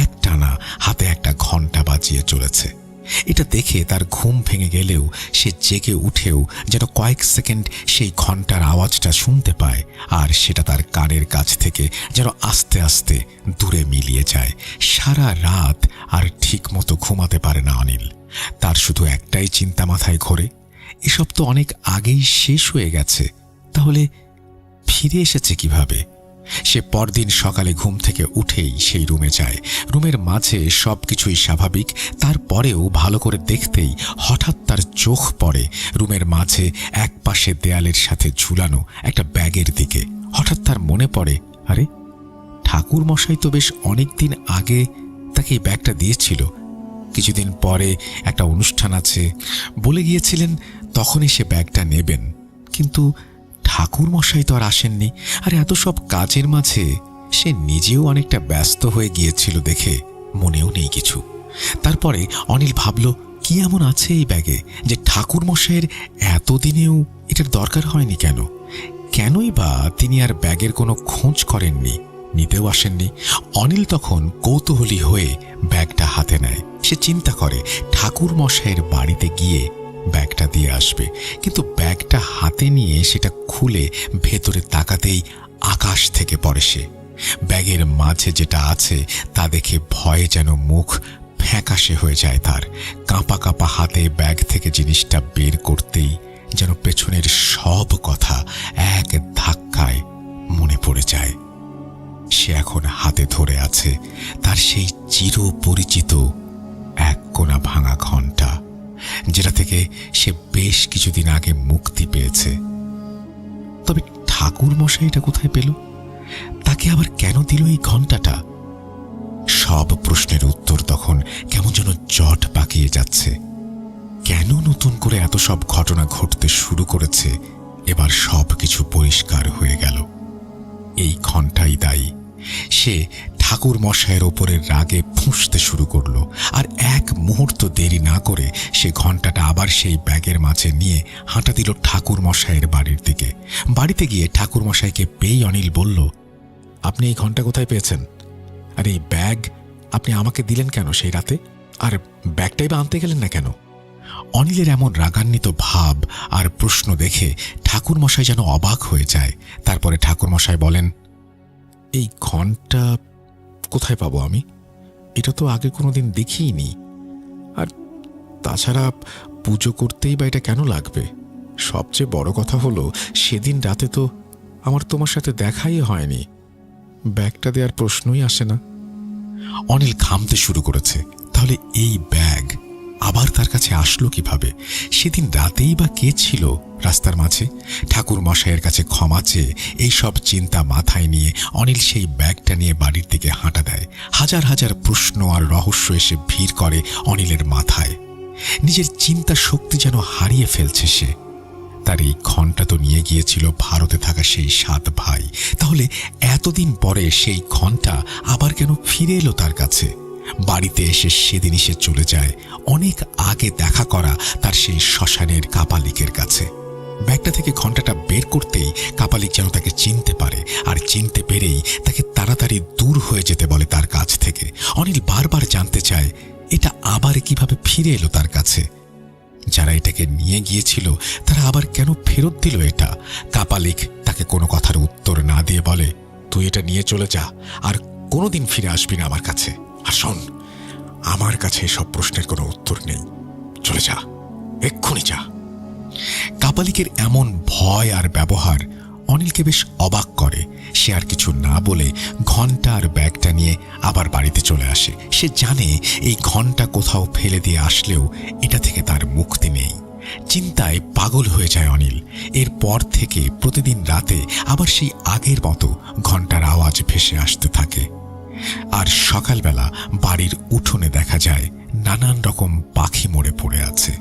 একটানা হাতে একটা ঘণ্টা বাজিয়ে চলেছে। এটা দেখে তার ঘুম ভেঙে গেলেও সে জেগে উঠেও যেন কয়েক সেকেন্ড সেই ঘণ্টার আওয়াজটা শুনতে পায়, আর সেটা তার কানের কাছ থেকে যেন আস্তে আস্তে দূরে মিলিয়ে যায়। সারা রাত আর ঠিক মতো ঘুমাতে পারে না অনিল। তার শুধু একটাই চিন্তা মাথায় ঘোরে, এসব তো অনেক আগেই শেষ হয়ে গেছে, তাহলে ফিরে এসেছে কিভাবে? সে পরদিন সকালে ঘুম থেকে উঠেই সেই রুমে যায়। রুমের মাঝে সবকিছুই স্বাভাবিক, তারপরেও ভালো করে দেখতেই হঠাৎ তার চোখ পড়ে রুমের মাঝে এক পাশে দেয়ালের সাথে ঝুলানো একটা ব্যাগের দিকে। হঠাৎ তার মনে পড়ে, আরে ঠাকুর মশাই তো বেশ অনেকদিন আগে তাকে এই ব্যাগটা দিয়েছিল। কিছুদিন পরে একটা অনুষ্ঠান আছে বলে গিয়েছিলেন, তখনই সে ব্যাগটা নেবেন। কিন্তু ঠাকুর মশাই তো আর আসেননি। আর এত সব কাজের মাঝে সে নিজেও অনেকটা ব্যস্ত হয়ে গিয়েছিল দেখে মনেও নেই কিছু। তারপরে অনিল ভাবল, কি এমন আছে এই ব্যাগে যে ঠাকুর মশাইয়ের এতদিনেও এটার দরকার হয়নি? কেনই বা তিনি আর ব্যাগের কোনো খোঁজ করেননি, নিতেও আসেননি? অনিল তখন কৌতূহলী হয়ে ব্যাগটা হাতে নেয়। সে চিন্তা করে ঠাকুর মশাইয়ের বাড়িতে গিয়ে ব্যাগটা দিয়ে আসবে। কিন্তু ব্যাগটা হাতে নিয়ে সেটা খুলে ভেতরে তাকাতেই আকাশ থেকে পড়ে সে। ব্যাগের মাঝে যেটা আছে তা দেখে ভয়ে যেন মুখ ফ্যাকাশে হয়ে যায় তার। কাঁপা কাঁপা হাতে ব্যাগ থেকে জিনিসটা বের করতেই যেন পেছনের সব কথা এক ধাক্কায় মনে পড়ে যায়। সে এখন হাতে ধরে আছে তার সেই চিরপরিচিত এক কোনা ভাঙা ঘণ্টা, যেটা থেকে সে বেশ কিছুদিন আগে মুক্তি পেয়েছে। তবে ঠাকুর মশাই এটা কোথায় পেল? তাকে আবার কেন দিল এই ঘণ্টাটা? সব প্রশ্নের উত্তর তখন কেমন যেন জট পাকিয়ে যাচ্ছে। কেন নতুন করে এত সব ঘটনা ঘটতে শুরু করেছে এবার সব কিছু পরিষ্কার হয়ে গেল। এই ঘণ্টাই দায়ী। সে ঠাকুর মশাইয়ের ওপরে রাগে ফুঁসতে শুরু করলো। আর এক মুহূর্ত দেরি না করে সে ঘণ্টাটা আবার সেই ব্যাগের মাঝে নিয়ে হাঁটা দিল ঠাকুর মশাইয়ের বাড়ির দিকে। বাড়িতে গিয়ে ঠাকুর মশাইকে পেয়েই অনিল বলল, আপনি এই ঘন্টা কোথায় পেয়েছেন? আর এই ব্যাগ আপনি আমাকে দিলেন কেন সেই রাতে? আর ব্যাগটাই বা আনতে গেলেন না কেন? অনিলের এমন রাগান্বিত ভাব আর প্রশ্ন দেখে ঠাকুর মশাই যেন অবাক হয়ে যায়। তারপরে ঠাকুর মশাই বলেন, এই ঘন্টা কোথায় পাবো আমি? এটা তো আগে কোনোদিন দেখিইনি। আর তাছাড়া পুজো করতেই বা এটা কেন লাগবে? সবচেয়ে বড় কথা হলো, সেদিন রাতে তো আমার তোমার সাথে দেখাই হয়নি। ব্যাগটা দেওয়ার প্রশ্নই আসে না। অনিল ঘামতে শুরু করেছে। তাহলে এই ব্যাগ আবার তার কাছে আসলো কিভাবে? সেদিন রাতেই বা কে ছিল রাস্তার মাঝে? ঠাকুর মশাইয়ের কাছে ক্ষমা চেয়ে এইসব চিন্তা মাথায় নিয়ে অনিল সেই ব্যাগটা নিয়ে বাড়ির দিকে হাঁটা দেয়। হাজার হাজার প্রশ্ন আর রহস্য এসে ভিড় করে অনিলের মাথায়। নিজের চিন্তা শক্তি যেন হারিয়ে ফেলছে সে। তার এই ঘণ্টা তো নিয়ে গিয়েছিল ভারতে থাকা সেই 7 ভাই। তাহলে এতদিন পরে সেই ঘণ্টা আবার কেন ফিরে এলো তার কাছে? বাড়িতে এসে সেদিনই সে চলে যায় অনেক আগে দেখা করা তার সেই শ্মশানের কাপালিকের কাছে। ব্যাগটা থেকে ঘণ্টাটা বের করতেই কাপালিক যেন তাকে চিনতে পারে, আর চিনতে পেরেই তাকে তাড়াতাড়ি দূর হয়ে যেতে বলে তার কাছ থেকে। অনিল বারবার জানতে চায় এটা আবার কিভাবে ফিরে এলো তার কাছে। যারা এটাকে নিয়ে গিয়েছিল তারা আবার কেন ফেরত দিল এটা? কাপালিক তাকে কোনো কথার উত্তর না দিয়ে বলে, তুই এটা নিয়ে চলে যা, আর কোনোদিন ফিরে আসবি না আমার কাছে। আর শোন, আমার কাছে এসব প্রশ্নের কোনো উত্তর নেই। চলে যা, এক্ষুনি যা। কাপালিকের এমন ভয় আর ব্যবহার অনিলকে বেশ অবাক করে। সে আর কিছু না বলে ঘণ্টা আর ব্যাগটা নিয়ে আবার বাড়িতে চলে আসে। সে জানে এই ঘণ্টা কোথাও ফেলে দিয়ে আসলেও এটা থেকে তার মুক্তি নেই। চিন্তায় পাগল হয়ে যায় অনিল। এরপর থেকে প্রতিদিন রাতে আবার সেই আগের মতো ঘণ্টার আওয়াজ ভেসে আসতে থাকে। আর সকালবেলা বাড়ির উঠোনে দেখা যায় নানান রকম পাখি মরে পড়ে আছে।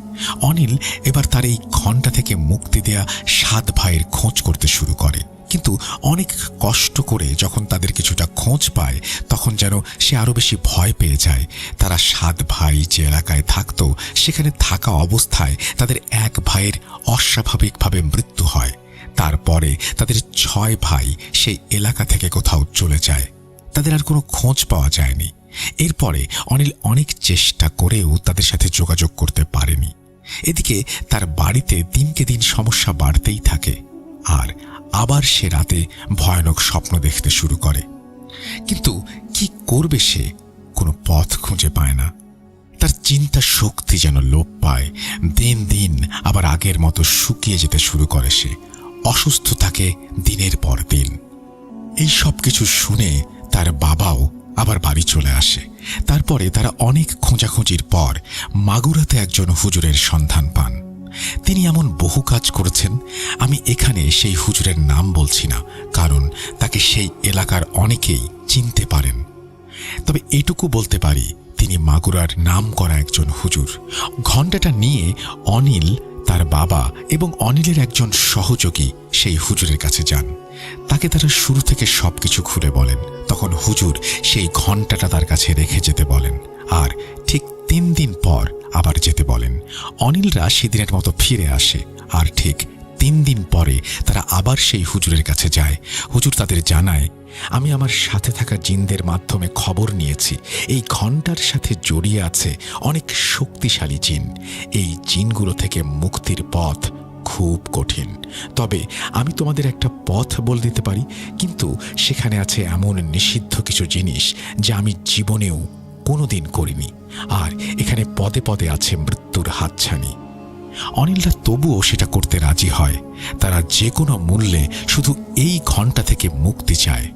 অনিল এবার তার এই ঘণ্টা থেকে মুক্তি দেয়া 7 ভাইয়ের খোঁজ করতে শুরু করে। কিন্তু অনেক কষ্ট করে যখন তাদের কিছুটা খোঁজ পায়, তখন যেন সে আরো বেশি ভয় পেয়ে যায়। তারা 7 ভাই যে এলাকায় থাকত, সেখানে থাকা অবস্থায় তাদের এক ভাইয়ের অস্বাভাবিকভাবে মৃত্যু হয়। তারপরে তাদের 6 ভাই সেই এলাকা থেকে কোথাও চলে যায়। তাদের আর কোনো খোঁজ পাওয়া যায়নি। এরপরে অনিল অনেক চেষ্টা করেও তাদের সাথে যোগাযোগ করতে পারেনি। এদিকে তার বাড়িতে দিনকে দিন সমস্যা বাড়তেই থাকে। আর আবার সে রাতে ভয়ানক স্বপ্ন দেখতে শুরু করে। কিন্তু কি করবে সে? কোনো পথ খুঁজে পায় না। তার চিন্তা শক্তি যেন লোপ পায়। দিন দিন আবার আগের মতো শুকিয়ে যেতে শুরু করে সে। অসুস্থ থাকে দিনের পর দিন। এই সব কিছু শুনে তার বাবাও আবার বাড়ি চলে আসে। তারপরে তারা অনেক খোঁজাখুঁজির পর মাগুরাতে একজন হুজুরের সন্ধান পান। তিনি এমন বহু কাজ করেছেন, আমি এখানে সেই হুজুরের নাম বলছি না, কারণ তাকে সেই এলাকার অনেকেই চিনতে পারেন। তবে এটুকু বলতে পারি, তিনি মাগুরার নাম করা একজন হুজুর। ঘণ্টাটা নিয়ে অনিল, তার বাবা এবং অনিলের একজন সহযোগী সেই হুজুরের কাছে যান। তাকে তারা শুরু থেকে সবকিছু খুলে বলেন। তখন হুজুর সেই ঘণ্টাটা তার কাছে রেখে যেতে বলেন, আর ঠিক 3 দিন পর আবার যেতে বলেন। অনিলরা সেদিনের মতো ফিরে আসে, আর ঠিক 3 দিন পরে তারা আবার সেই হুজুরের কাছে যায়। হুজুর তাদের জানায়, আমি আমার সাথে থাকা জিনদের মাধ্যমে খবর নিয়েছি, এই ঘণ্টার সাথে জড়িয়ে আছে অনেক শক্তিশালী জিন। এই জিনগুলো থেকে মুক্তির পথ খুব কঠিন। তবে আমি তোমাদের একটা পথ বলে দিতে পারি, কিন্তু সেখানে আছে এমন নিষিদ্ধ কিছু জিনিস যা আমি জীবনেও কোনোদিন করিনি। আর এখানে পদে পদে আছে মৃত্যুর হাতছানি। অনিলরা তবুও সেটা করতে রাজি হয়। তারা যে কোনো মূল্যে শুধু এই ঘণ্টা থেকে মুক্তি চায়।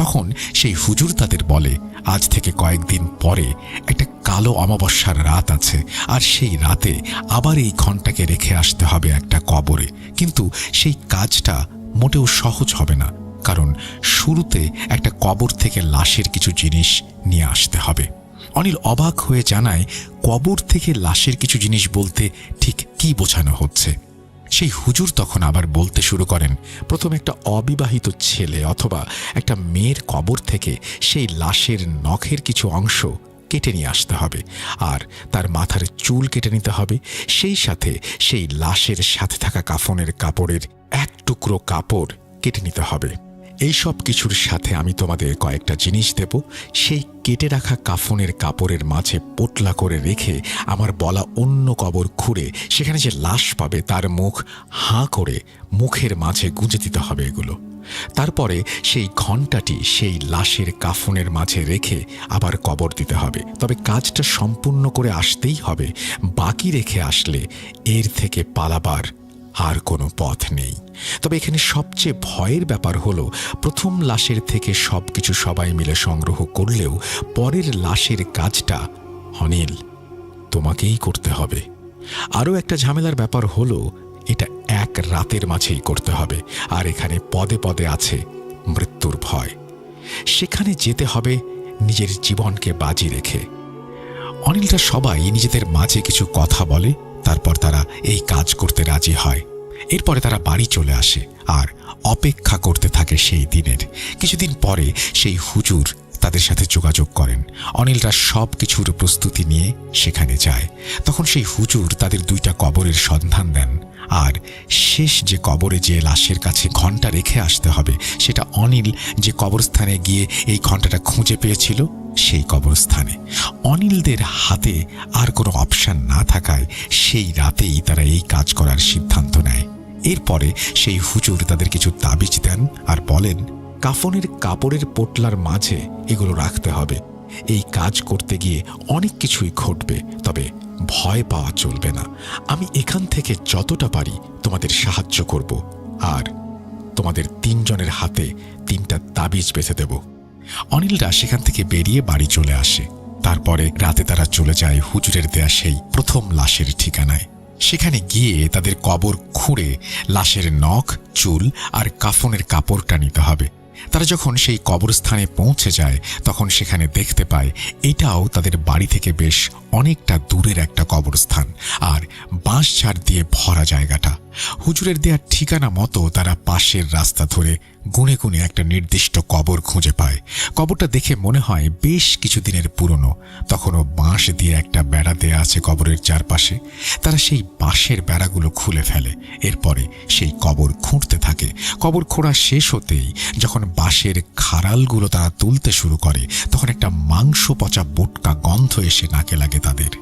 তখন সেই হুজুর তাদের বলে, আজ থেকে কয়েকদিন পরে একটা কালো অমাবস্যার রাত আছে, আর সেই রাতে আবার এই ঘণ্টাকে রেখে আসতে হবে একটা কবরে। কিন্তু সেই কাজটা মোটেও সহজ হবে না, কারণ শুরুতে একটা কবর থেকে লাশের কিছু জিনিস নিয়ে আসতে হবে। অনিল অবাক হয়ে জানায়, কবর থেকে লাশের কিছু জিনিস বলতে ঠিক কি বোঝানো হচ্ছে। সেই হুজুর তখন আবার বলতে শুরু করেন, প্রথম একটা অবিবাহিত ছেলে অথবা একটা মেয়ের কবর থেকে সেই লাশের নখের কিছু অংশ কেটে নিয়ে আসতে হবে, আর তার মাথার চুল কেটে নিতে হবে। সেই সাথে সেই লাশের সাথে থাকা কাফনের কাপড়ের এক টুকরো কাপড় কেটে নিতে হবে। এই সব কিছুর সাথে আমি তোমাদের কয়েকটা জিনিস দেব। সেই কেটে রাখা কাফনের কাপড়ের মাঝে পোটলা করে রেখে আমার বলা অন্য কবর খুঁড়ে সেখানে যে লাশ পাবে তার মুখ হাঁ করে মুখের মাঝে গুঁজে দিতে হবে এগুলো। তারপরে সেই ঘণ্টাটি সেই লাশের কাফনের মাঝে রেখে আবার কবর দিতে হবে। তবে কাজটা সম্পূর্ণ করে আসতেই হবে, বাকি রেখে আসলে এর থেকে পালাবার আর কোনো পথ নেই। তবে এখানে সবচেয়ে ভয়ের ব্যাপার হলো, প্রথম লাশের থেকে সবকিছু সবাই মিলে সংগ্রহ করলেও পরের লাশের কাজটা অনিল তোমাকেই করতে হবে। আরও একটা ঝামেলার ব্যাপার হলো, এটা এক রাতের মাঝেই করতে হবে, আর এখানে পদে পদে আছে মৃত্যুর ভয়। সেখানে যেতে হবে নিজের জীবনকে বাজি রেখে। অনিলরা সবাই নিজেদের মাঝে কিছু কথা বলে, তারপর তারা এই কাজ করতে রাজি হয়। এরপরে তারা বাড়ি চলে আসে আর অপেক্ষা করতে থাকে সেই দিনের। কিছুদিন পরে সেই হুজুর তাদের সাথে যোগাযোগ করেন। অনিলরা সব কিছুর প্রস্তুতি নিয়ে সেখানে যায়। তখন সেই হুজুর তাদের 2টা কবরের সন্ধান দেন, আর শেষ যে কবরে যে লাশের কাছে ঘণ্টা রেখে আসতে হবে সেটা অনিল যে কবরস্থানে গিয়ে এই ঘণ্টাটা খুঁজে পেয়েছিল সেই কবরস্থানে। অনিলদের হাতে আর কোনো অপশন না থাকায় সেই রাতেই তারা এই কাজ করার সিদ্ধান্ত নেয়। এরপরে সেই হুজুর তাদের কিছু তাবিজ দেন আর বলেন, কাফনের কাপড়ের পোটলার মাঝে এগুলো রাখতে হবে। এই কাজ করতে গিয়ে অনেক কিছুই ঘটবে, তবে ভয় পাওয়া চলবে না। আমি এখান থেকে যতটা পারি তোমাদের সাহায্য করব, আর তোমাদের 3 জনের হাতে 3টা তাবিজ বেঁধে দেব। অনিলরা সেখান থেকে বেরিয়ে বাড়ি চলে আসে। তারপরে রাতে তারা চলে যায় হুজুরের দেয়া সেই প্রথম লাশের ঠিকানায়। সেখানে গিয়ে তাদের কবর খুঁড়ে লাশের নখ, চুল আর কাফনের কাপড়টা নিতে হবে। তারা যখন সেই কবরস্থানে পৌঁছে যায় তখন সেখানে দেখতে পায় এটাও তাদের বাড়ি থেকে বেশ অনেকটা দূরের একটা কবরস্থান, আর বাঁশঝাড় দিয়ে ভরা জায়গাটা। হুজুরের দেয়া ঠিকানা মতো তারা পাশের রাস্তা ধরে গুনে গুনে একটা নির্দিষ্ট কবর খুঁজে পায়। কবরটা দেখে মনে হয় বেশ কিছুদিনের পুরনো। তখনও বাঁশ দিয়ে একটা বেড়া দেয়া আছে কবরের চারপাশে। তারা সেই বাঁশের বেড়াগুলো খুলে ফেলে। এরপরে সেই কবর খুঁড়তে থাকে। কবর খোঁড়া শেষ হতেই যখন বাঁশের খাড়ালগুলো তারা তুলতে শুরু করে তখন একটা মাংস পচা বোটকা গন্ধ এসে নাকে লাগে তাদের।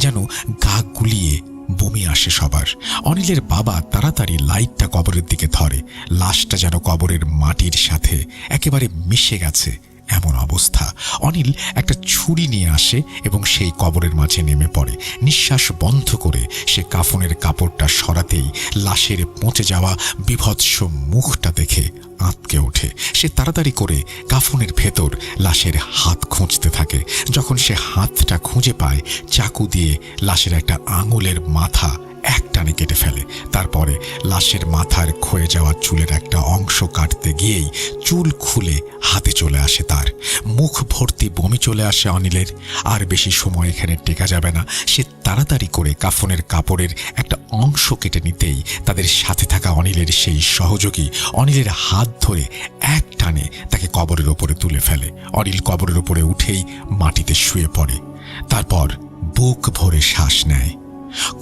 যেন গা গুলিয়ে বমি আসে সবার। অনিলের বাবা তাড়াতাড়ি লাইটটা কবরের দিকে ধরে। লাশটা যেন কবরের মাটির সাথে একেবারে মিশে গেছে এমন অবস্থা। অনিল একটা ছুরি নিয়ে আসে এবং সেই কবরের মাঝে নেমে পড়ে। নিঃশ্বাস বন্ধ করে সে কাফনের কাপড়টা সরাতেই লাশের পচে যাওয়া বিভৎস মুখটা দেখে আঁতকে ওঠে। সে তাড়াতাড়ি করে কাফনের ভেতর লাশের হাত খুঁজতে থাকে। যখন সে হাতটা খুঁজে পায়, চাকু দিয়ে লাশের একটা আঙুলের মাথা একটানে কেটে ফেলে। তারপরে লাশের মাথার ক্ষয়ে যাওয়া চুলের একটা অংশ কাটতে গিয়েই চুল খুলে হাতে চলে আসে তার। মুখ ভর্তি বমি চলে আসে অনিলের। আর বেশি সময় এখানে টেকা যাবে না। সে তাড়াতাড়ি করে কাফনের কাপড়ের একটা অংশ কেটে নিতেই তাদের সাথে থাকা অনিলের সেই সহযোগী অনিলের হাত ধরে এক টানে তাকে কবরের ওপরে তুলে ফেলে। অনিল কবরের ওপরে উঠেই মাটিতে শুয়ে পড়ে। তারপর বুক ভরে শ্বাস নেয়।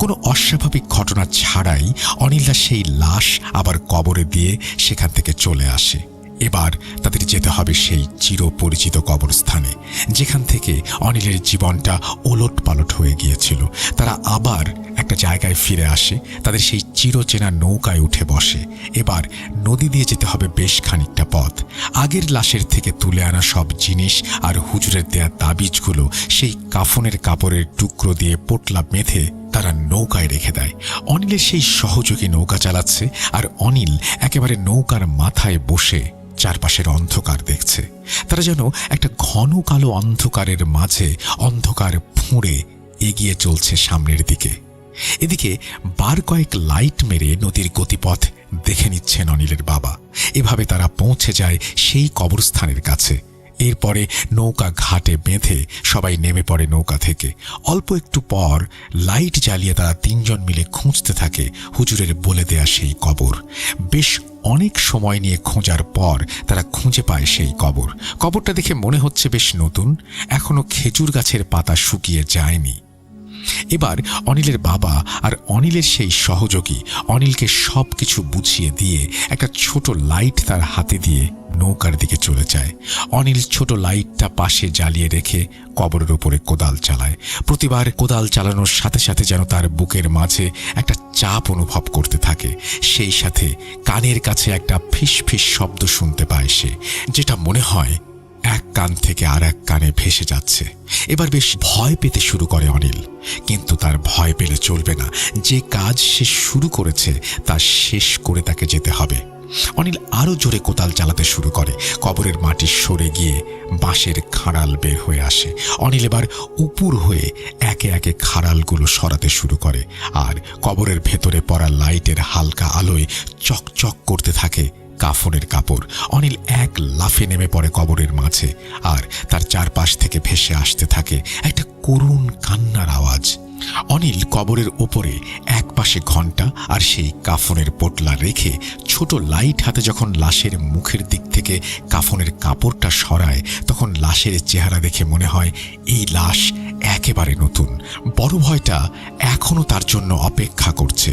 কোনো অস্বাভাবিক ঘটনা ছাড়াই অনিলরা সেই লাশ আবার কবরে দিয়ে সেখান থেকে চলে আসে। এবার তাদের যেতে হবে সেই চিরপরিচিত কবরস্থানে, যেখান থেকে অনিলের জীবনটা ওলট পালট হয়ে গিয়েছিল। তারা আবার একটা জায়গায় ফিরে আসে। তাদের সেই চিরচেনা নৌকায় উঠে বসে। এবার নদী দিয়ে যেতে হবে বেশ খানিকটা পথ। আগের লাশের থেকে তুলে আনা সব জিনিস আর হুজুরের দেয়া তাবিজগুলো সেই কাফনের কাপড়ের টুকরো দিয়ে পোটলা বেঁধে তারা নৌকায় রেখে দেয়। অনিলের সেই সহযোগী নৌকা চালাচ্ছে, আর অনিল একেবারে নৌকার মাথায় বসে চারপাশের অন্ধকার দেখছে। তারা যেন একটা ঘন কালো অন্ধকারের মাঝে অন্ধকার ফুঁড়ে এগিয়ে চলছে সামনের দিকে। এদিকে বার কয়েক লাইট মেরে নদীর গতিপথ দেখে নিচ্ছেন অনিলের বাবা। এভাবে তারা পৌঁছে যায় সেই কবরস্থানের কাছে। এরপরে নৌকা ঘাটে বেঁধে সবাই নেমে পড়ে নৌকা থেকে। অল্প একটু পর লাইট জ্বালিয়ে তারা তিনজন মিলে খুঁজতে থাকে হুজুরের বলে দেয়া সেই কবর। বেশ অনেক সময় নিয়ে খোঁজার পর তারা খুঁজে পায় সেই কবর। কবরটা দেখে মনে হচ্ছে বেশ নতুন, এখনো খেজুর গাছের পাতা শুকিয়ে যায়নি। এবার অনিলের বাবা আর অনিলের সেই সহযোগী অনিলকে সব কিছু বুঝিয়ে দিয়ে একটা ছোট লাইট তার হাতে দিয়ে নৌকার দিকে চলে যায়। অনিল ছোট লাইটটা পাশে জ্বালিয়ে রেখে কবরের উপরে কোদাল চালায়। প্রতিবার কোদাল চালানোর সাথে সাথে যেন তার বুকের মাঝে একটা চাপ অনুভব করতে থাকে। সেই সাথে কানের কাছে একটা ফিস ফিস শব্দ শুনতে পায় সে, যেটা মনে হয় এক কান থেকে আর এক কানে ভেসে যাচ্ছে। এবার বেশ ভয় পেতে শুরু করে অনিল, কিন্তু তার ভয় পেলে চলবে না। যে কাজ সে শুরু করেছে তা শেষ করে তাকে যেতে হবে। অনিল আরো জোরে কোদাল চালাতে শুরু করে। কবরের মাটি সরে গিয়ে বাঁশের খাড়াল বের হয়ে আসে। অনিল এবার উপুর হয়ে একে একে খাড়ালগুলো সরাতে শুরু করে, আর কবরের ভেতরে পড়া লাইটের হালকা আলোয় চকচক করতে থাকে কাফনের কাপড়। অনিল এক লাফে নেমে পড়ে কবরের মাঝে, আর তার চারপাশ থেকে ভেসে আসতে থাকে একটা করুণ কান্নার আওয়াজ। অনিল কবরের ওপরে এক পাশে ঘণ্টা আর সেই কাফনের পোটলা রেখে ছোট লাইট হাতে যখন লাশের মুখের দিক থেকে কাফনের কাপড়টা সরায়, তখন লাশের চেহারা দেখে মনে হয় এই লাশ একেবারে নতুন। বড় ভয়টা এখনো তার জন্য অপেক্ষা করছে।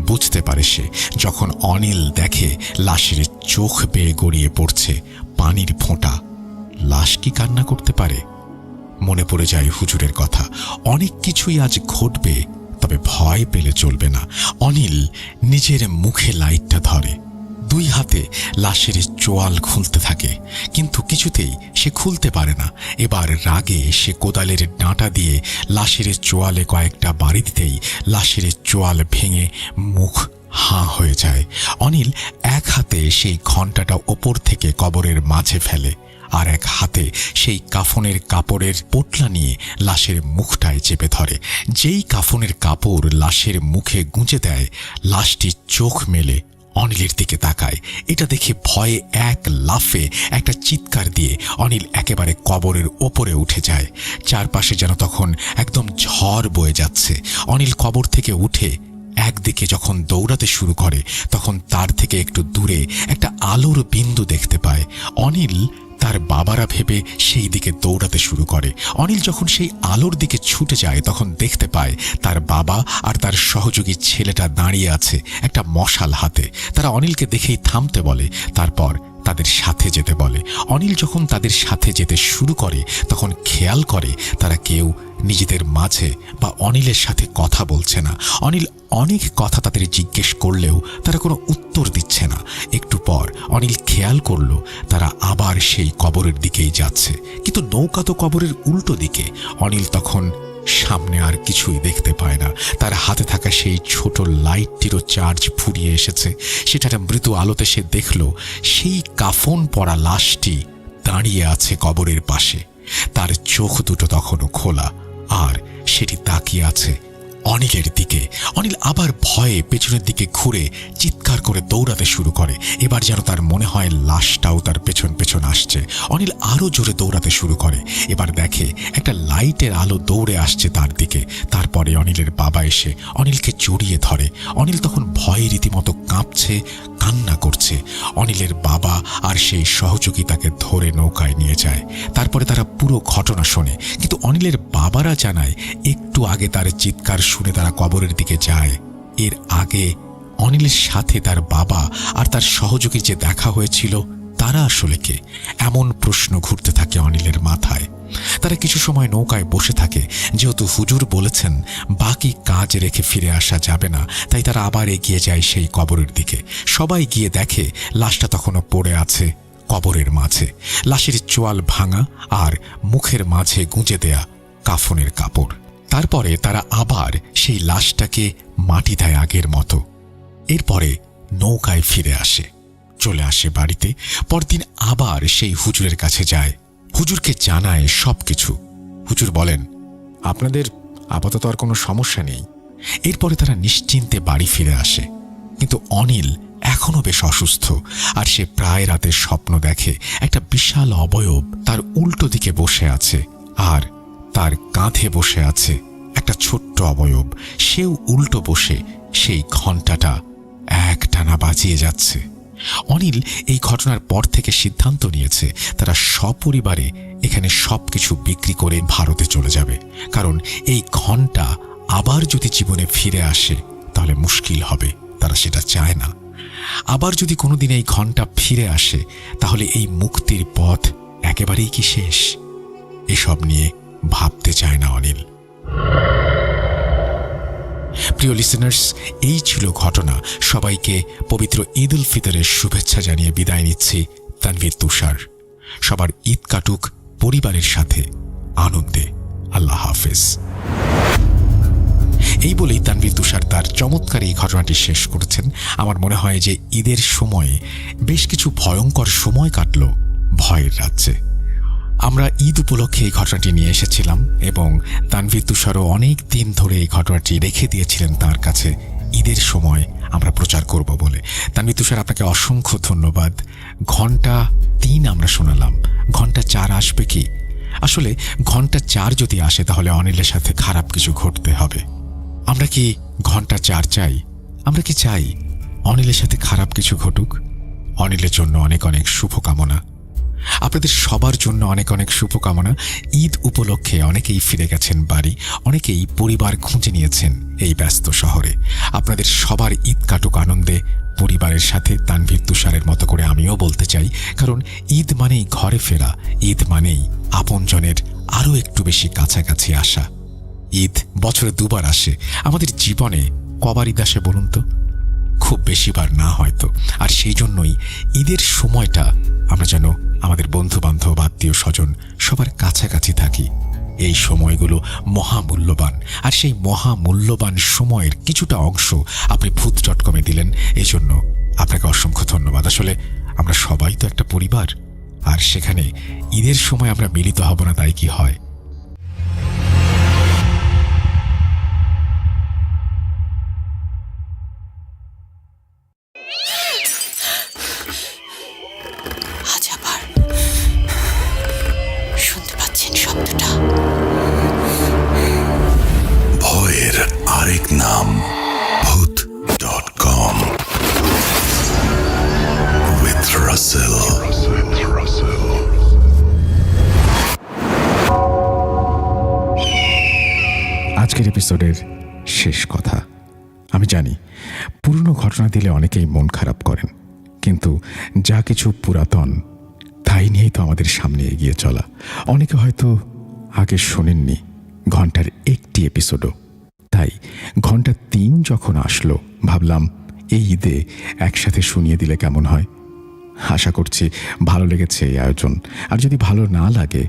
বুঝতে পারে সে, যখন অনিল দেখে লাশের চোখ বেয়ে গড়িয়ে পড়ছে পানির ফোঁটা। লাশ কি কান্না করতে পারে? মনে পড়ে যায় হুজুরের কথা, অনেক কিছুই আজ ঘটবে, তবে ভয় পেলে চলবে না। অনিল নিজের মুখে লাইটটা ধরে, দুই হাতে লাশের চোয়াল খুলতে থাকে, কিন্তু কিছুতেই সে খুলতে পারে না। এবার রাগে সে কোদালের ডাঁটা দিয়ে লাশের চোয়ালে কয়েকটা বাড়ি দিতেই লাশের চোয়াল ভেঙে মুখ হাঁ হয়ে যায়। অনিল এক হাতে সেই ঘণ্টাটা ওপর থেকে কবরের মাঝে ফেলে, আর এক হাতে সেই কাফনের কাপড়ের পোটলা নিয়ে লাশের মুখটায় চেপে ধরে। যেই কাফনের কাপড় লাশের মুখে গুঁজে দেয়, লাশটি চোখ মেলে অনিলের দিকে তাকায়। এটা দেখে ভয়ে এক লাফে একটা চিৎকার দিয়ে অনিল একেবারে কবরের ওপরে উঠে যায়। চারপাশে যেন তখন একদম ঝড় বয়ে যাচ্ছে। অনিল কবর থেকে উঠে একদিকে যখন দৌড়াতে শুরু করে, তখন তার থেকে একটু দূরে একটা আলোর বিন্দু দেখতে পায়। অনিল তার বাবারা ভেবে সেই দিকে দৌড়াতে শুরু করে। অনিল যখন সেই আলোর দিকে ছুটে যায়, তখন দেখতে পায় তার বাবা আর তার সহযোগী ছেলেটা দাঁড়িয়ে আছে একটা মশাল হাতে। তারা অনিলকে দেখেই থামতে বলে, তারপর তাদের সাথে যেতে বলে। অনিল যখন তাদের সাথে যেতে শুরু করে, তখন খেয়াল করে তারা কেউ নিজেদের মাঝে বা অনিলের সাথে কথা বলছে না। অনিল অনেক কথা তাদের জিজ্ঞেস করলেও তারা কোনো উত্তর দিচ্ছে না। একটু পর অনিল খেয়াল করলো তারা আবার সেই কবরের দিকেই যাচ্ছে, কিন্তু নৌকা তো কবরের উল্টো দিকে। অনিল তখন সামনে আর কিছুই দেখতে পায় না। তার হাতে থাকা সেই ছোট লাইটটিরও চার্জ ফুরিয়ে এসেছে। সেটার মৃদু আলোতে সে দেখল সেই কাফন পরা লাশটি দাঁড়িয়ে আছে কবরের পাশে। তার চোখ দুটো তখনও খোলা, আর সেটি তাকিয়ে আছে অনিলের দিকে। অনিল আবার ভয়ে পেছনের দিকে ঘুরে চিৎকার করে দৌড়াতে শুরু করে। এবার যেন তার মনে হয় লাশটাও তার পেছন পেছন আসছে। অনিল আরো জোরে দৌড়াতে শুরু করে। এবার দেখে একটা লাইটের আলো দৌড়ে আসছে তার দিকে। তারপরে অনিলের বাবা এসে অনিলকে জড়িয়ে ধরে। অনিল তখন ভয়ে রীতিমতো কাঁপছে, কান্না করছে। অনিলের বাবা আর সেই সহযোগী তাকে ধরে নৌকায় নিয়ে যায়। তারপরে তারা পুরো ঘটনা শোনে, কিন্তু অনিলের বাবারা জানায় একটু আগে তার চিৎকার শুনে তারা কবরের দিকে যায়। এর আগে অনিলের সাথে তার বাবা আর তার সহযোগী যে দেখা হয়েছিল, তারা আসলে কে? এমন প্রশ্ন ঘুরতে থাকে অনিলের মাথায়। তারা কিছু সময় নৌকায় বসে থাকে। যেহেতু হুজুর বলেছেন বাকি কাজ রেখে ফিরে আসা যাবে না, তাই তারা আবার এগিয়ে যায় সেই কবরের দিকে। সবাই গিয়ে দেখে লাশটা তখনও পড়ে আছে কবরের মাঝে। লাশের চোয়াল ভাঙা আর মুখের মাঝে গুঁজে দেয়া কাফনের কাপড়। তারপরে তারা আবার সেই লাশটাকে মাটি দেয় আগের মতো। এরপরে নৌকায় ফিরে আসে, চলে আসে বাড়িতে। পরদিন আবার সেই হুজুরের কাছে যায়, হুজুরকে জানায় সবকিছু। হুজুর বলেন, আপনাদের আপাতত আর কোনো সমস্যা নেই। এরপরে তারা নিশ্চিন্তে বাড়ি ফিরে আসে, কিন্তু অনিল এখনো বেশ অসুস্থ, আর সে প্রায় রাতের স্বপ্ন দেখে একটা বিশাল অবয়ব তার উল্টো দিকে বসে আছে, আর তার কাঁধে বসে আছে একটা ছোট্ট অবয়ব। সেও উল্টো বসে সেই ঘণ্টাটা একটানা বাজিয়ে যাচ্ছে। অনিল এই ঘটনার পর থেকে সিদ্ধান্ত নিয়েছে তারা সপরিবারে এখানে সবকিছু বিক্রি করে ভারতে চলে যাবে, কারণ এই ঘণ্টা আবার যদি জীবনে ফিরে আসে তাহলে মুশকিল হবে। তারা সেটা চায় না। আবার যদি কোনোদিন এই ঘণ্টা ফিরে আসে তাহলে এই মুক্তির পথ একেবারেই কি শেষ? এসব নিয়ে ভাবতে চায় না অনিল। প্রিয় লিসেনার্স, এই ছিল ঘটনা। সবাইকে পবিত্র ঈদ উল ফিতরের শুভেচ্ছা জানিয়ে বিদায় নিচ্ছি তানভীর তুষার। সবার ঈদ কাটুক পরিবারের সাথে আনন্দে। আল্লাহ হাফেজ। এই বলেই তানভীর তুষার তার চমৎকার এই ঘটনাটি শেষ করেছেন। আমার মনে হয় যে ঈদের সময়ে বেশ কিছু ভয়ঙ্কর সময় কাটল ভয়ের রাজ্যে। আমরা ঈদ উপলক্ষে এই ঘটনাটি নিয়ে এসেছিলাম এবং তানভীর তুষারও অনেক দিন ধরে এই ঘটনাটি রেখে দিয়েছিলেন তার কাছে ঈদের সময় আমরা প্রচার করব বলে। তানভীর তুষার, আপনাকে অসংখ্য ধন্যবাদ। ঘণ্টা 3 আমরা শোনালাম, ঘণ্টা 4 আসবে কি? আসলে ঘণ্টা 4 যদি আসে তাহলে অনিলের সাথে খারাপ কিছু ঘটতে হবে। আমরা কি ঘণ্টা 4 চাই? আমরা কি চাই অনিলের সাথে খারাপ কিছু ঘটুক? অনিলের জন্য অনেক অনেক শুভকামনা। আপনাদের সবার জন্য অনেক অনেক শুভকামনা। ঈদ উপলক্ষে অনেকেই ফিরে গেছেন বাড়ি, অনেকেই পরিবার খুঁজে নিয়েছেন এই ব্যস্ত শহরে। আপনাদের সবার ঈদ কাটুক আনন্দে পরিবারের সাথে। তানভীর তুষারের মতো করে আমিও বলতে চাই, কারণ ঈদ মানেই ঘরে ফেরা, ঈদ মানেই আপনজনের আরও একটু বেশি কাছাকাছি আসা। ঈদ বছরে 2 বার আসে। আমাদের জীবনে কবার ঈদ আসে বলুন তো? খুব বেশিবার না হয়তো। আর সেই জন্যই ঈদের সময়টা আমরা যেন আমাদের বন্ধু বান্ধব, আত্মীয় স্বজন সবার কাছাকাছি থাকি। এই সময়গুলো মহামূল্যবান, আর সেই মহামূল্যবান সময়ের কিছুটা অংশ আপনি ভূত.com-এ দিলেন। এই জন্য আপনাকে অসংখ্য ধন্যবাদ। আসলে আমরা সবাই তো একটা পরিবার, আর সেখানে ঈদের সময় আমরা মিলিত হব না তাই কি হয়? আজ আবার শুনতে পাচ্ছেন শব্দটা? ভয়ের আরেক নাম ভূত.com with Russell. আজকের এপিসোডের শেষ কথা। আমি জানি পুরনো ঘটনা দিলে অনেকেই মন খারাপ করেন, কিন্তু যা কিছু পুরাতন তাই নিয়েই তো আমাদের সামনে এগিয়ে চলা। অনেকে হয়তো আগে শোনেননি ঘন্টার একটি এপিসোডও, তাই ঘন্টা 3 যখন আসলো ভাবলাম এই ঈদে একসাথে শুনিয়ে দিলে কেমন হয়। আশা করছি ভালো লেগেছে এই আয়োজন। আর যদি ভালো না লাগে,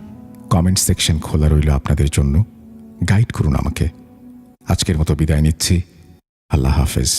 কমেন্ট সেকশন খোলা রইল আপনাদের জন্য। গাইড করুন আমাকে। আজকের মতো বিদায় নিচ্ছি। আল্লাহ হাফেজ।